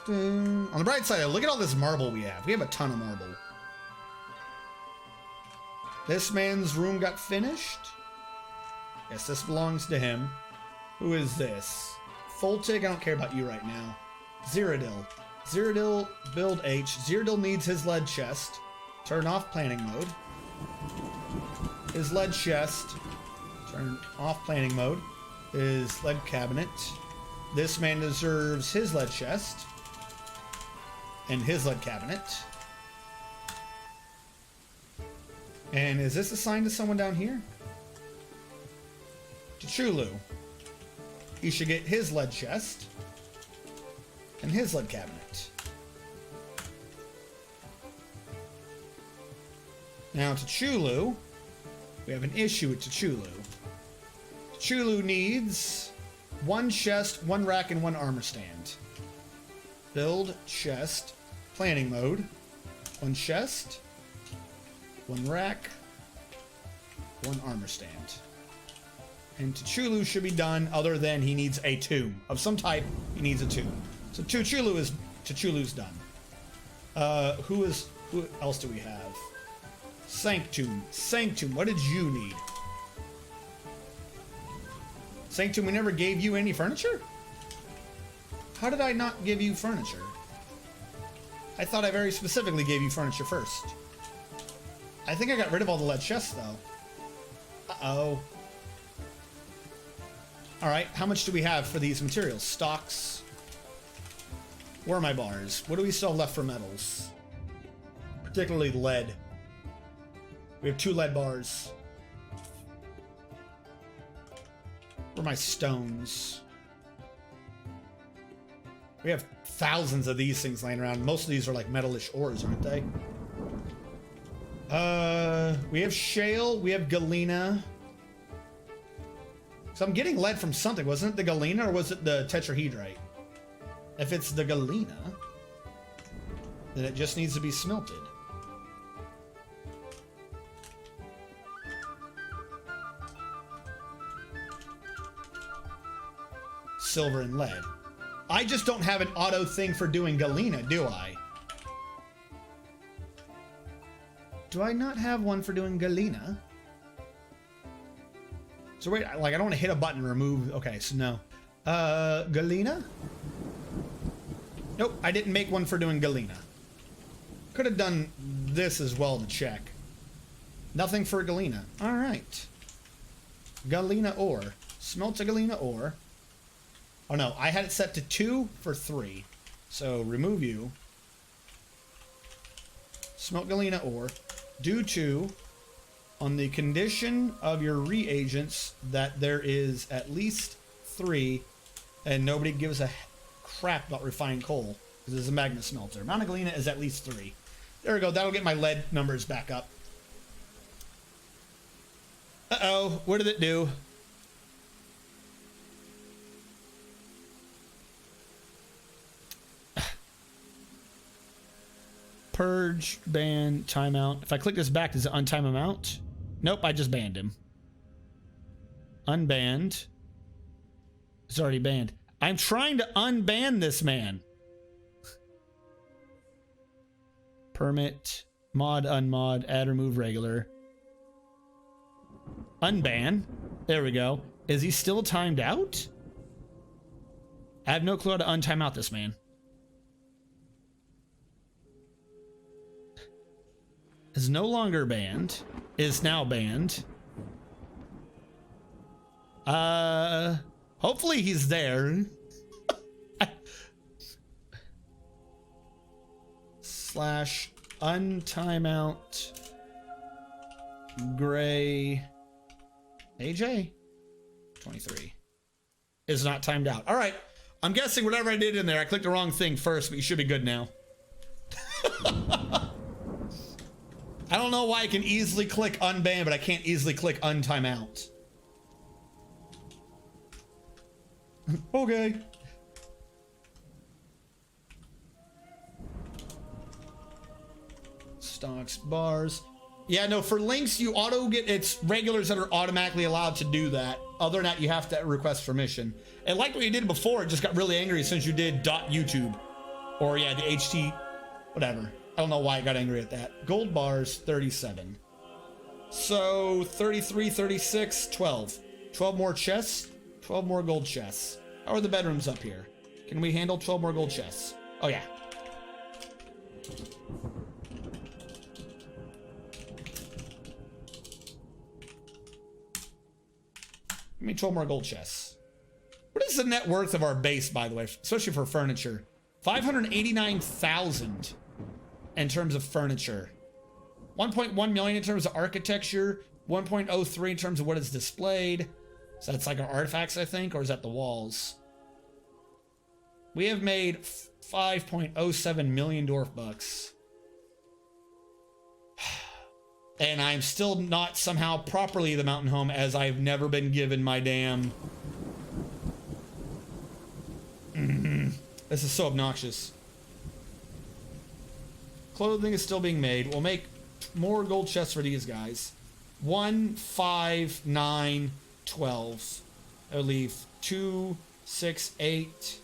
On the bright side, look at all this marble we have. We have a ton of marble. This man's room got finished. Yes, this belongs to him. Who is this? Foltig, I don't care about you right now. Zeradil. Zeradil, build H. Zeradil needs his lead chest. Turn off planning mode. His lead chest. Turn off planning mode. His lead cabinet. This man deserves his lead chest. And his lead cabinet. And is this assigned to someone down here? To Chulu. He should get his lead chest. And his lead cabinet. Now to Chulu. We have an issue with Chulu. Chulu needs one chest, one rack, and one armor stand. Build chest. Planning mode. One chest. One rack. One armor stand. And Chulu should be done, other than he needs a tomb. Of some type, he needs a tomb. So Chulu's done. Who else do we have? Sanctum. Sanctum, what did you need? Sanctum, we never gave you any furniture? How did I not give you furniture? I thought I very specifically gave you furniture first. I think I got rid of all the lead chests, though. Uh-oh. Alright, how much do we have for these materials? Stocks. Where are my bars? What do we still have left for metals? Particularly lead. We have 2 lead bars. Where are my stones? We have thousands of these things laying around. Most of these are like metalish ores, aren't they? We have shale. We have galena. So I'm getting lead from something. Wasn't it the galena or was it the tetrahedrite? If it's the galena, then it just needs to be smelted. Silver and lead. I just don't have an auto thing for doing galena, do I? Do I not have one for doing galena? So wait, like I don't want to hit a button and remove. Okay, so no. Galena? Nope, I didn't make one for doing galena. Could have done this as well to check. Nothing for galena. All right. Galena ore. Smelt a galena ore. Oh no, I had it set to 2 for 3. So remove you. Smelt galena ore. Do 2 on the condition of your reagents that there is at least 3 and nobody gives a crap about refined coal because it's a magma smelter. Amount of galena is at least 3. There we go. That'll get my lead numbers back up. Uh-oh. What did it do? Purge, ban, timeout. If I click this back, does it untime him out? Nope, I just banned him. Unbanned. It's already banned. I'm trying to unban this man. Permit, mod, unmod, add, remove, regular. Unban. There we go. Is he still timed out? I have no clue how to untime out this man. is no longer banned. Is now banned. Hopefully he's there. Slash untimeout gray AJ 23 is not timed out. All right, I'm guessing whatever I did in there, I clicked the wrong thing first, but you should be good now. I don't know why I can easily click unban, but I can't easily click untimeout. Okay. Stocks, bars. Yeah, no, for links, you auto get, it's regulars that are automatically allowed to do that. Other than that, you have to request permission. And like what you did before, it just got really angry since you did .youtube. Or yeah, the HT, whatever. I don't know why I got angry at that. Gold bars, 37. So 33, 36, 12. 12 more chests, 12 more gold chests. How are the bedrooms up here? Can we handle 12 more gold chests? Oh yeah. Give me 12 more gold chests. What is the net worth of our base, by the way, especially for furniture? 589,000 in terms of furniture. 1.1 million in terms of architecture. 1.03 in terms of what is displayed. So that's like our artifacts, I think, or is that the walls? We have made 5.07 million dwarf bucks. And I'm still not somehow properly the mountain home, as I've never been given my damn... This is so obnoxious. Clothing is still being made. We'll make more gold chests for these guys. 1, 5, 9, 12. I'll leave 2, 6, 8.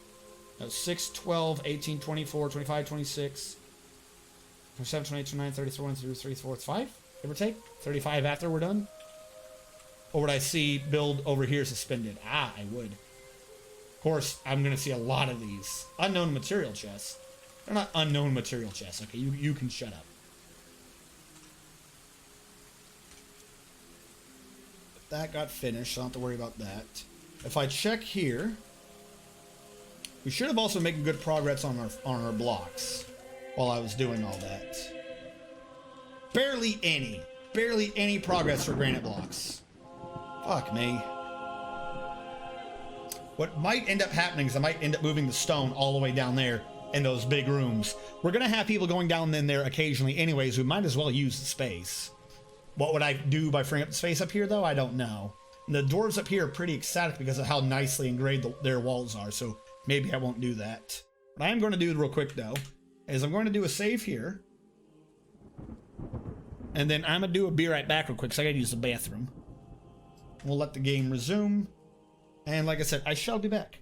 No, 6, 12, 18, 24, 25, 26. 27, 28, 29, 30, 31, 32, 34, 5. Give or take. 35 after we're done. Or would I see build over here suspended? Ah, I would. Of course, I'm going to see a lot of these. Unknown material chests. They're not unknown material chests. Okay, you can shut up. That got finished, so I don't have to worry about that. If I check here, we should have also been making good progress on our blocks while I was doing all that. Barely any progress for granite blocks. Fuck me. What might end up happening is I might end up moving the stone all the way down there in those big rooms. We're gonna have people going down in there occasionally anyways. We might as well use the space. What would I do by freeing up the space up here though? I don't know. And the dwarves up here are pretty ecstatic because of how nicely engraved their walls are, so maybe I won't do that. What I am going to do real quick though is I'm going to do a save here. And then I'm going to be right back real quick because I got to use the bathroom. We'll let the game resume. And like I said, I shall be back.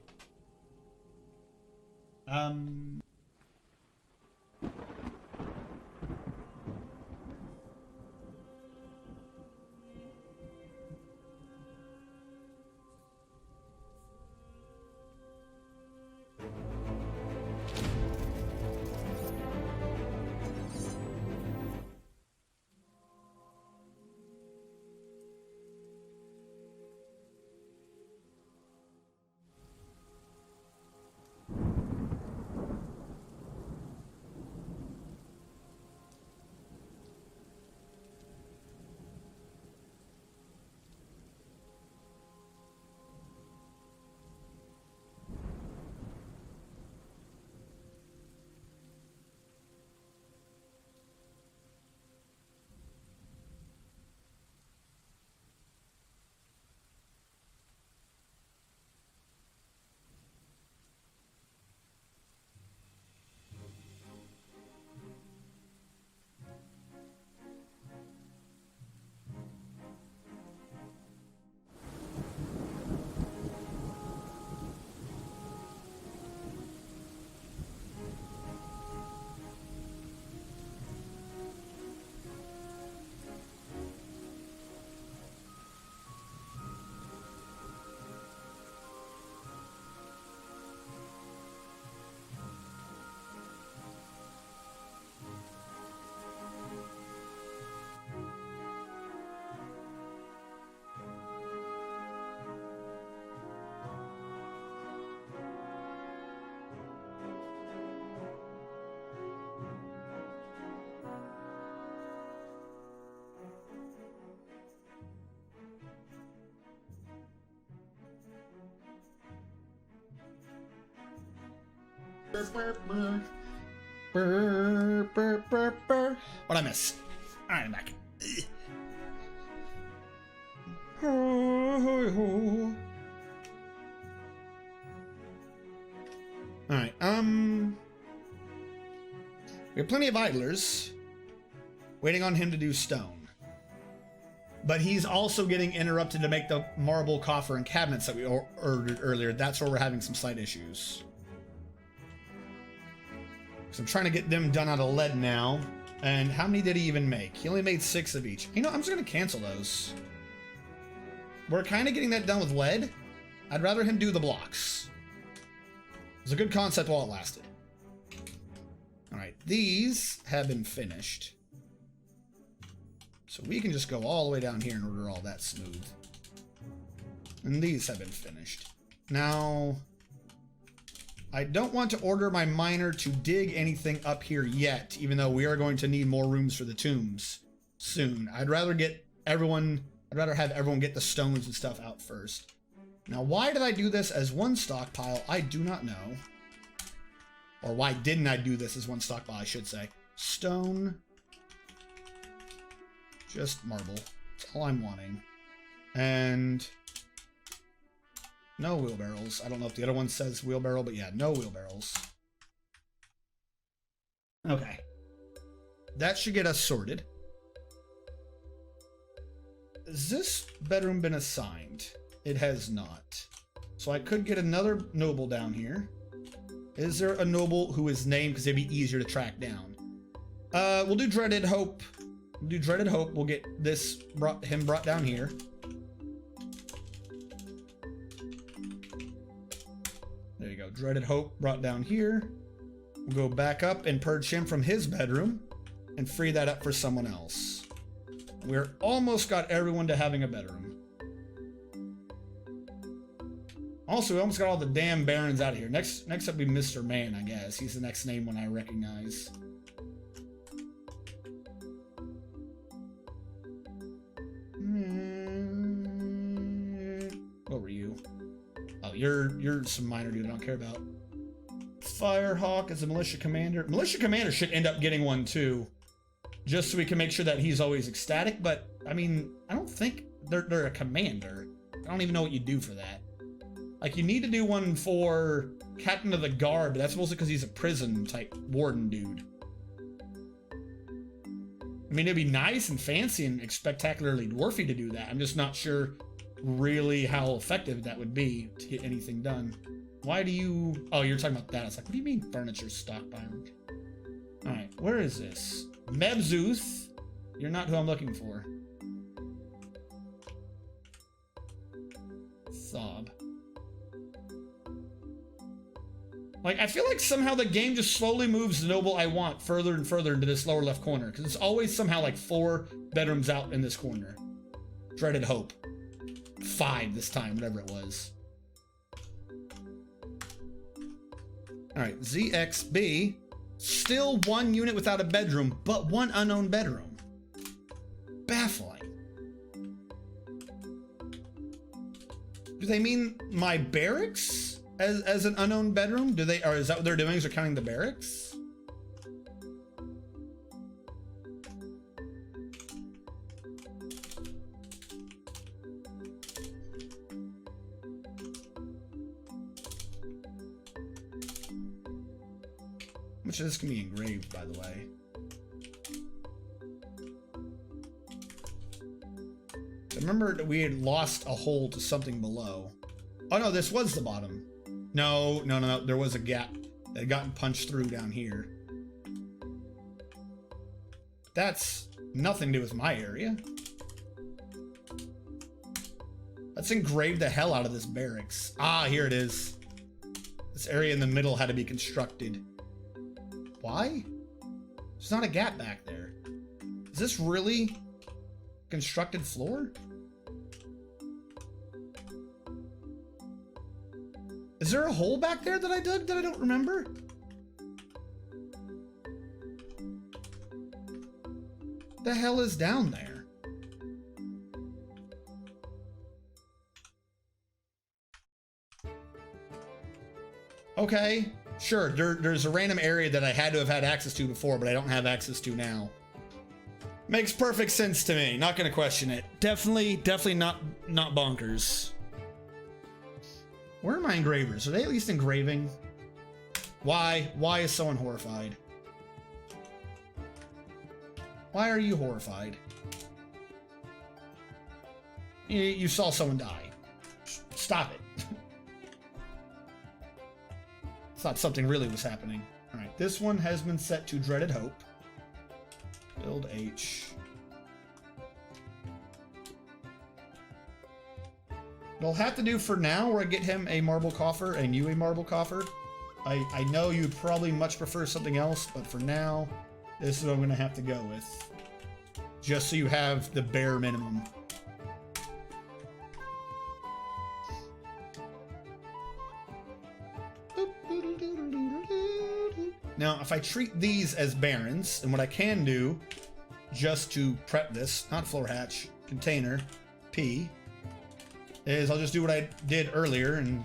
What'd I miss? Alright, I'm back. Alright, we have plenty of idlers waiting on him to do stone. But he's also getting interrupted to make the marble coffer and cabinets that we ordered earlier. That's where we're having some slight issues. So I'm trying to get them done out of lead now. And how many did he even make? He only made 6 of each. You know, I'm just going to cancel those. We're kind of getting that done with lead. I'd rather him do the blocks. It was a good concept while it lasted. Alright, these have been finished. So we can just go all the way down here and order all that smooth. And these have been finished. Now, I don't want to order my miner to dig anything up here yet, even though we are going to need more rooms for the tombs soon. I'd rather have everyone get the stones and stuff out first. Now, why did I do this as one stockpile? I do not know. Or why didn't I do this as one stockpile, I should say. Stone. Just marble. That's all I'm wanting. And no wheelbarrows. I don't know if the other one says wheelbarrow, but yeah, no wheelbarrows. Okay. That should get us sorted. Has this bedroom been assigned? It has not. So I could get another noble down here. Is there a noble who is named because it'd be easier to track down? We'll do Dreaded Hope. We'll get him brought down here. There you go. Dreaded Hope brought down here. We'll go back up and purge him from his bedroom and free that up for someone else. We're almost got everyone to having a bedroom. Also, we almost got all the damn barons out of here. Next up be Mr. Man, I guess. He's the next name one I recognize. What were you? Oh, you're some minor dude I don't care about. Firehawk is a militia commander. Militia commander should end up getting one too. Just so we can make sure that he's always ecstatic, but I mean, I don't think they're a commander. I don't even know what you do for that. Like, you need to do one for Captain of the Guard, but that's mostly because he's a prison type warden dude. I mean, it'd be nice and fancy and spectacularly dwarfy to do that. I'm just not sure really how effective that would be to get anything done. Why do you... Oh, you're talking about that. It's like, what do you mean furniture stockpiling? Alright, where is this? Mebzuth. You're not who I'm looking for. Thob. Like, I feel like somehow the game just slowly moves the noble I want further and further into this lower left corner, because it's always somehow like 4 bedrooms out in this corner. Dreaded Hope. 5 this time, whatever it was. Alright, ZXB. Still 1 unit without a bedroom, but 1 unknown bedroom. Baffling. Do they mean my barracks? As an unknown bedroom? Do they, or is that what they're doing? Is they're counting the barracks? How much of this can be engraved, by the way? I remember that we had lost a hole to something below. Oh no, this was the bottom. No. There was a gap that had gotten punched through down here. That's nothing to do with my area. Let's engrave the hell out of this barracks. Ah, here it is. This area in the middle had to be constructed. Why? There's not a gap back there. Is this really constructed floor? Is there a hole back there that I dug that I don't remember? The hell is down there? Okay, Sure, there's a random area that I had to have had access to before, but I don't have access to now. Makes perfect sense to me. Not gonna question it. Definitely not bonkers. Where are my engravers? Are they at least engraving? Why? Why is someone horrified? Why are you horrified? You saw someone die. Stop it. Thought something really was happening. Alright, this one has been set to Dreaded Hope. Build H. What I'll have to do for now, where I get him a marble coffer and you a marble coffer. I know you'd probably much prefer something else, but for now, this is what I'm going to have to go with. Just so you have the bare minimum. Now, if I treat these as barons, and what I can do, just to prep this, not floor hatch, container, P, is I'll just do what I did earlier and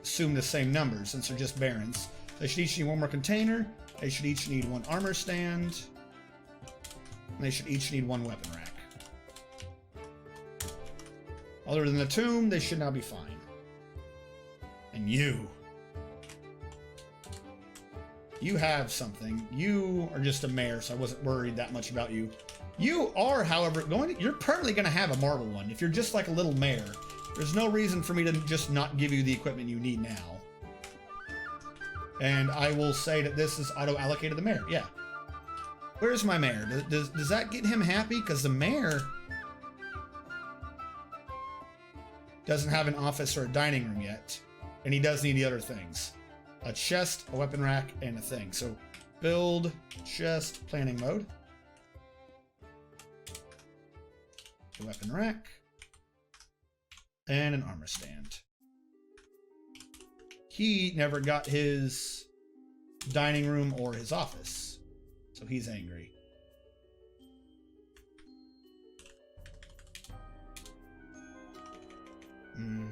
assume the same numbers since they're just barons. They should each need one more container, they should each need one armor stand, and they should each need one weapon rack. Other than the tomb, they should now be fine. And you have something. You are just a mare, so I wasn't worried that much about you. You are, however, you're permanently going to have a marble one. If you're just like a little mare, there's no reason for me to just not give you the equipment you need now. And I will say that this is auto-allocated to the mare. Yeah. Where's my mare? Does that get him happy? Because the mare doesn't have an office or a dining room yet. And he does need the other things. A chest, a weapon rack, and a thing. So build chest planning mode. A weapon rack. And an armor stand. He never got his dining room or his office. So he's angry. I'm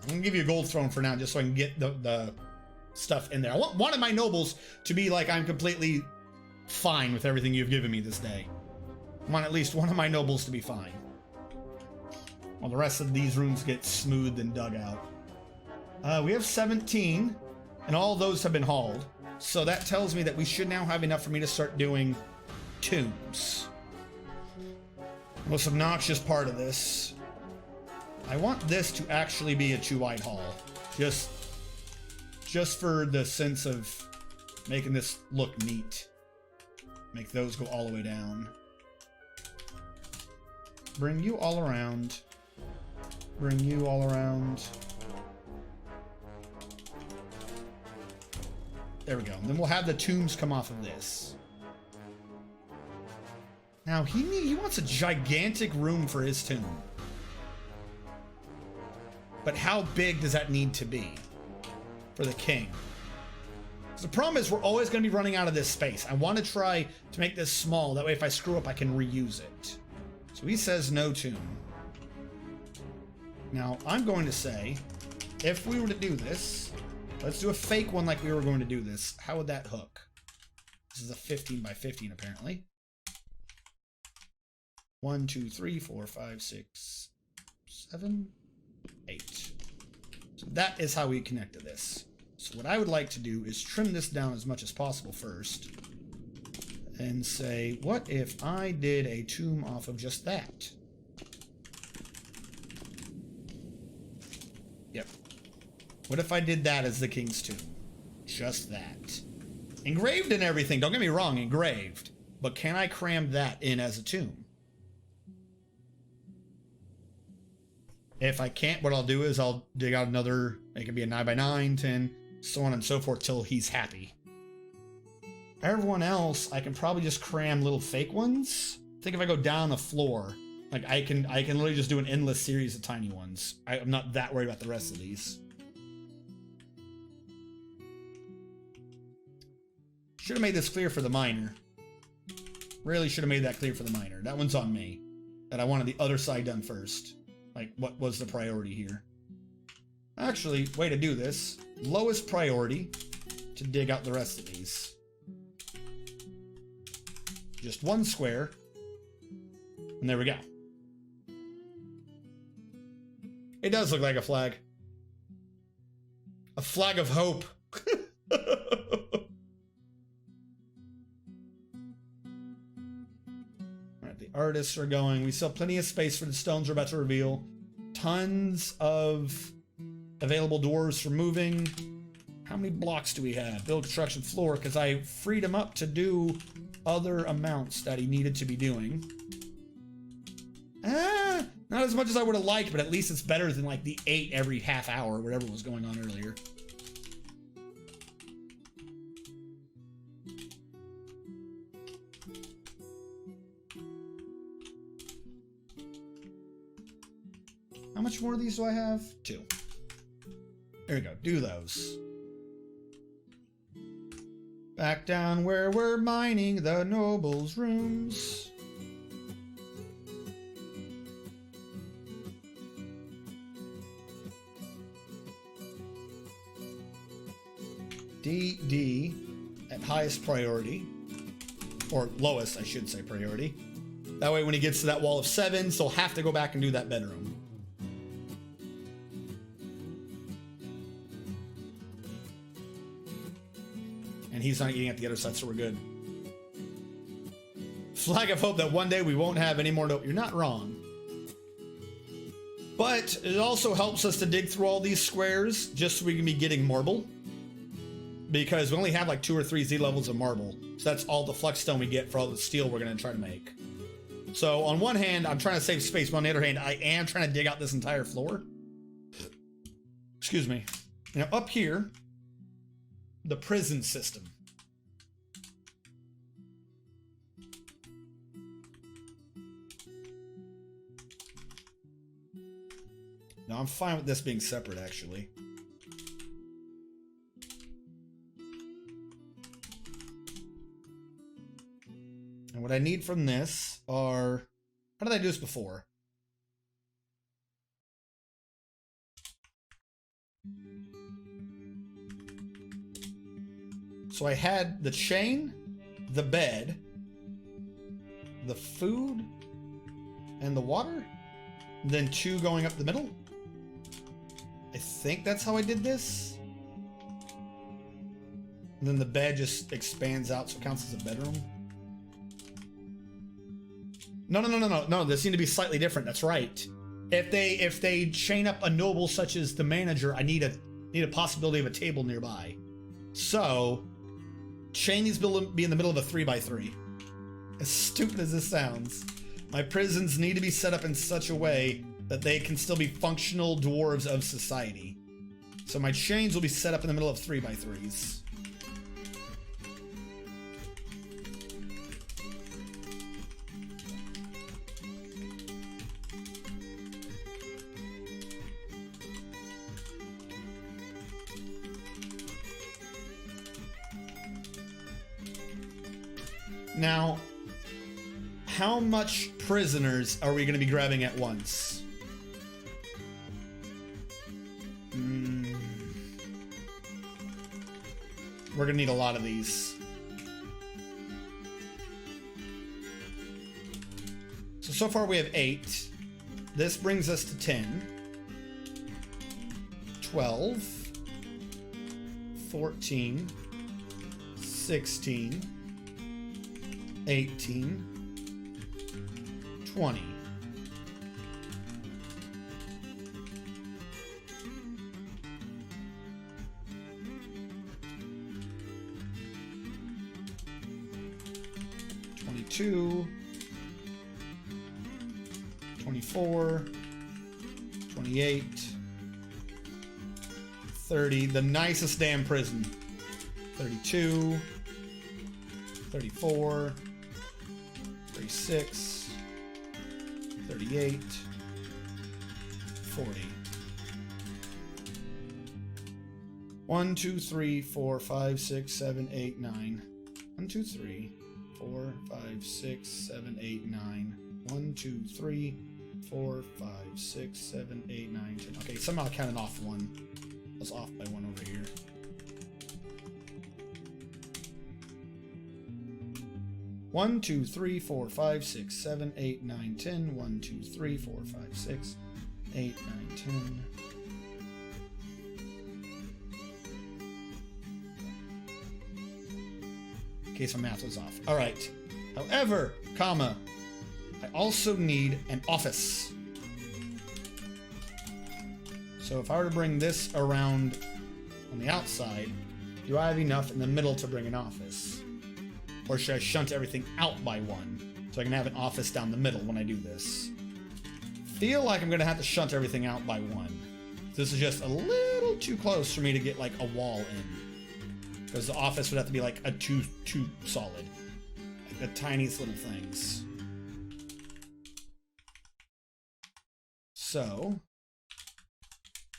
going to give you a gold throne for now just so I can get the stuff in there. I want one of my nobles to be like, I'm completely fine with everything you've given me this day. I want at least one of my nobles to be fine. While the rest of these rooms get smoothed and dug out. We have 17, and all those have been hauled. So that tells me that we should now have enough for me to start doing tombs. The most obnoxious part of this. I want this to actually be a 2-wide hall. Just for the sense of making this look neat. Make those go all the way down. Bring you all around. Bring you all around. There we go. And then we'll have the tombs come off of this. Now, he wants a gigantic room for his tomb. But how big does that need to be for the king? So the problem is we're always going to be running out of this space. I want to try to make this small. That way if I screw up, I can reuse it. So he says no tomb. Now, I'm going to say, if we were to do this, let's do a fake one like we were going to do this. How would that hook? This is a 15 by 15, apparently. 1, 2, 3, 4, 5, 6, 7, 8. So that is how we connect to this. So what I would like to do is trim this down as much as possible first. And say, what if I did a tomb off of just that? Yep. What if I did that as the king's tomb? Just that. Engraved and everything, don't get me wrong, engraved. But can I cram that in as a tomb? If I can't, what I'll do is I'll dig out another, it could be a 9 by 9, 10, so on and so forth till he's happy. Everyone else, I can probably just cram little fake ones. I think if I go down the floor, like I can literally just do an endless series of tiny ones. I'm not that worried about the rest of these. Should have made this clear for the miner. Really should have made that clear for the miner. That one's on me. That I wanted the other side done first. Like, what was the priority here? Actually, way to do this. Lowest priority. to dig out the rest of these. Just one square. And there we go. It does look like a flag. A flag of hope. Alright, the artists are going. We still have plenty of space for the stones we're about to reveal. Tons of available dwarves for moving. How many blocks do we have? Build construction floor, because I freed him up to do other amounts that he needed to be doing. Not as much as I would have liked, but at least it's better than like the 8 every half hour, whatever was going on earlier. How much more of these do I have? 2. There we go. Do those. Back down where we're mining the nobles' rooms. D at highest priority, or lowest, I should say, priority. That way when he gets to that wall of 7, he'll have to go back and do that bedroom. And he's not eating at the other side, so we're good. Flag of hope that one day we won't have any more. You're not wrong. But it also helps us to dig through all these squares just so we can be getting marble. Because we only have like 2 or 3 Z levels of marble. So that's all the flux stone we get for all the steel we're going to try to make. So on one hand, I'm trying to save space, but on the other hand, I am trying to dig out this entire floor. Excuse me. Now up here, the prison system. Now I'm fine with this being separate, actually. And what I need from this are... How did I do this before? So I had the chain, the bed, the food, and the water. Then 2 going up the middle. I think that's how I did this. And then the bed just expands out so it counts as a bedroom. No, this seemed to be slightly different. That's right. If they chain up a noble such as the manager, I need a possibility of a table nearby. So chain these be in the middle of a 3x3. As stupid as this sounds, my prisons need to be set up in such a way that they can still be functional dwarves of society. So my chains will be set up in the middle of 3x3s. Now, how much prisoners are we going to be grabbing at once? We're going to need a lot of these. So far we have 8. This brings us to 10. 12. 14. 16. 18, 20. $22, 24, 28, 30. The nicest damn prison. 32, 34. 36, 38, 40. 1, 2, 3, 4, 5, 6, 7, 8, 9. 1, 2, 3, 4, 5, 6, 7, 8, 9. 1, 2, 3, 4, 5, 6, 7, 8, 9, 10. Okay, somehow I counted off 1. I was off by 1 over here. 1, 2, 3, 4, 5, 6, 7, 8, 9, 10. 1, 2, 3, 4, 5, 6, 8, 9, 10. In case my math was off. All right. However, comma, I also need an office. So if I were to bring this around on the outside, do I have enough in the middle to bring an office? Or should I shunt everything out by one so I can have an office down the middle when I do this? Feel like I'm going to have to shunt everything out by one. This is just a little too close for me to get like a wall in. Because the office would have to be like a two solid. Like the tiniest little things. So,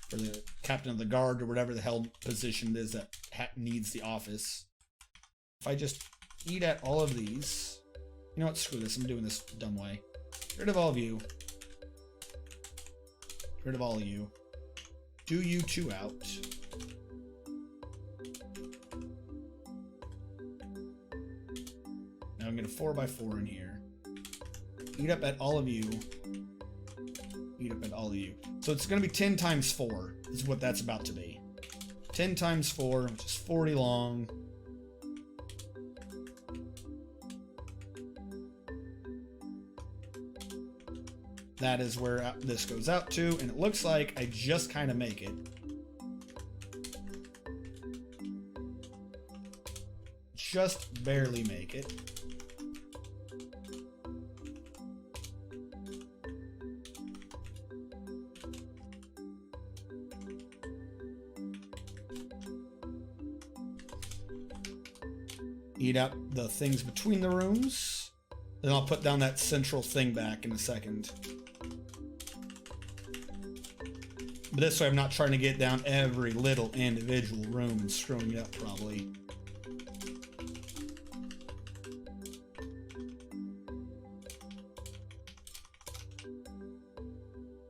for the captain of the guard or whatever the hell position it is that needs the office, if I just eat at all of these, you know what, screw this, I'm doing this dumb way. Get rid of all of you. Get rid of all of you. Do you two out. Now I'm gonna 4x4 in here. Eat up at all of you. Eat up at all of you. So it's gonna be 10 times 4 is what that's about to be. 10 times 4, which is 40 long. That is where this goes out to, and it looks like I just kind of make it. Just barely make it. Eat up the things between the rooms. Then I'll put down that central thing back in a second. But this way I'm not trying to get down every little individual room and screwing it up probably.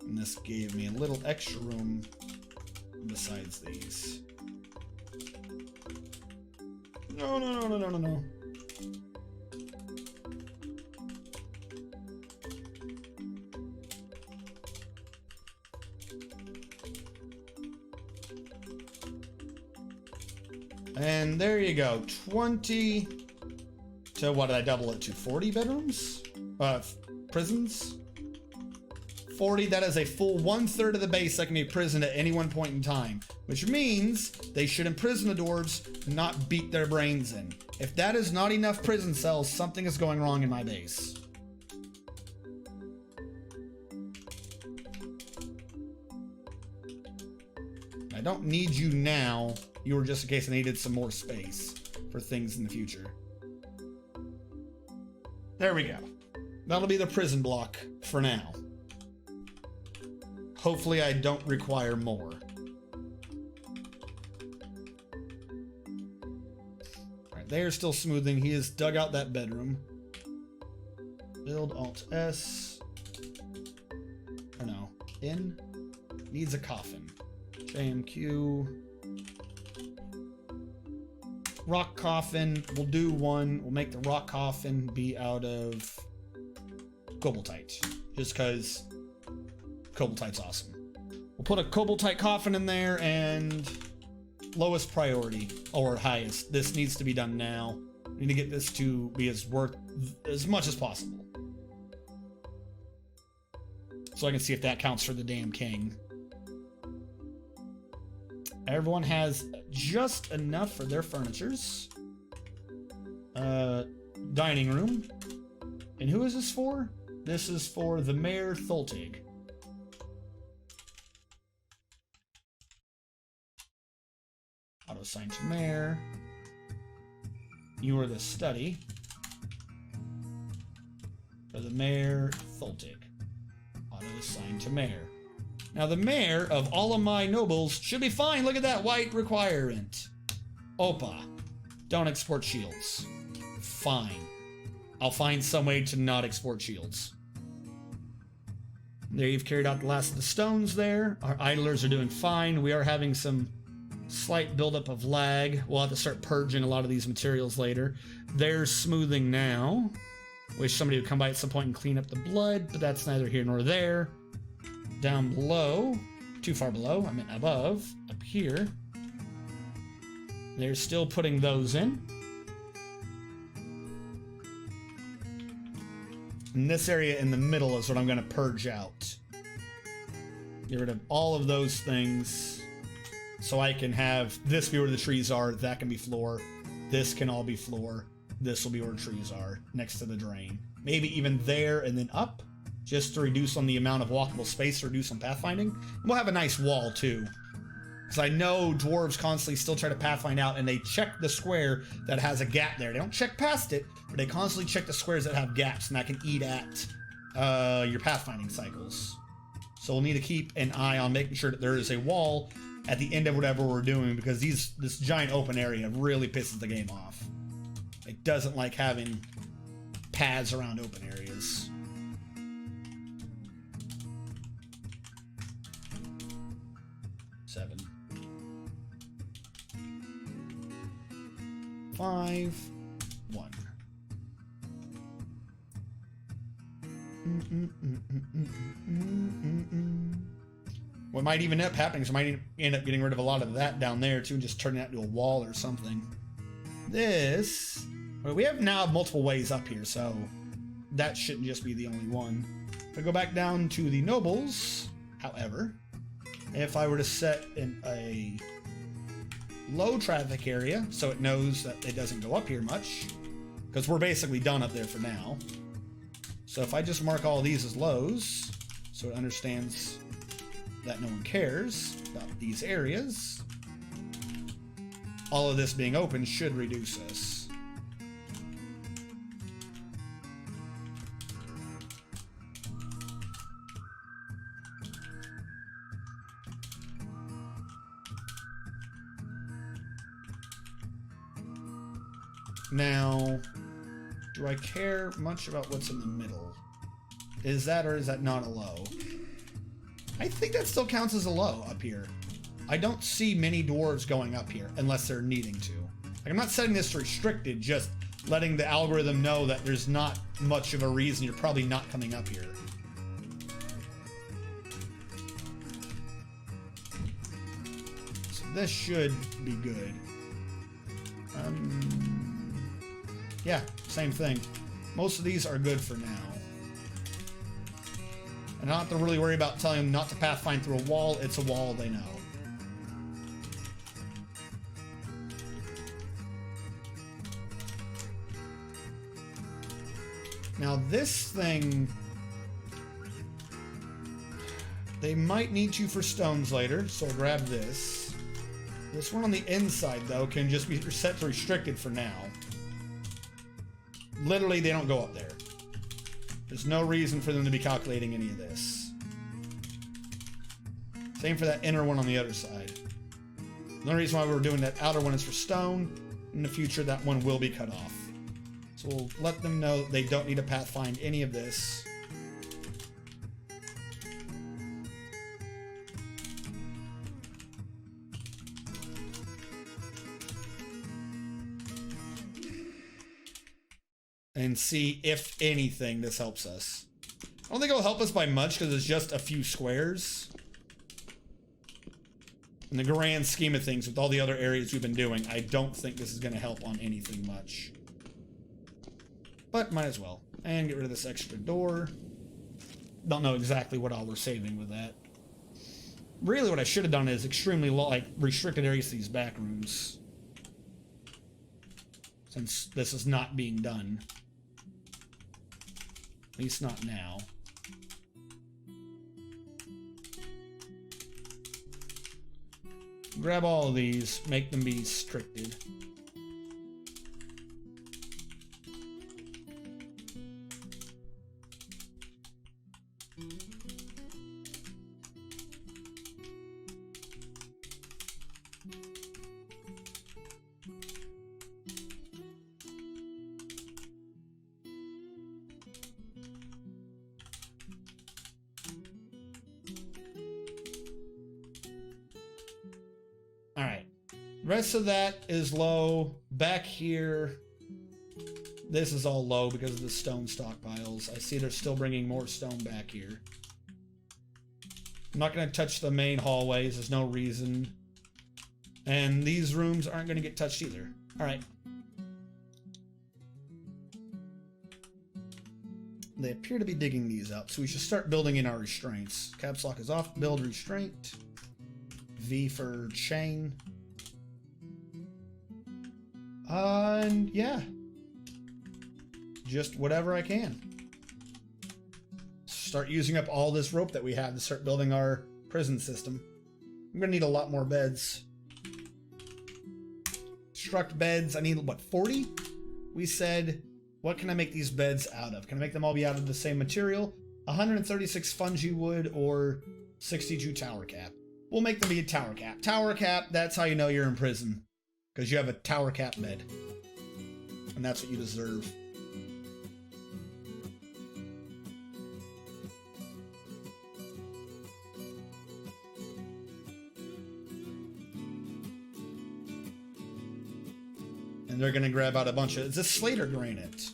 And this gave me a little extra room besides these. No, no, no, no, no, no, no. And there you go. 20 to, what did I double it to? 40 bedrooms? Prisons? 40, that is a full 1/3 of the base that can be imprisoned at any one point in time. Which means they should imprison the dwarves, not beat their brains in. If that is not enough prison cells, something is going wrong in my base. I don't need you now. You were just in case I needed some more space for things in the future. There we go. That'll be the prison block for now. Hopefully I don't require more. Alright, they are still smoothing. He has dug out that bedroom. Build Alt S. Or no. In. Needs a coffin. JMQ. Rock coffin. We'll do one. We'll make the rock coffin be out of Koboltite. Just because Koboltite's awesome. We'll put a Koboltite coffin in there and lowest priority or highest. This needs to be done now. We need to get this to be worth as much as possible. So I can see if that counts for the damn king. Everyone has just enough for their furnitures. Dining room. And who is this for? This is for the Mayor Thultig. Auto assign to Mayor. You are the study. For the Mayor Thultig. Auto assign to Mayor. Now the mayor of all of my nobles should be fine. Look at that white requirement. Opa. Don't export shields. Fine. I'll find some way to not export shields. There you've carried out the last of the stones there. Our idlers are doing fine. We are having some Slight buildup of lag. We'll have to start purging a lot of these materials later. There's smoothing now. Wish somebody would come by at some point and clean up the blood, but that's neither here nor there. Down below, too far below, I meant above, up here. They're still putting those in. And this area in the middle is what I'm going to purge out. Get rid of all of those things. So I can have this be where the trees are, that can be floor, this can all be floor, this will be where trees are, next to the drain. Maybe even there and then up, just to reduce on the amount of walkable space, to reduce on pathfinding. And we'll have a nice wall too. Because I know dwarves constantly still try to pathfind out and they check the square that has a gap there. They don't check past it, but they constantly check the squares that have gaps, and that can eat at your pathfinding cycles. So we'll need to keep an eye on making sure that there is a wall at the end of whatever we're doing, because this giant open area really pisses the game off. It doesn't like having paths around open areas. Seven. 5, 1. What might even end up happening is I might end up getting rid of a lot of that down there too and just turning that into a wall or something. This, well, we have now multiple ways up here, so that shouldn't just be the only one. If I go back down to the nobles, however, if I were to set in a low traffic area so it knows that it doesn't go up here much, because we're basically done up there for now. So if I just mark all these as lows, so it understands that no one cares about these areas, all of this being open should reduce us. Now, do I care much about what's in the middle? Is that or is that not a low? I think that still counts as a low up here. I don't see many dwarves going up here unless they're needing to. Like, I'm not setting this to restricted, just letting the algorithm know that there's not much of a reason you're probably not coming up here. So this should be good. Yeah, same thing. Most of these are good for now. And I don't have to really worry about telling them not to pathfind through a wall. It's a wall, they know. Now this thing, they might need you for stones later, so I'll grab this. This one on the inside, though, can just be set to restricted for now. Literally, they don't go up there. There's no reason for them to be calculating any of this. Same for that inner one on the other side. The only reason why we're doing that outer one is for stone. In the future, that one will be cut off. So we'll let them know they don't need to pathfind any of this. And see if anything this helps us. I don't think it'll help us by much because it's just a few squares. In the grand scheme of things, with all the other areas we've been doing, I don't think this is going to help on anything much. But might as well. And get rid of this extra door. Don't know exactly what all we're saving with that. Really what I should have done is extremely restricted areas to these back rooms. Since this is not being done. At least not now. Grab all of these, make them be restricted. Alright, Rest of that is low. Back here, this is all low because of the stone stockpiles. I see they're still bringing more stone back here. I'm not going to touch the main hallways. There's no reason. And these rooms aren't going to get touched either. All right. They appear to be digging these up, so we should start building in our restraints. Caps lock is off. Build restraint. V for chain. And yeah. Just whatever I can. Start using up all this rope that we have to start building our prison system. I'm gonna need a lot more beds. Construct beds. I need, what, 40? We said, what can I make these beds out of? Can I make them all be out of the same material? 136 fungi wood or 62 tower cap. We'll make them be a tower cap. Tower cap, that's how you know you're in prison. Because you have a tower cap bed. And that's what you deserve. And they're going to grab out a bunch of... Is this slate or granite?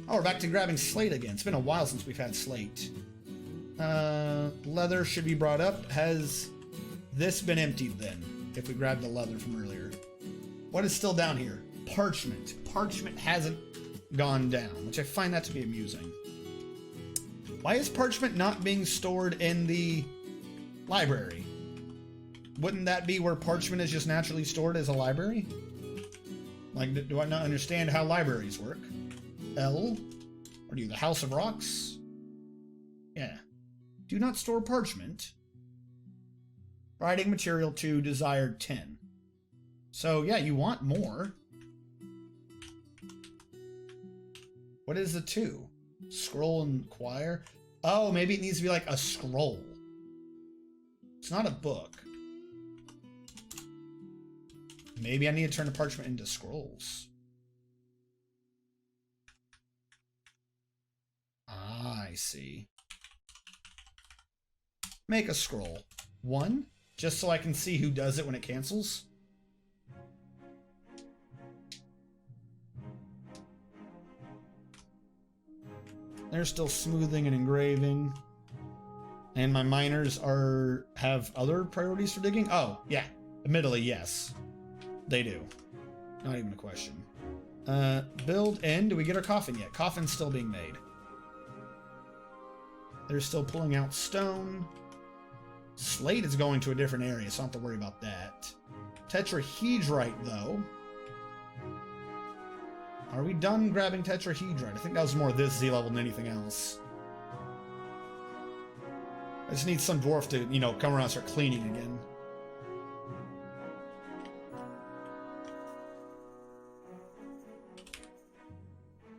Oh, we're back to grabbing slate again. It's been a while since we've had slate. Leather should be brought up. Has this been emptied then? If we grabbed the leather from earlier. What is still down here? Parchment. Parchment hasn't gone down, which I find that to be amusing. Why is parchment not being stored in the library? Wouldn't that be where parchment is just naturally stored as a library? Like, do I not understand how libraries work? L? Are you the House of Rocks? Yeah. Do not store parchment. Writing material 2, desired 10. So, yeah, you want more. What is the 2? Scroll and choir? Oh, maybe it needs to be like a scroll. It's not a book. Maybe I need to turn the parchment into scrolls. Ah, I see. Make a scroll. 1, just so I can see who does it when it cancels. They're still smoothing and engraving. And my miners have other priorities for digging? Oh, yeah. Admittedly, yes. They do. Not even a question. Build in. Do we get our coffin yet? Coffin's still being made. They're still pulling out stone. Slate is going to a different area, so I don't have to worry about that. Tetrahedrite, though. Are we done grabbing tetrahedrite? I think that was more this Z level than anything else. I just need some dwarf to, you know, come around and start cleaning again.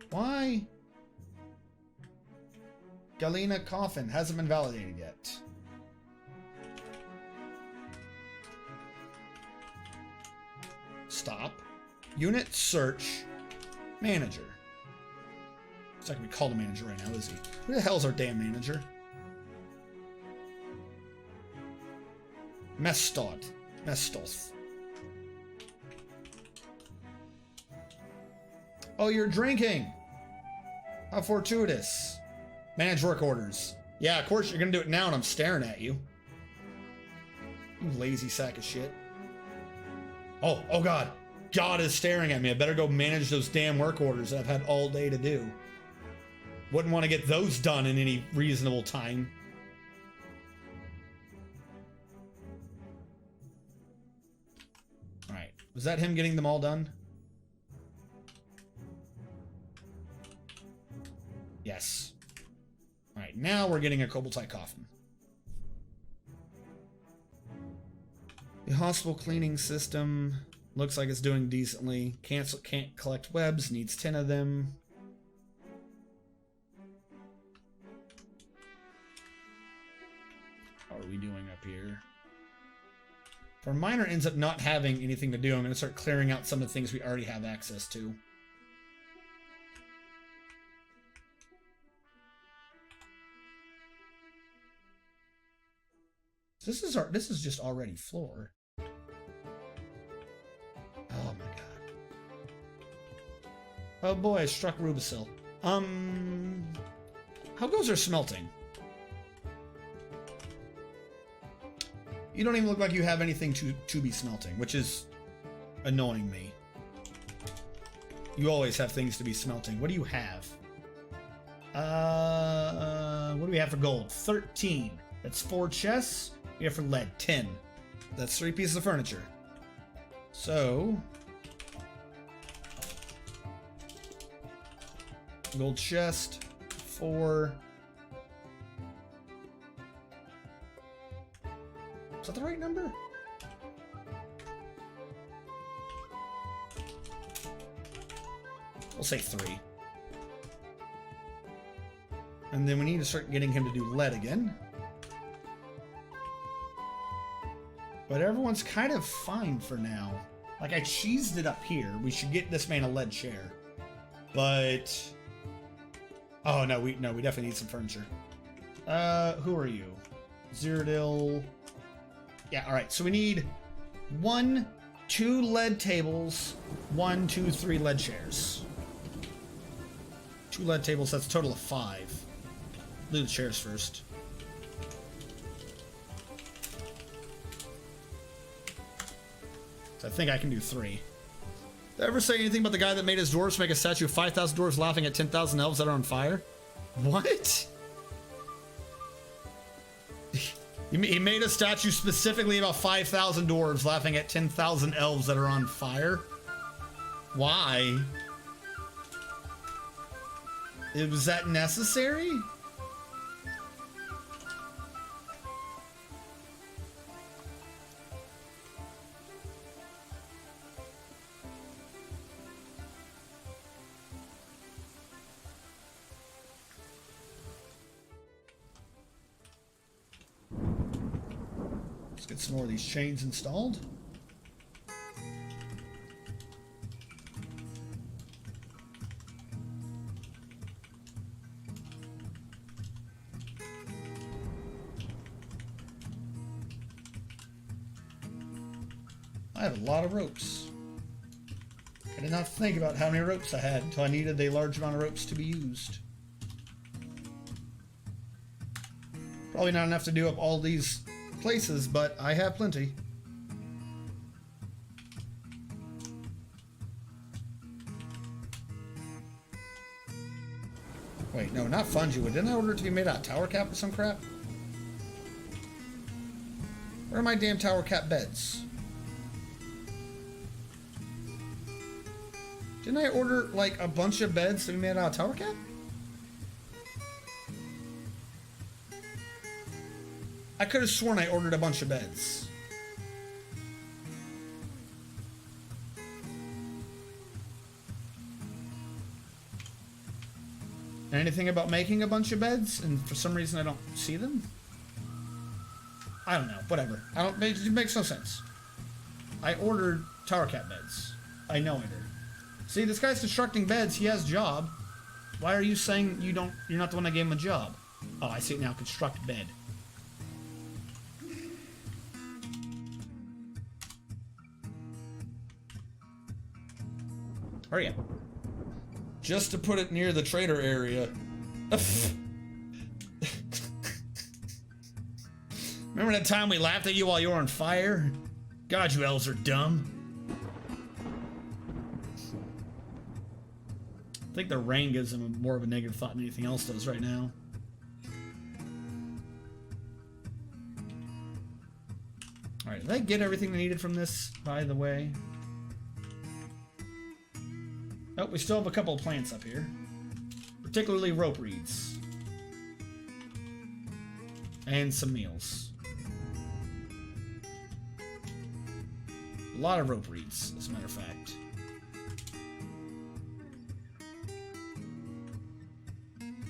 Why? Galena coffin hasn't been validated yet. Stop. Unit search. Manager. It's not gonna be called a manager right now, is he? Who the hell's our damn manager? Mestot. Mestos. Oh, you're drinking! How fortuitous. Manage work orders. Yeah, of course you're gonna do it now and I'm staring at you. You lazy sack of shit. Oh God. God is staring at me. I better go manage those damn work orders that I've had all day to do. Wouldn't want to get those done in any reasonable time. Alright. Was that him getting them all done? Yes. Alright, now we're getting a koboldite coffin. The hospital cleaning system looks like it's doing decently. Can't collect webs, needs 10 of them. How are we doing up here? If our miner ends up not having anything to do, I'm going to start clearing out some of the things we already have access to. This is just already floor. Oh boy, I struck Rubisil. How goes our smelting? You don't even look like you have anything to be smelting, which is annoying me. You always have things to be smelting. What do you have? What do we have for gold? 13. That's 4 chests. We have for lead 10. That's 3 pieces of furniture. So gold chest 4. Is that the right number? We'll say 3. And then we need to start getting him to do lead again. But everyone's kind of fine for now. Like, I cheesed it up here. We should get this man a lead chair. But... oh, no, we definitely need some furniture. Who are you? Zerdil. Yeah, alright, so we need 1, 2 lead tables, 1, 2, 3 lead chairs. 2 lead tables, that's a total of 5. Do the chairs first. So I think I can do 3. Did I ever say anything about the guy that made his dwarves make a statue of 5,000 dwarves laughing at 10,000 elves that are on fire? What? He made a statue specifically about 5,000 dwarves laughing at 10,000 elves that are on fire? Why? Was that necessary? Let's get some more of these chains installed. I have a lot of ropes. I did not think about how many ropes I had until I needed a large amount of ropes to be used. Probably not enough to do up all these places, but I have plenty. Wait, no, not fungi wood. Didn't I order it to be made out of tower cap or some crap? Where are my damn tower cap beds? Didn't I order, like, a bunch of beds to be made out of tower cap? I could have sworn I ordered a bunch of beds. Anything about making a bunch of beds, and for some reason I don't see them? I don't know, whatever. It makes no sense. I ordered tower cap beds. I know I did. See, this guy's constructing beds, he has a job. Why are you saying you're not the one that gave him a job? Oh, I see it now, construct bed. Hurry up. Just to put it near the trader area. Remember that time we laughed at you while you were on fire? God, you elves are dumb. I think the rain gives him more of a negative thought than anything else does right now. Alright, did I get everything I needed from this, by the way? Oh, we still have a couple of plants up here. Particularly rope reeds. And some meals. A lot of rope reeds, as a matter of fact.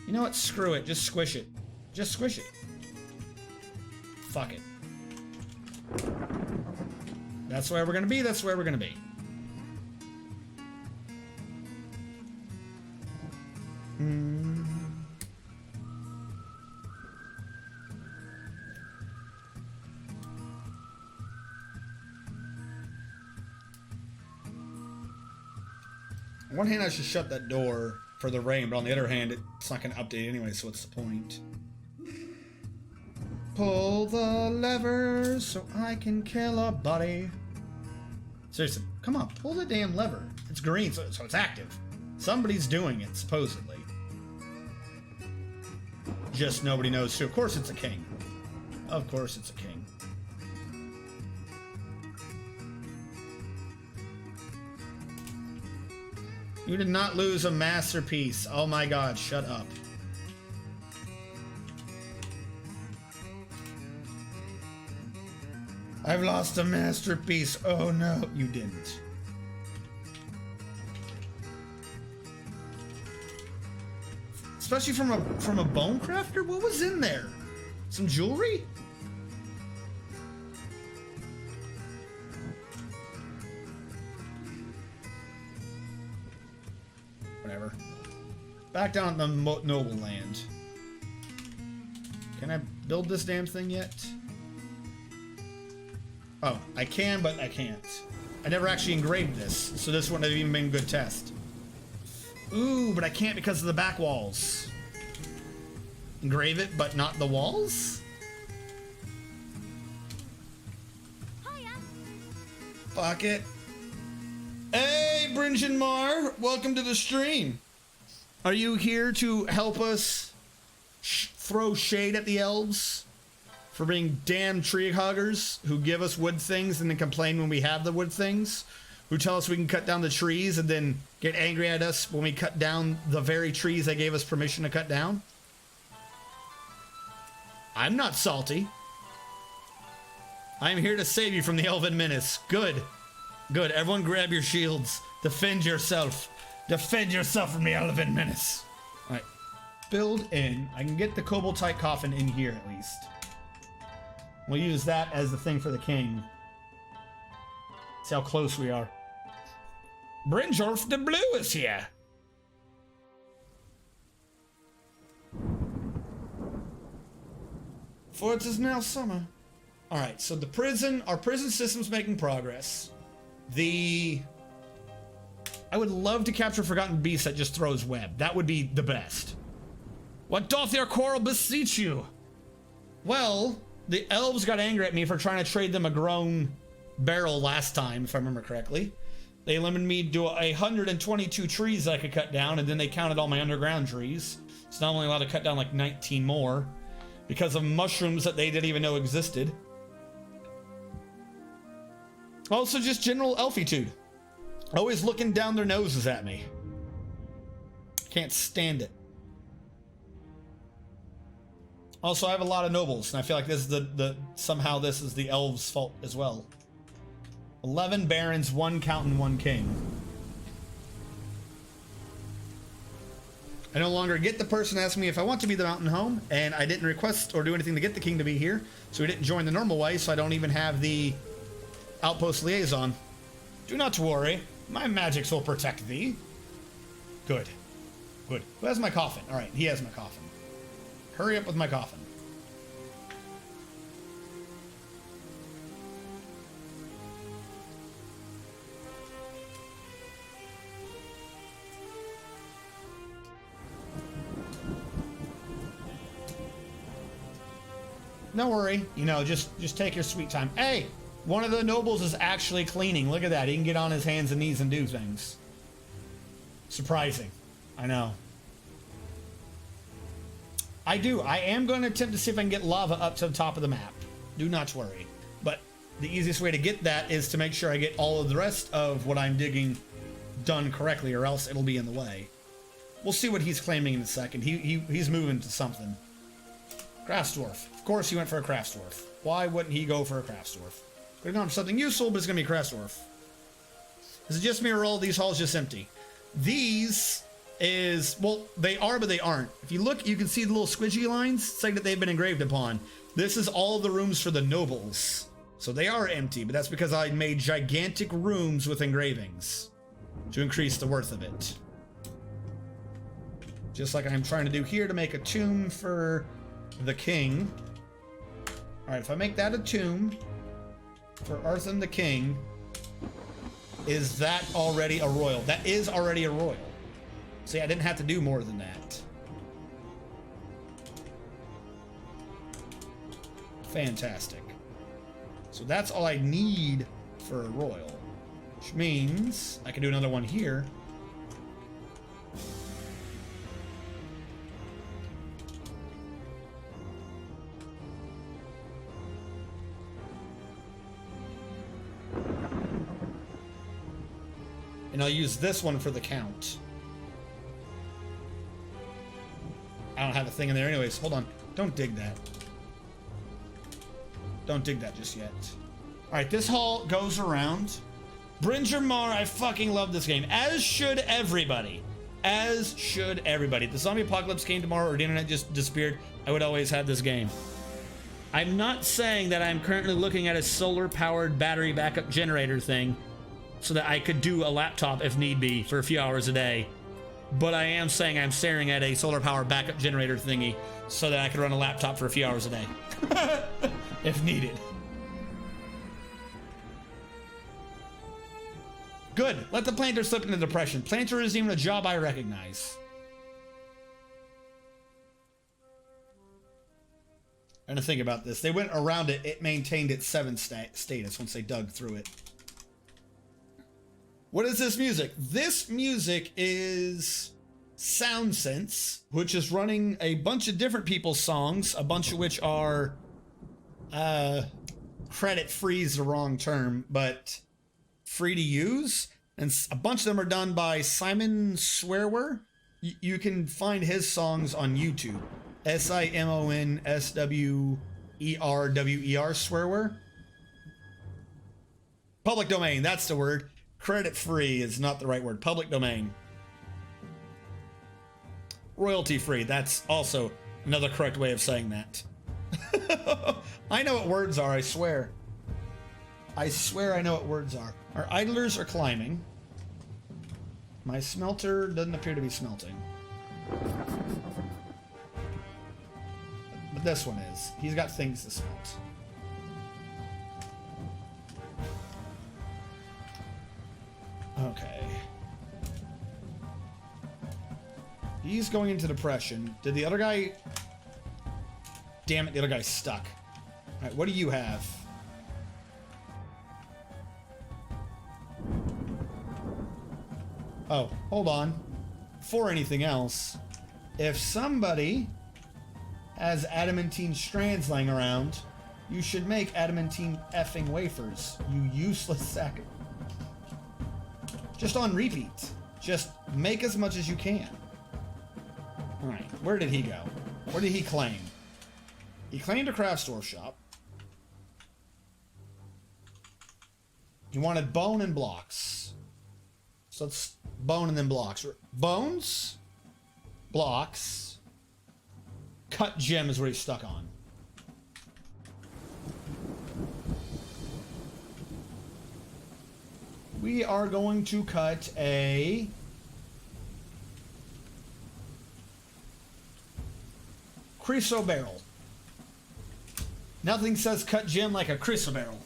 You know what? Screw it. Just squish it. Just squish it. Fuck it. That's where we're gonna be. That's where we're gonna be. On one hand, I should shut that door for the rain, but on the other hand, it's not going to update anyway, so what's the point? Pull the lever so I can kill a buddy. Seriously, come on, pull the damn lever. It's green, so it's active. Somebody's doing it, supposedly. Just nobody knows who. Of course it's a king. Of course it's a king. You did not lose a masterpiece. Oh my god, shut up. I've lost a masterpiece. Oh no, you didn't. Especially from a bone crafter? What was in there? Some jewelry? Whatever. Back down the noble land. Can I build this damn thing yet? Oh, I can, but I can't. I never actually engraved this, so this wouldn't have even been a good test. Ooh, but I can't because of the back walls. Engrave it, but not the walls? Hiya. Fuck it. Hey, Brinjan Mar, welcome to the stream. Are you here to help us throw shade at the elves for being damn tree huggers who give us wood things and then complain when we have the wood things? Who tell us we can cut down the trees and then get angry at us when we cut down the very trees they gave us permission to cut down? I'm not salty. I'm here to save you from the elven menace. Good. Good. Everyone grab your shields. Defend yourself. Defend yourself from the elven menace. Alright. Build in. I can get the kobold-type coffin in here at least. We'll use that as the thing for the king. See how close we are. Dwarf the Blue is here. For it is now summer. Alright, so the prison, our prison system's making progress. I would love to capture a forgotten beast that just throws web. That would be the best. What doth your quarrel beseech you? Well, the elves got angry at me for trying to trade them a grown barrel last time, if I remember correctly. They limited me to 122 trees that I could cut down, and then they counted all my underground trees. So now I'm only allowed to cut down like 19 more because of mushrooms that they didn't even know existed. Also, just general elfitude. Always looking down their noses at me. Can't stand it. Also, I have a lot of nobles, and I feel like this is somehow this is the elves' fault as well. 11 barons, 1 count, and 1 king. I no longer get the person asking me if I want to be the mountain home, and I didn't request or do anything to get the king to be here, so he didn't join the normal way, so I don't even have the outpost liaison. Do not worry, my magics will protect thee. Good. Good. Who has my coffin? Alright, he has my coffin. Hurry up with my coffin. No worry, you know, just take your sweet time. Hey, one of the nobles is actually cleaning. Look at that. He can get on his hands and knees and do things. Surprising. I know. I am going to attempt to see if I can get lava up to the top of the map. Do not worry. But the easiest way to get that is to make sure I get all of the rest of what I'm digging done correctly, or else it'll be in the way. We'll see what he's claiming in a second. He's moving to something. Craftsdwarf. Of course he went for a Craftsdwarf. Why wouldn't he go for a Craftsdwarf? Could have gone for something useful, but it's going to be Craftsdwarf. Is it just me or are all these halls just empty? These is, well, they are, but they aren't. If you look, you can see the little squidgy lines saying that they've been engraved upon. This is all the rooms for the nobles. So they are empty, but that's because I made gigantic rooms with engravings to increase the worth of it. Just like I'm trying to do here to make a tomb for the king. Alright, if I make that a tomb for Arthur the king, Is that already a royal? That is already a royal. See, I didn't have to do more than that. Fantastic. So that's all I need for a royal. Which means I can do another one here. And I'll use this one for the count. I don't have a thing in there anyways. Hold on. Don't dig that. Don't dig that just yet. Alright, this hall goes around. Bringer Mar, I fucking love this game. As should everybody. As should everybody. If the zombie apocalypse came tomorrow or the internet just disappeared, I would always have this game. I'm not saying that I'm currently looking at a solar-powered battery backup generator thing so that I could do a laptop if need be for a few hours a day. But I am saying I'm staring at a solar-powered backup generator thingy so that I could run a laptop for a few hours a day. If needed. Good. Let the planter slip into depression. Planter isn't even a job I recognize. I'm gonna think about this. They went around it. It maintained its 7 status once they dug through it. What is this music? This music is SoundSense, which is running a bunch of different people's songs, a bunch of which are credit-free is the wrong term, but free to use. And a bunch of them are done by Simon Swearwer. You can find his songs on YouTube. SIMONSWERWER, Swearwer. Public domain, that's the word. Credit-free is not the right word. Public domain. Royalty-free, that's also another correct way of saying that. I know what words are, I swear. I swear I know what words are. Our idlers are climbing. My smelter doesn't appear to be smelting. But this one is. He's got things to smelt. Okay. He's going into depression. Did the other guy... Damn it, the other guy's stuck. Alright, what do you have? Oh, hold on. Before anything else, if somebody has adamantine strands lying around, you should make adamantine effing wafers. You useless sack of... Just on repeat. Just make as much as you can. Alright, where did he go? Where did he claim? He claimed a craft store shop. He wanted bone and blocks. So it's bone and then blocks. Bones, blocks, cut gem is what he's stuck on. We are going to cut a Chryso barrel. Nothing says cut gem like a Chryso barrel.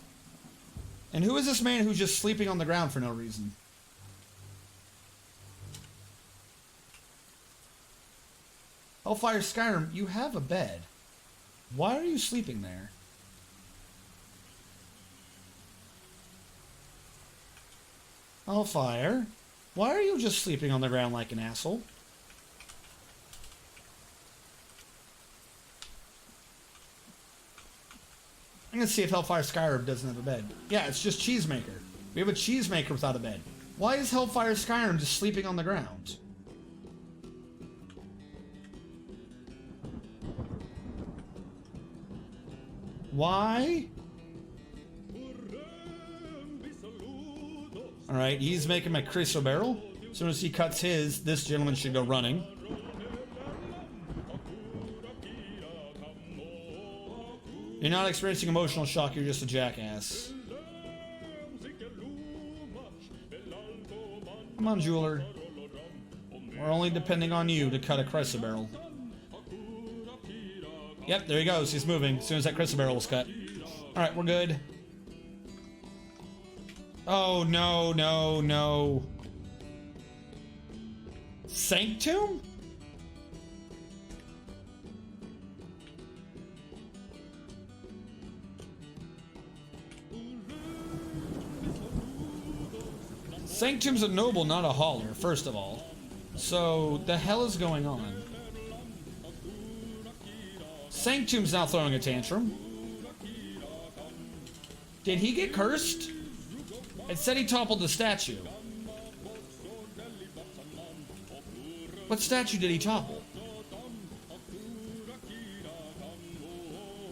And who is this man who's just sleeping on the ground for no reason? Hellfire Skyrim, you have a bed. Why are you sleeping there? Hellfire, why are you just sleeping on the ground like an asshole? I'm gonna see if Hellfire Skyrim doesn't have a bed. Yeah, it's just Cheesemaker. We have a Cheesemaker without a bed. Why is Hellfire Skyrim just sleeping on the ground? Why? Alright, he's making my Chryso barrel. As soon as he cuts his, this gentleman should go running. You're not experiencing emotional shock, you're just a jackass. Come on, jeweler. We're only depending on you to cut a Chryso barrel. Yep, there he goes. He's moving as soon as that Chryso barrel was cut. Alright, we're good. Oh, no, no, no. Sanctum? Sanctum's a noble, not a hauler, first of all. So, the hell is going on? Sanctum's now throwing a tantrum. Did he get cursed? It said he toppled the statue. What statue did he topple?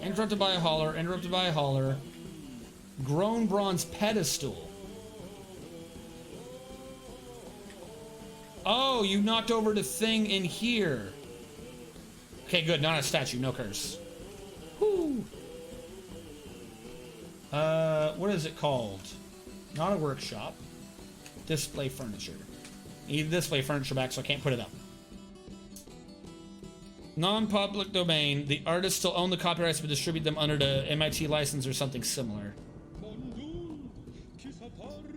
Interrupted by a hauler, interrupted by a hauler. Grown bronze pedestal. Oh, you knocked over the thing in here. Okay, good. Not a statue. No curse. Whoo. What is it called? Not a workshop. Display furniture. Need display furniture back, so I can't put it up. Non-public domain. The artists still own the copyrights but distribute them under the MIT license or something similar.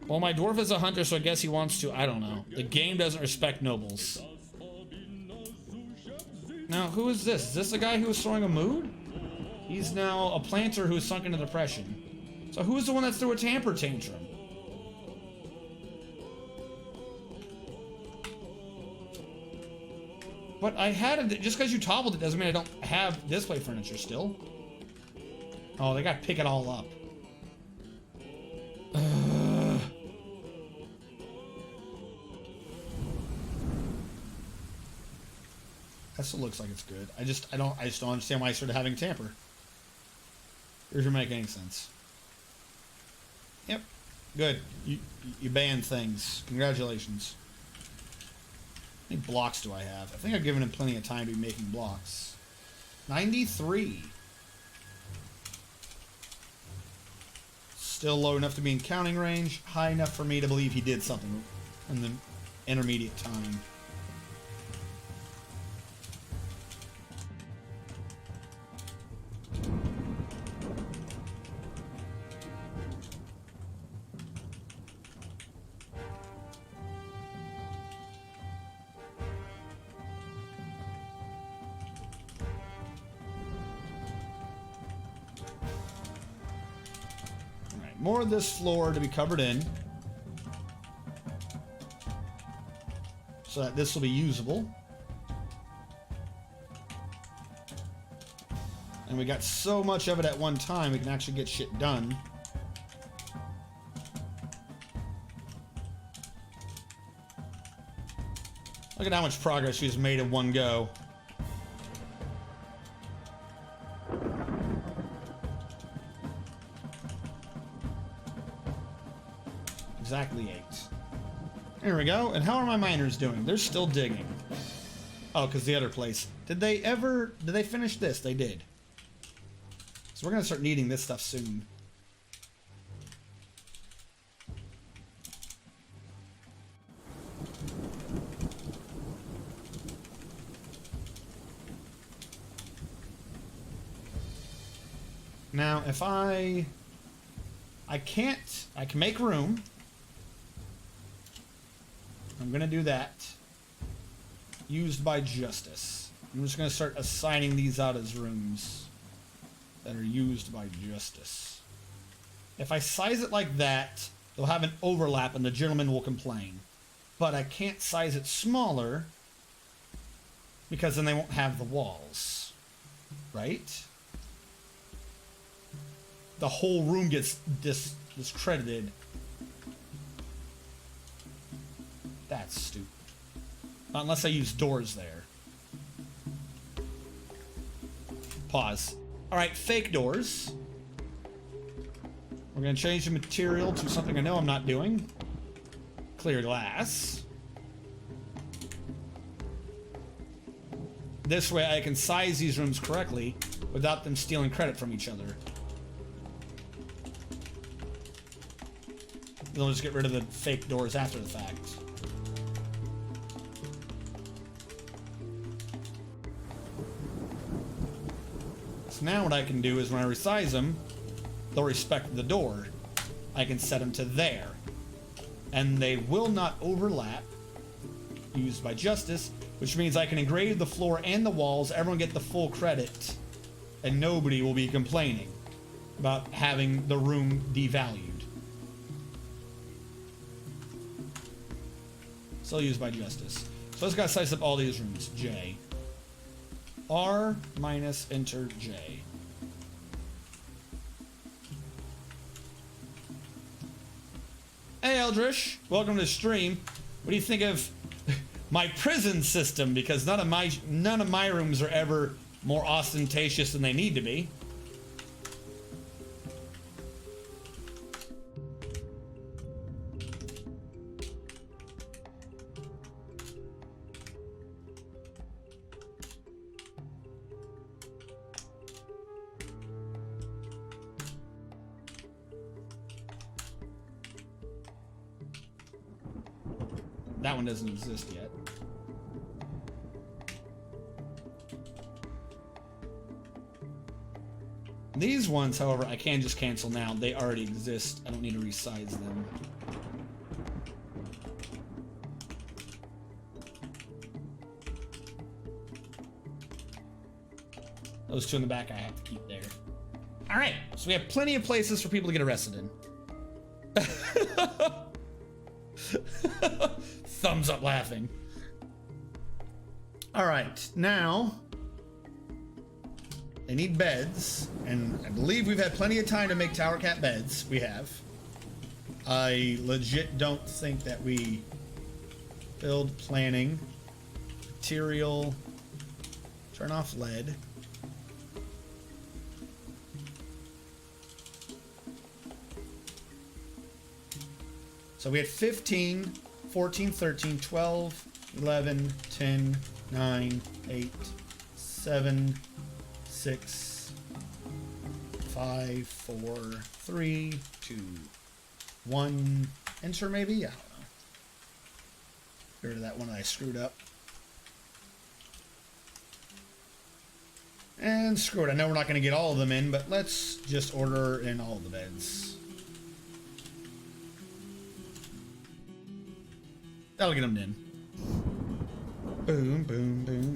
Well, my dwarf is a hunter, so I guess he wants to. I don't know. The game doesn't respect nobles. Now, who is this? Is this the guy who was throwing a mood? He's now a planter who's sunk into depression. So who's the one that threw a temper tantrum? But I had it. Just because you toppled it doesn't mean I don't have display furniture still. Oh, they got to pick it all up. That still looks like it's good. I just don't understand why I started having tamper. It doesn't make any sense. Yep. Good. You banned things. Congratulations. How many blocks do I have? I think I've given him plenty of time to be making blocks. 93. Still low enough to be in counting range. High enough for me to believe he did something in the intermediate time. More of this floor to be covered in, so that this will be usable. And we got so much of it at one time, we can actually get shit done. Look at how much progress she's made in one go. Exactly 8. There we go. And how are my miners doing? They're still digging. Oh, because the other place. Did they finish this? They did. So we're going to start needing this stuff soon. Now, if I can make room. I'm going to do that. Used by justice. I'm just going to start assigning these out as rooms that are used by justice. If I size it like that, they'll have an overlap and the gentleman will complain. But I can't size it smaller because then they won't have the walls. Right? The whole room gets discredited. That's stupid. Unless I use doors there. Pause. Alright, fake doors. We're going to change the material to something I know I'm not doing. Clear glass. This way I can size these rooms correctly without them stealing credit from each other. They'll just get rid of the fake doors after the fact. So now what I can do is when I resize them, they'll respect the door. I can set them to there. and they will not overlap. Used by Justice, which means I can engrave the floor and the walls, everyone get the full credit, and nobody will be complaining about having the room devalued. Still used by Justice. So let's gotta size up all these rooms. J. R minus enter J. Hey Eldrish, welcome to the stream. What do you think of my prison system? Because none of my rooms are ever more ostentatious than they need to be. That one doesn't exist yet. These ones, however, I can just cancel now. They already exist. I don't need to resize them. Those two in the back I have to keep there. All right, so we have plenty of places for people to get arrested in. Thumbs up laughing. All right, now they need beds, and I believe we've had plenty of time to make Tower Cat beds. We have. I legit don't think that we build planning, material, turn off lead. So we had 15, 14, 13, 12, 11, 10, 9, 8, 7, 6, 5, 4, 3, 2, 1. Enter maybe? I don't know. Get rid of that one that I screwed up. And screw it. I know we're not going to get all of them in, but let's just order in all the beds. That'll get them in. Boom, boom, boom.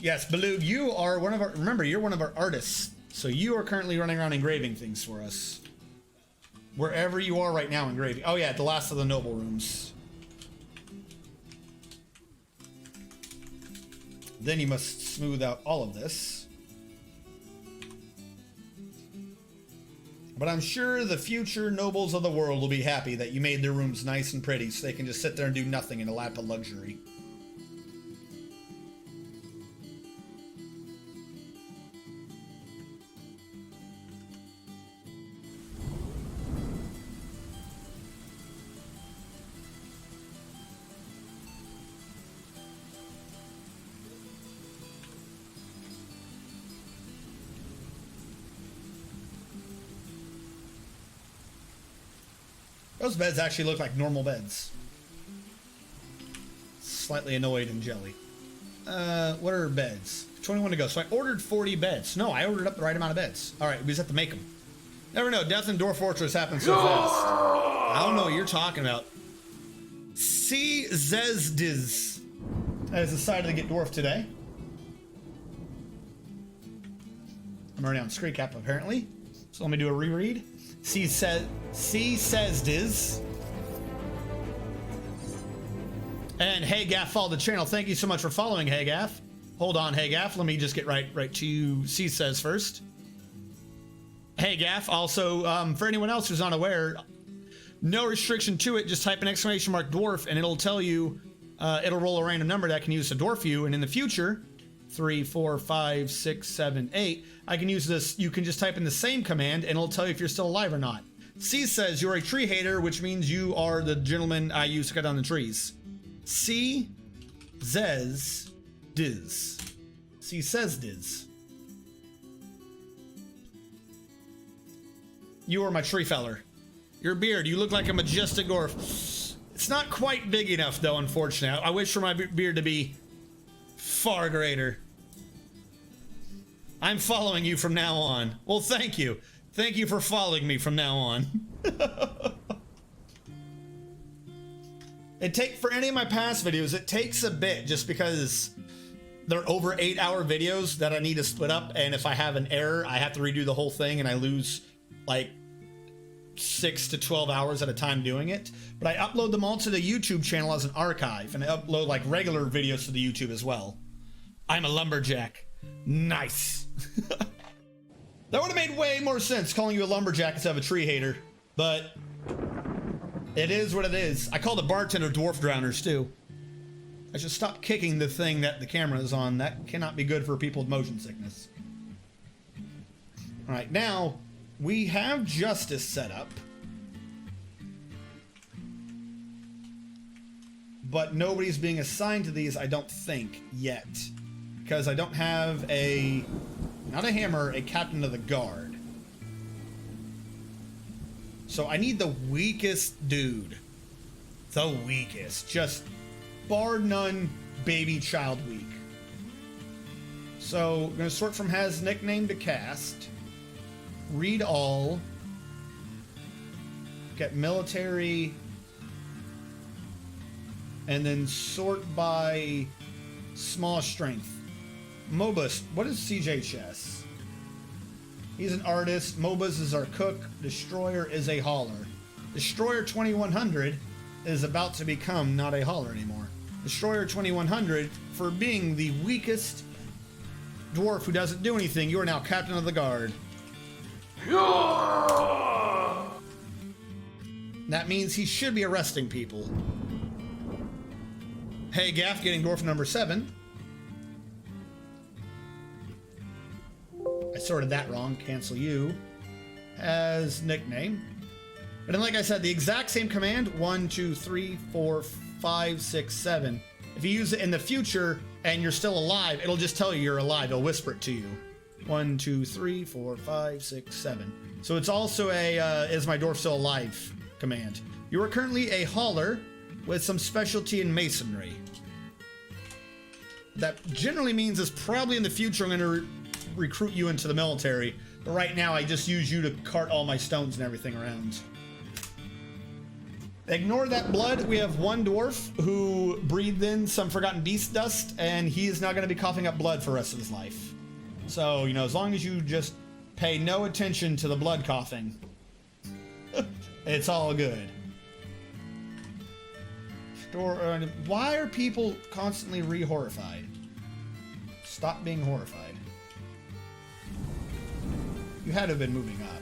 Yes, Baloo, you are one of our. Remember, you're one of our artists. So you are currently running around engraving things for us. Wherever you are right now engraving. Oh, yeah, the last of the noble rooms. Then you must smooth out all of this. But I'm sure the future nobles of the world will be happy that you made their rooms nice and pretty so they can just sit there and do nothing in a lap of luxury. Those beds actually look like normal beds. Slightly annoyed and jelly. What are beds? 21 to go. So I ordered 40 beds. No, I ordered up the right amount of beds. All right, we just have to make them. Never know. Death in Dwarf Fortress happens so fast. I don't know what you're talking about. C. Zezdiz has decided to get Dwarf today. I'm already on screen cap apparently. So let me do a reread. C says Diz. And Hey Gaff followed the channel. Thank you so much for following, Hey Gaff. Hold on, Hey Gaff. Let me just get right to C says first. Hey Gaff. Also, for anyone else who's unaware, no restriction to it. Just type an exclamation mark dwarf and it'll tell you, it'll roll a random number that can use to dwarf you. And in the future, 3, 4, 5, 6, 7, 8. I can use this. You can just type in the same command and it'll tell you if you're still alive or not. C says you're a tree hater, which means you are the gentleman I use to cut down the trees. C says Diz. C says Diz. You are my tree feller. Your beard, you look like a majestic dwarf. It's not quite big enough though, unfortunately. I wish for my beard to be far greater. I'm following you from now on. Well, thank you. Thank you for following me from now on. For any of my past videos, it takes a bit just because they're over 8-hour videos that I need to split up, and if I have an error, I have to redo the whole thing, and I lose like 6 to 12 hours at a time doing it. But I upload them all to the YouTube channel as an archive, and I upload like regular videos to the YouTube as well. I'm a lumberjack. Nice. That would have made way more sense calling you a lumberjack instead of a tree hater, but it is what it is. I call the bartender dwarf drowners too. I should stop kicking the thing that the camera is on. That cannot be good for people with motion sickness. All right, now we have justice set up, but nobody's being assigned to these, I don't think, yet, because I don't have not a hammer, a captain of the guard. So I need the weakest dude. The weakest. Just bar none, baby child weak. So I'm going to sort from has nickname to cast. Read all. Get military. And then sort by small strength. Mobus, what is CJ Chess? He's an artist. Mobus is our cook. Destroyer is a hauler. Destroyer 2100 is about to become not a hauler anymore. Destroyer 2100, for being the weakest dwarf who doesn't do anything, you are now captain of the guard. That means he should be arresting people. Hey, Gaff, getting dwarf number 7. I sorted that wrong. Cancel you. As nickname. But then, like I said, the exact same command. 1, 2, 3, 4, 5, 6, 7. If you use it in the future and you're still alive, it'll just tell you you're alive. It'll whisper it to you. 1, 2, 3, 4, 5, 6, 7. So it's also a is my dwarf still alive command. You are currently a hauler with some specialty in masonry. That generally means is probably in the future I'm going to recruit you into the military. But right now I just use you to cart all my stones and everything around. Ignore that blood. We have one dwarf who breathed in some forgotten beast dust, and he is now going to be coughing up blood for the rest of his life. So, you know, as long as you just pay no attention to the blood coughing, it's all good. Why are people constantly re-horrified? Stop being horrified. You had to have been moving up.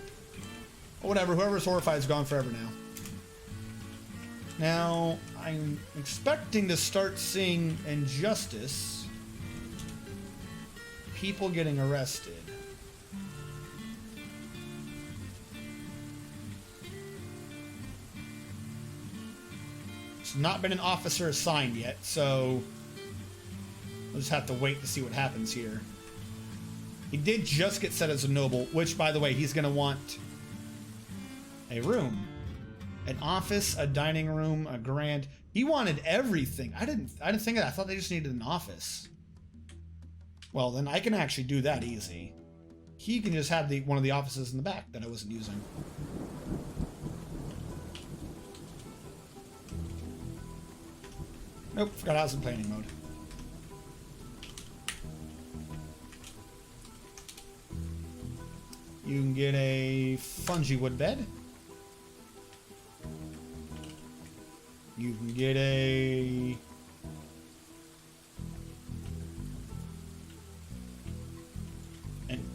Or whatever, whoever's horrified is gone forever now. Now, I'm expecting to start seeing injustice. People getting arrested. It's not been an officer assigned yet, so we'll just have to wait to see what happens here. He did just get set as a noble, which, by the way, he's going to want a room. An office, a dining room, a grand. He wanted everything. I didn't think of that. I thought they just needed an office. Well, then I can actually do that easy. He can just have one of the offices in the back that I wasn't using. Nope, forgot I was in planning mode. You can get a fungi wood bed. You can get an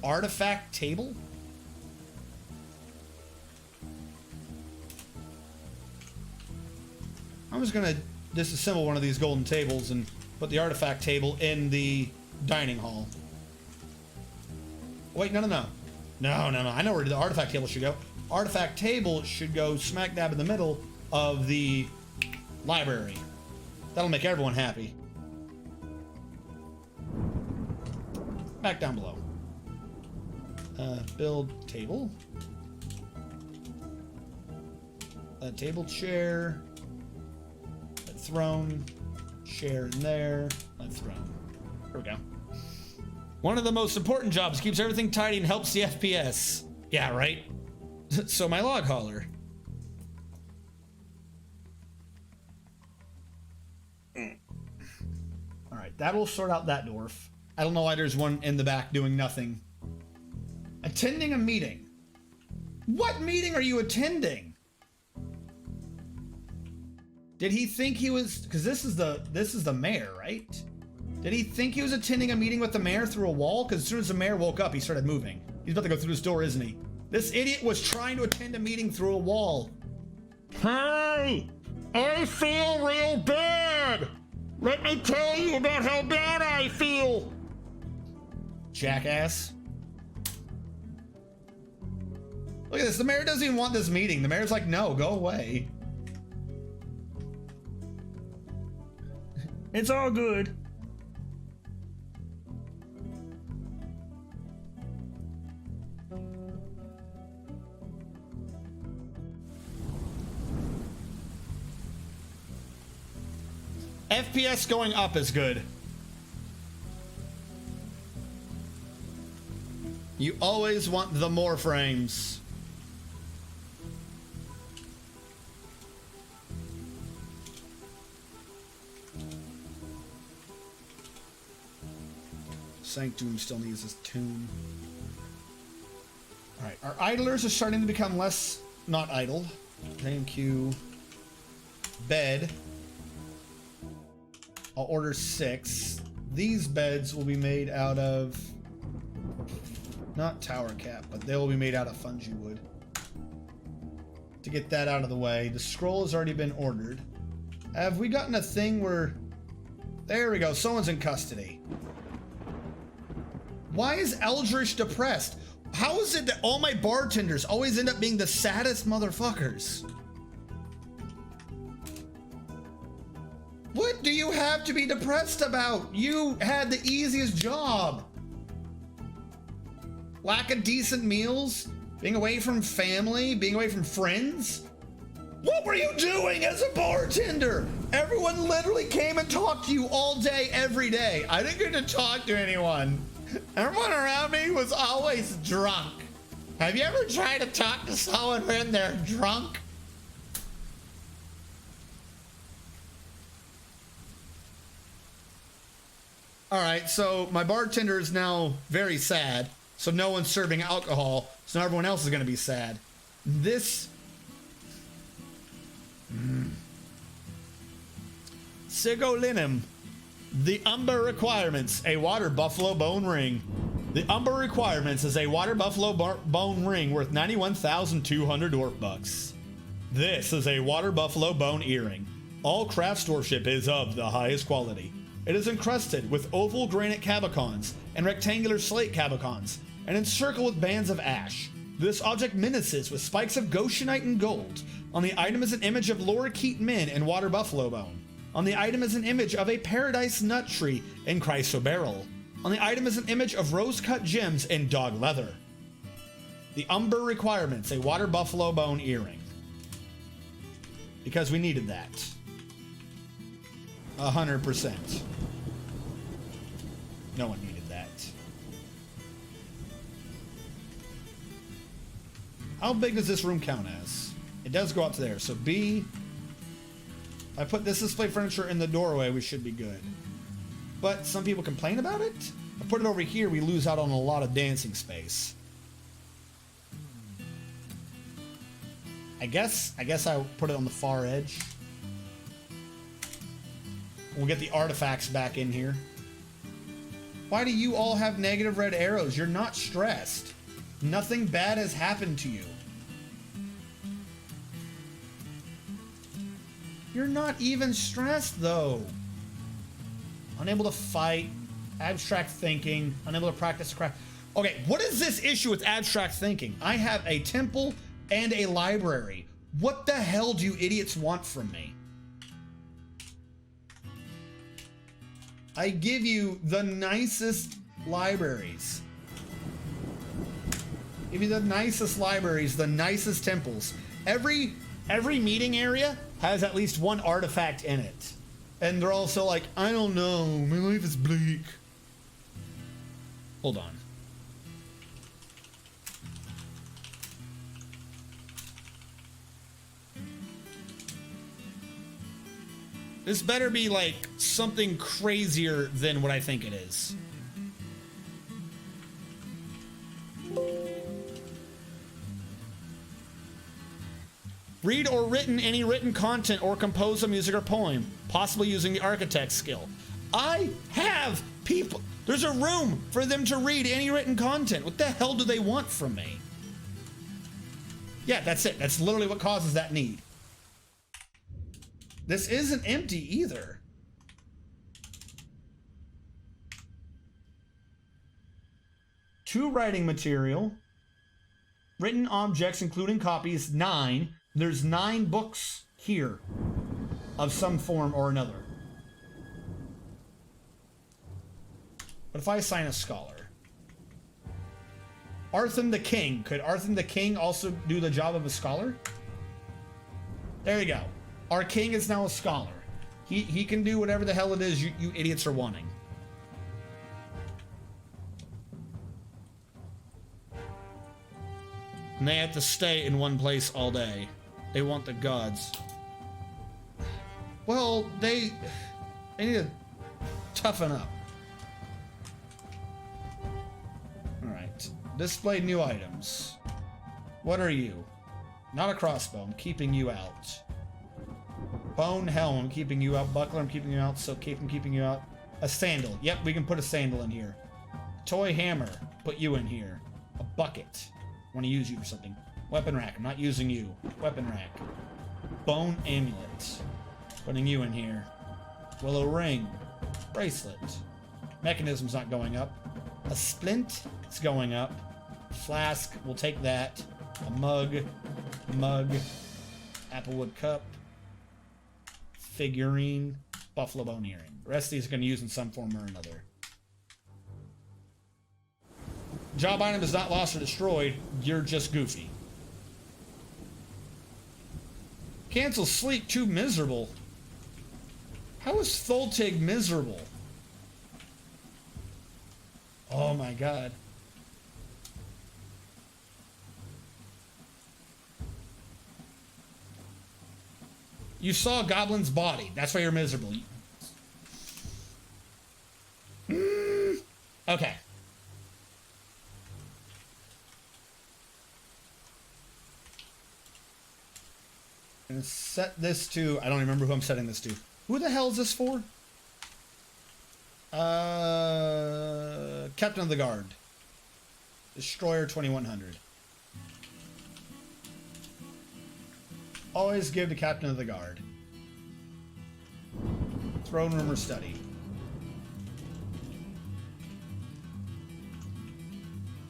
artifact table. I'm just gonna disassemble one of these golden tables and put the artifact table in the dining hall. Wait, no. I know where the artifact table should go. Artifact table should go smack dab in the middle of the library. That'll make everyone happy. Back down below. Build table. A table chair. A throne. Chair in there. A throne. There we go. One of the most important jobs, keeps everything tidy and helps the FPS. Yeah, right? So my log hauler. Alright, that'll sort out that dwarf. I don't know why there's one in the back doing nothing. Attending a meeting. What meeting are you attending? Did he think he was... Because this is the mayor, right? Did he think he was attending a meeting with the mayor through a wall? Because as soon as the mayor woke up, he started moving. He's about to go through this door, isn't he? This idiot was trying to attend a meeting through a wall. Hey! I feel real bad! Let me tell you about how bad I feel! Jackass. Look at this. The mayor doesn't even want this meeting. The mayor's like, no, go away. It's all good. FPS going up is good. You always want the more frames. Sanctum still needs his tune. Alright, our idlers are starting to become less not idle. Thank you. Bed. I'll order 6. These beds will be made out of... not tower cap, but they will be made out of fungi wood. To get that out of the way, the scroll has already been ordered. Have we gotten a thing where... there we go, someone's in custody. Why is Eldritch depressed? How is it that all my bartenders always end up being the saddest motherfuckers? What do you have to be depressed about? You had the easiest job. Lack of decent meals? Being away from family? Being away from friends? What were you doing as a bartender? Everyone literally came and talked to you all day, every day. I didn't get to talk to anyone. Everyone around me was always drunk. Have you ever tried to talk to someone when they're drunk? All right, so my bartender is now very sad. So no one's serving alcohol, so now everyone else is going to be sad. This... Sigolinum. The Umber requirements, a water buffalo bone ring. The Umber requirements is a water buffalo bone ring worth 91,200 dwarf bucks. This is a water buffalo bone earring. All craft storemanship is of the highest quality. It is encrusted with oval granite cabicons and rectangular slate cabicons, and encircled with bands of ash. This object menaces with spikes of goshenite and gold. On the item is an image of lorikeet men and water buffalo bone. On the item is an image of a paradise nut tree in chrysoberyl. On the item is an image of rose-cut gems in dog leather. The Umber requirements, a water buffalo bone earring. Because we needed that. 100%. No one needed that. How big does this room count as? It does go up to there, so B... I put this display furniture in the doorway, we should be good. But some people complain about it? I put it over here, we lose out on a lot of dancing space. I guess I'll put it on the far edge. We'll get the artifacts back in here. Why do you all have negative red arrows? You're not stressed. Nothing bad has happened to you. You're not even stressed, though. Unable to fight, abstract thinking, unable to practice craft. Okay, what is this issue with abstract thinking? I have a temple and a library. What the hell do you idiots want from me? I give you the nicest libraries. Give you the nicest libraries, the nicest temples. Every meeting area has at least one artifact in it. And they're also like, I don't know, my life is bleak. Hold on. This better be like something crazier than what I think it is. Read or written any written content or compose a music or poem, possibly using the architect skill. I have people. There's a room for them to read any written content. What the hell do they want from me? Yeah, that's it. That's literally what causes that need. This isn't empty either. Two writing material. Written objects, including copies, 9. There's 9 books here of some form or another. What if I assign a scholar? Arthur the King. Could Arthur the King also do the job of a scholar? There you go. Our king is now a scholar. He can do whatever the hell it is you idiots are wanting. And they have to stay in one place all day. They want the gods. Well, they need to toughen up. Alright. Display new items. What are you? Not a crossbow. I'm keeping you out. Bone helm. I'm keeping you out. Buckler. I'm keeping you out. So cape. I'm keeping you out. A sandal. Yep, we can put a sandal in here. Toy hammer. Put you in here. A bucket. Want to use you for something. Weapon rack. I'm not using you. Weapon rack. Bone amulet. Putting you in here. Willow ring. Bracelet. Mechanism's not going up. A splint. It's going up. Flask. We'll take that. A mug. Mug. Applewood cup. Figurine. Buffalo bone earring. The rest of these are going to use in some form or another. Job item is not lost or destroyed. You're just goofy. Cancel sleep. Too miserable. How is Tholtig miserable? Oh my god. You saw a goblin's body. That's why you're miserable. Okay. I'm gonna set this to... I don't remember who I'm setting this to. Who the hell is this for? Captain of the Guard. Destroyer 2100. Always give to Captain of the Guard. Throne room or study.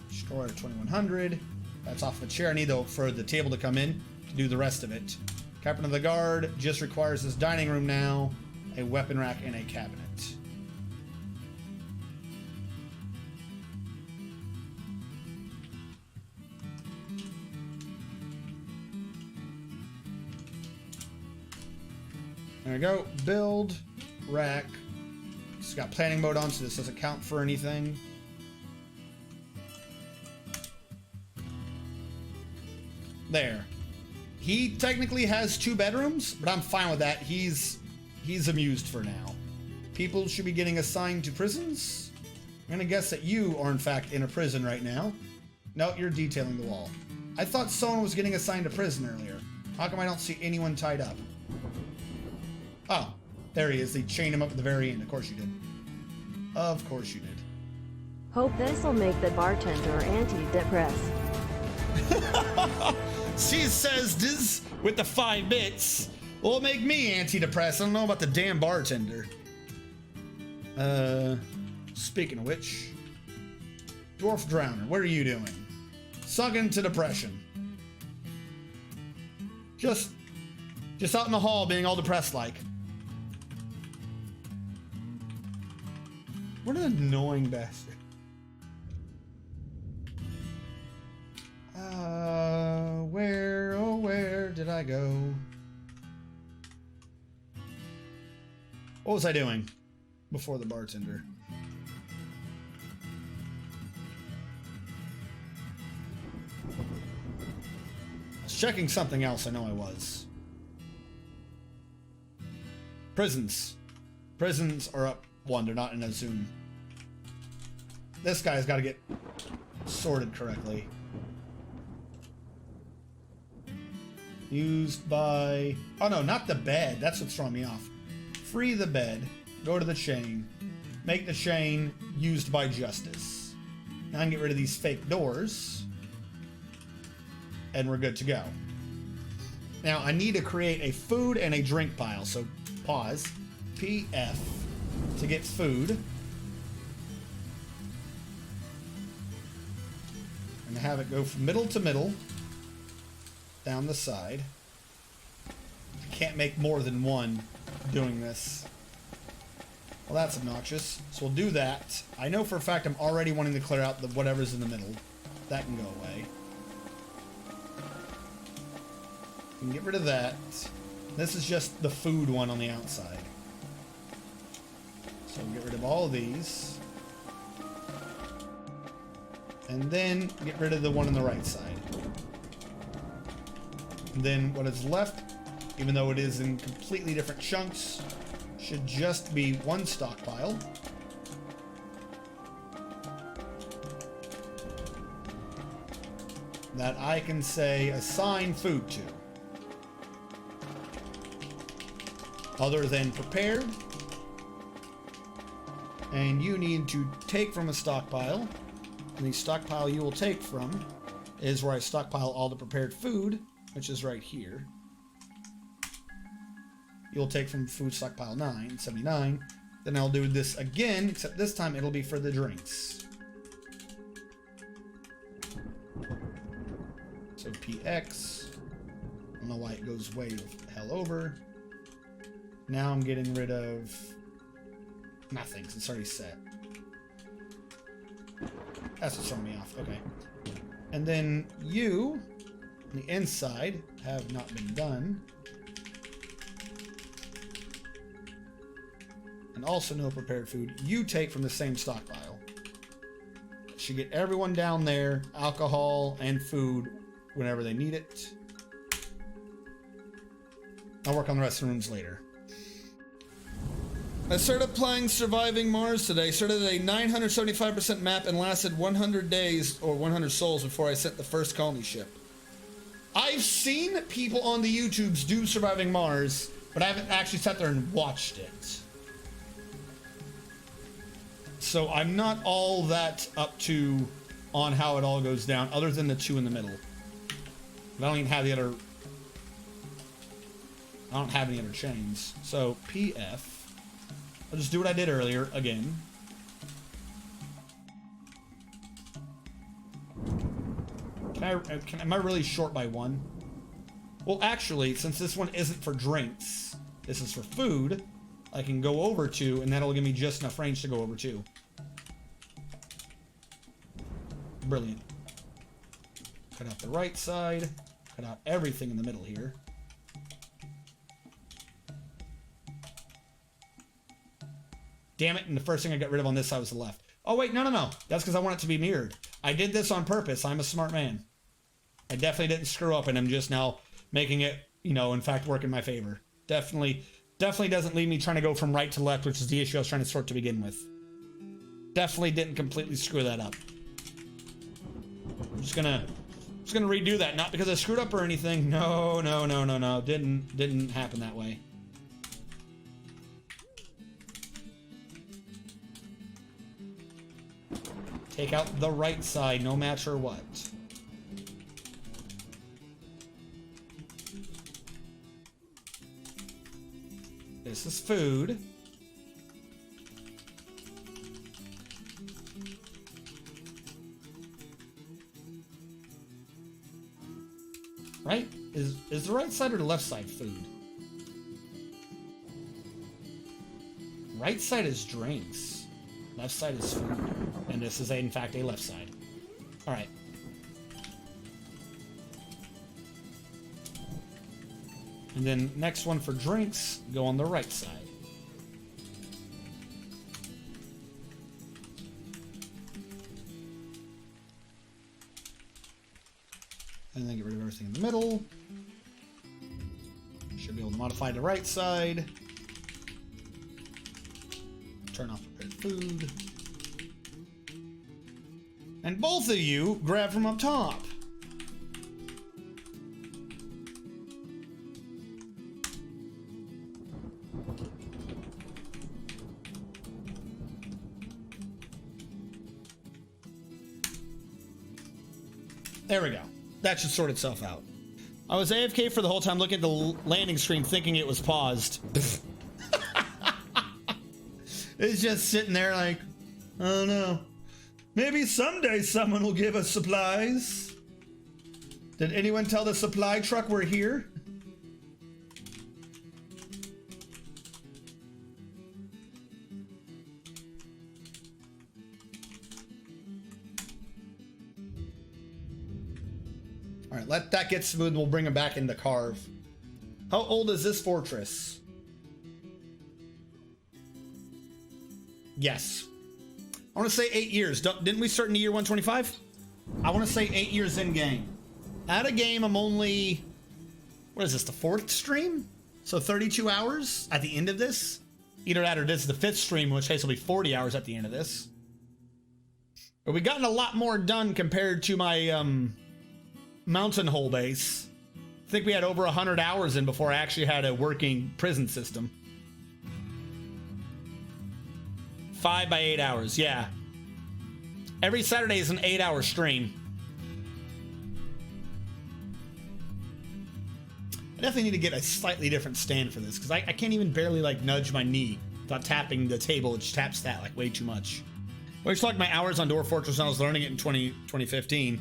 Destroyer 2100. That's off the chair. I need for the table to come in to do the rest of it. Captain of the Guard just requires this dining room now, a weapon rack, and a cabinet. There we go. Build, rack. It's got planning mode on, so this doesn't count for anything. There. He technically has 2 bedrooms, but I'm fine with that. He's amused for now. People should be getting assigned to prisons. I'm gonna guess that you are in fact in a prison right now. No, you're detailing the wall. I thought someone was getting assigned to prison earlier. How come I don't see anyone tied up? Oh, there he is. They chained him up at the very end. Of course you did. Of course you did. Hope this'll make the bartender anti-depressed. She says this with the 5 bits. Will make me antidepressant. I don't know about the damn bartender. Speaking of which, Dwarf Drowner, what are you doing? Sunk into depression. Just out in the hall being all depressed like. What an annoying bastard. Where did I go? What was I doing before the bartender? I was checking something else, I know I was. Prisons. Prisons are up 1. They're not in a zone. This guy's got to get sorted correctly. Used by... Oh no, not the bed. That's what's throwing me off. Free the bed. Go to the chain. Make the chain used by justice. Now I can get rid of these fake doors. And we're good to go. Now I need to create a food and a drink pile. So pause. PF to get food. And have it go from middle to middle. Down the side. I can't make more than one doing this. Well, that's obnoxious. So we'll do that. I know for a fact I'm already wanting to clear out the whatever's in the middle. That can go away. We can get rid of that. This is just the food one on the outside. So we'll get rid of all of these. And then get rid of the one on the right side. And then what is left, even though it is in completely different chunks, should just be one stockpile. That I can say assign food to. Other than prepared. And you need to take from a stockpile. And the stockpile you will take from is where I stockpile all the prepared food, which is right here. You'll take from food stockpile 979. Then I'll do this again, except this time it'll be for the drinks. So PX. I don't know why it goes way the hell over. Now I'm getting rid of nothing, because it's already set. That's what's throwing me off. Okay. And then you, on the inside, have not been done. And also no prepared food. You take from the same stockpile. Should get everyone down there, alcohol and food whenever they need it. I'll work on the rest of the rooms later. I started playing Surviving Mars today. Started a 975% map and lasted 100 days or 100 souls before I sent the first colony ship. I've seen people on the YouTubes do Surviving Mars, but I haven't actually sat there and watched it. So I'm not all that up to on how it all goes down, other than the two in the middle. I don't even have the other... I don't have any other chains. So PF... I'll just do what I did earlier, again. Am I really short by one? Well, actually, since this one isn't for drinks, this is for food, I can go over 2, and that'll give me just enough range to go over 2. Brilliant. Cut out the right side. Cut out everything in the middle here. Damn it, and the first thing I got rid of on this side was the left. Oh, wait, no. That's because I want it to be mirrored. I did this on purpose. I'm a smart man. I definitely didn't screw up, and I'm just now making it, you know, in fact, work in my favor. Definitely doesn't leave me trying to go from right to left, which is the issue I was trying to sort to begin with. Definitely didn't completely screw that up. I'm just gonna redo that, not because I screwed up or anything. No. Didn't happen that way. Take out the right side, no matter what. This is food. Right? Is the right side or the left side food? Right side is drinks. Left side is food. And this is, in fact, a left side. Alright. And then next one for drinks, go on the right side. And then get rid of everything in the middle. Should be able to modify the right side. Turn off prepared food. And both of you grab from up top. There we go. That should sort itself out. I was AFK for the whole time looking at the landing screen thinking it was paused. It's just sitting there like, oh no. Maybe someday someone will give us supplies. Did anyone tell the supply truck we're here? All right, let that get smooth. We'll bring him back into Carve. How old is this fortress? Yes. I want to say 8 years. Didn't we start in the year 125? I want to say 8 years in game. Out of game, I'm only... What is this, the 4th stream? So 32 hours at the end of this? Either that or this is the 5th stream, in which case will be 40 hours at the end of this. But we've gotten a lot more done compared to my mountain hole base. I think we had over 100 hours in before I actually had a working prison system. 5 by 8 hours, yeah. Every Saturday is an 8-hour stream. I definitely need to get a slightly different stand for this, because I can't even barely like nudge my knee without tapping the table, which taps that like way too much. Well, it's like my hours on Dwarf Fortress when I was learning it in 2015.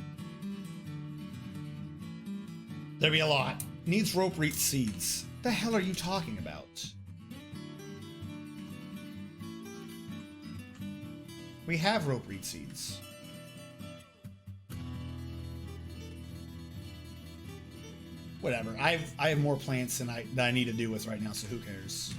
There'd be a lot. Needs rope reach seeds. What the hell are you talking about? We have rope reed seeds. Whatever. I have more plants than I need to do with right now, so who cares?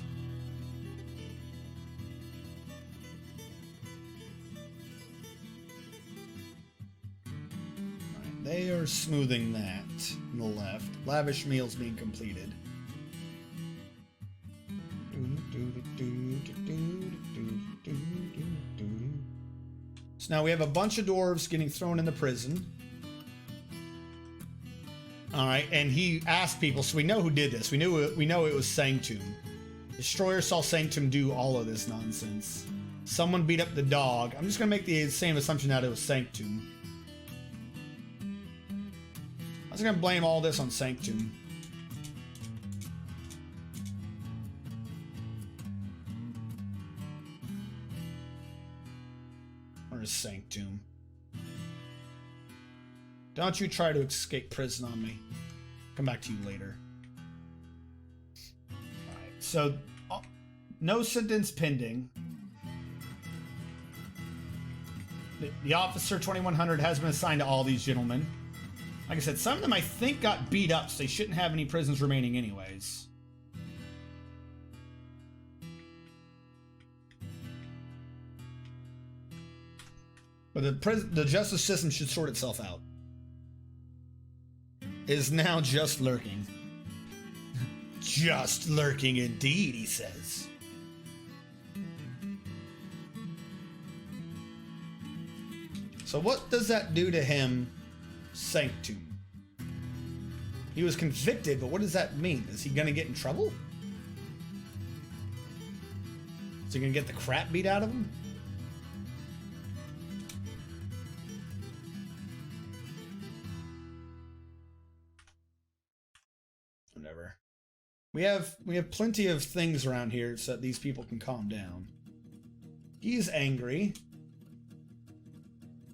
Alright, they are smoothing that on the left. Lavish meals being completed. So now we have a bunch of dwarves getting thrown into prison. Alright, and he asked people, so we know who did this. We know it was Sanctum. Destroyer saw Sanctum do all of this nonsense. Someone beat up the dog. I'm just gonna make the same assumption that it was Sanctum. I was gonna blame all this on Sanctum. Where's Sanctum? Don't you try to escape prison on me. Come back to you later. Alright, so no sentence pending. The officer 2100 has been assigned to all these gentlemen. Like I said, some of them I think got beat up, so they shouldn't have any prisons remaining anyways. But the justice system should sort itself out. Is now just lurking. Just lurking indeed, he says. So what does that do to him, Sanctum? He was convicted, but what does that mean? Is he gonna get in trouble? Is he gonna get the crap beat out of him? Whatever. We have plenty of things around here so that these people can calm down. He's angry.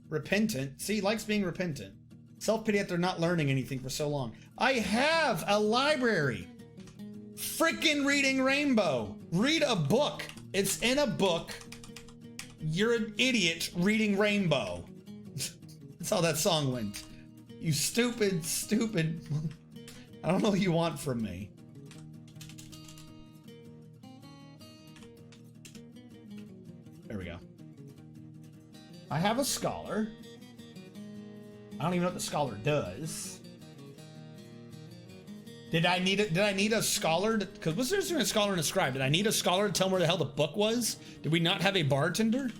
Repentant. See, he likes being repentant. Self-pity after not learning anything for so long. I have a library. Frickin' reading Rainbow. Read a book. It's in a book. You're an idiot reading Rainbow. That's how that song went. You stupid, stupid. I don't know what you want from me. There we go. I have a scholar. I don't even know what the scholar does. Did I need a scholar? Because what's the difference between a scholar and a scribe? Did I need a scholar to tell me where the hell the book was? Did we not have a bartender?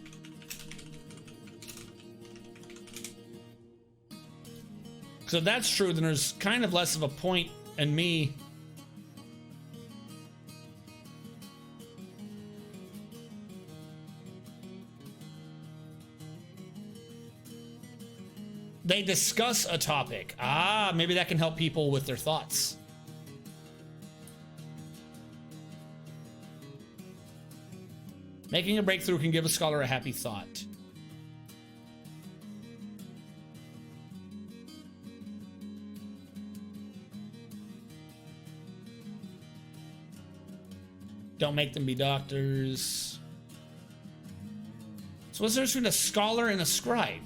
So if that's true, then there's kind of less of a point in me. They discuss a topic. Ah, maybe that can help people with their thoughts. Making a breakthrough can give a scholar a happy thought. Don't make them be doctors. So what's the difference between a scholar and a scribe?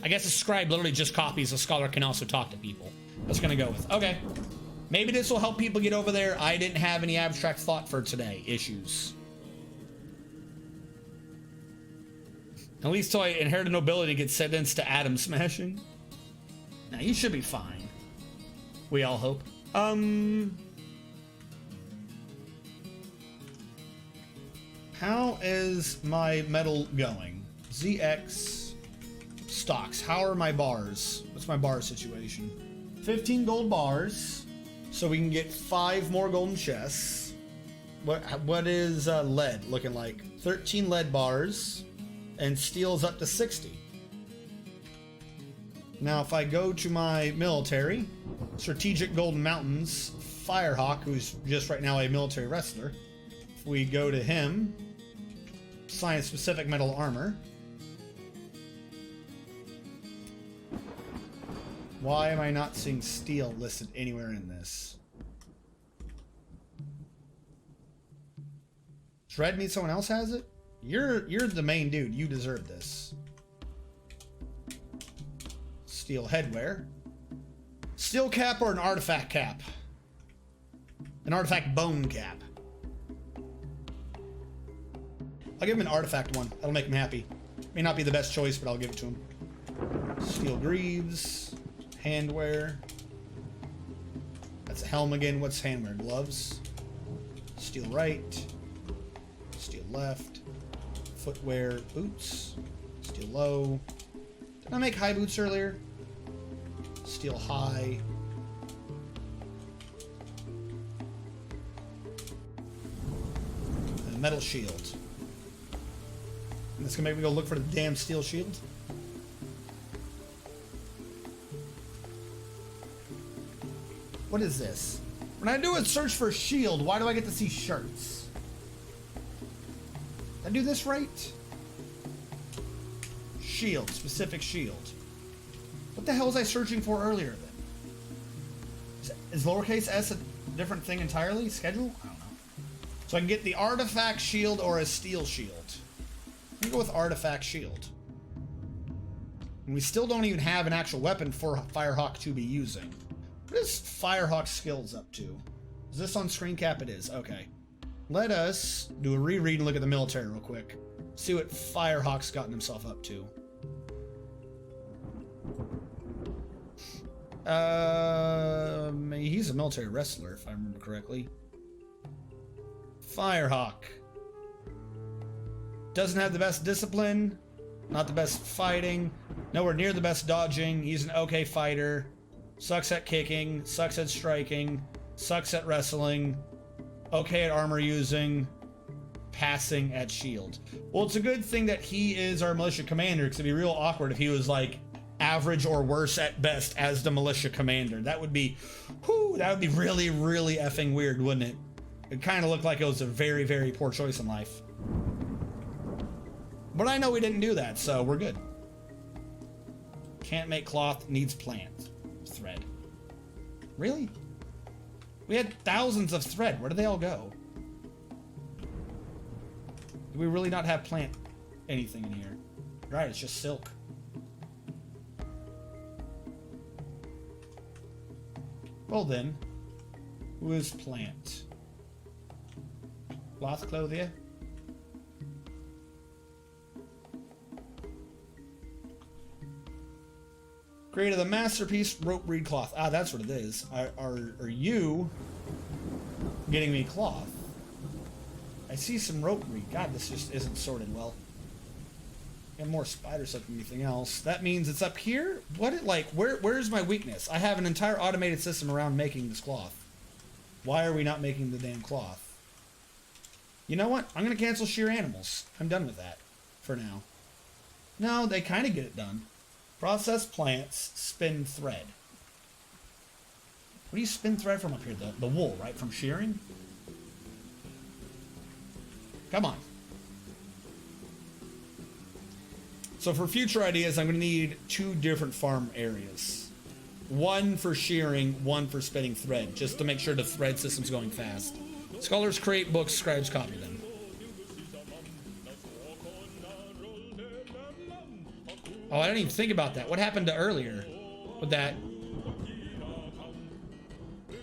I guess a scribe literally just copies. A scholar can also talk to people. That's gonna go with. Okay. Maybe this will help people get over there. I didn't have any abstract thought for today issues. At least till I inherit a nobility get sentenced to atom smashing. Now you should be fine. We all hope. How is my metal going? ZX stocks. How are my bars? What's my bar situation? 15 gold bars, so we can get 5 more golden chests. What is lead looking like? 13 lead bars, and steel's up to 60. Now, if I go to my military, Strategic Golden Mountains, Firehawk, who's just right now a military wrestler. If we go to him, science-specific metal armor. Why am I not seeing steel listed anywhere in this? Does red mean someone else has it? You're the main dude. You deserve this. Steel headwear. Steel cap or an artifact cap? An artifact bone cap. I'll give him an artifact one. That'll make him happy. May not be the best choice, but I'll give it to him. Steel greaves. Handwear. That's a helm again. What's handwear? Gloves. Steel right. Steel left. Footwear. Boots. Steel low. Did I make high boots earlier? Steel high. And a metal shield. And this gonna make me go look for the damn steel shield. What is this? When I do a search for shield, why do I get to see shirts? Did I do this right? Shield, specific shield. What the hell was I searching for earlier then? Is lowercase s a different thing entirely? Schedule? I don't know. So I can get the artifact shield or a steel shield. I'm gonna go with artifact shield. And we still don't even have an actual weapon for Firehawk to be using. What is Firehawk's skills up to? Is this on screen cap? It is. Okay. Let us do a reread and look at the military real quick. See what Firehawk's gotten himself up to. He's a military wrestler, if I remember correctly. Firehawk. Doesn't have the best discipline. Not the best fighting. Nowhere near the best dodging. He's an okay fighter. Sucks at kicking. Sucks at striking. Sucks at wrestling. Okay at armor using. Passing at shield. Well, it's a good thing that he is our militia commander, because it'd be real awkward if he was like average or worse at best as the militia commander. That would be, whew, that would be really, really effing weird, wouldn't it? It kind of looked like it was a very, very poor choice in life. But I know we didn't do that, so we're good. Can't make cloth, needs plant. Thread. Really? We had thousands of thread. Where did they all go? Do we really not have plant anything in here? Right, it's just silk. Well then, who is plant? Cloth clothier? Created a masterpiece rope reed cloth. Ah, that's what it is. Are you getting me cloth? I see some rope reed. God, this just isn't sorted well. Got more spider stuff than anything else. That means it's up here? Where's my weakness? I have an entire automated system around making this cloth. Why are we not making the damn cloth? You know what? I'm going to cancel shear animals. I'm done with that for now. No, they kind of get it done. Process plants, spin thread. What do you spin thread from up here? The wool, right? From shearing? Come on. So for future ideas, I'm going to need 2 different farm areas. One for shearing, one for spinning thread, just to make sure the thread system's going fast. Scholars create books, scribes copy them. Oh, I didn't even think about that. What happened to earlier with that?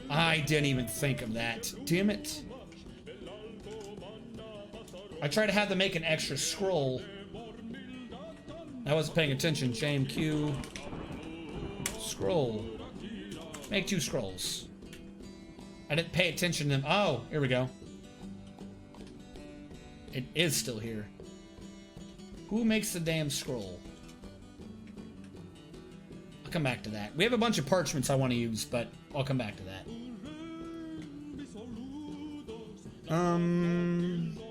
I didn't even think of that. Damn it. I tried to have them make an extra scroll. I wasn't paying attention. Shame. Q. Scroll. Make 2 scrolls. I didn't pay attention to them. Oh, here we go. It is still here. Who makes the damn scroll? I'll come back to that. We have a bunch of parchments I want to use, but I'll come back to that.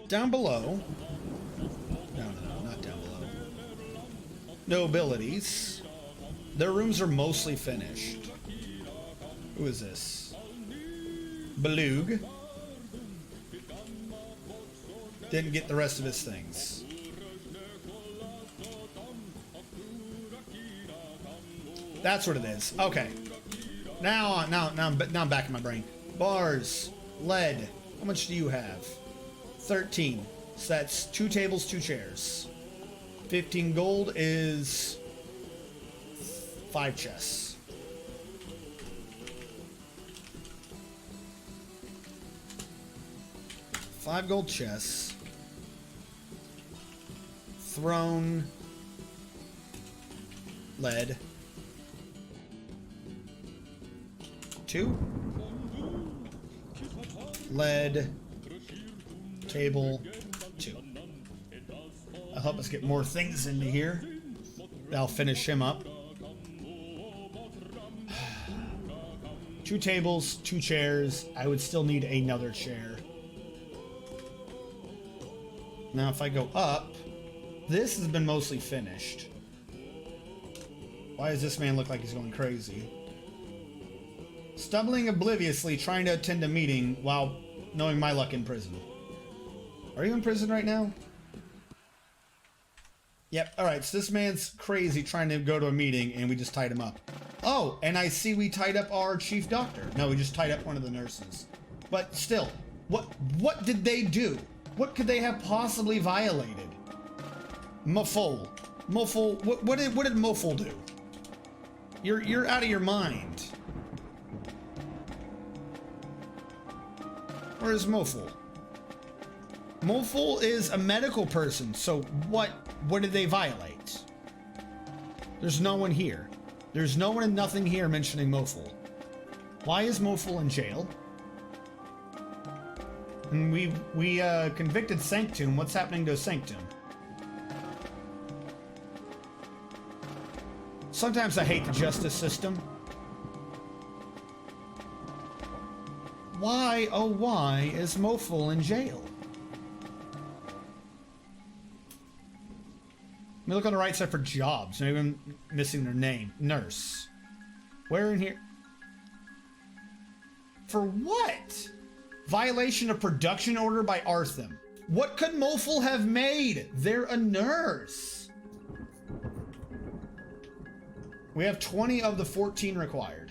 Down below. No, not down below. Nobilities. Their rooms are mostly finished. Who is this? Beluga. Didn't get the rest of his things. That's what it is. Okay. Now I'm back in my brain. Bars, lead. How much do you have? 13. So that's 2 tables, 2 chairs. 15 gold is 5 chests. Five gold chests. Throne. Lead. 2. Lead. Table. 2. That'll help us get more things into here. That'll finish him up. 2 tables, 2 chairs. I would still need another chair. Now if I go up, this has been mostly finished. Why does this man look like he's going crazy? Stumbling obliviously, trying to attend a meeting while knowing my luck in prison. Are you in prison right now? Yep, alright, so this man's crazy trying to go to a meeting and we just tied him up. Oh, and I see we tied up our chief doctor. No, we just tied up one of the nurses. But still, what did they do? What could they have possibly violated? Muffle. What did Muffle do? You're out of your mind. Where is Muffle? Muffle is a medical person, so what did they violate? There's no one here. There's no one and nothing here mentioning Muffle. Why is Muffle in jail? And we convicted Sanctum. What's happening to Sanctum? Sometimes I hate the justice system. Why, oh why, is Muffle in jail? Let me look on the right side for jobs. Maybe I'm missing their name. Nurse. Where in here? For what? Violation of production order by Artham. What could Muffle have made? They're a nurse. We have 20 of the 14 required.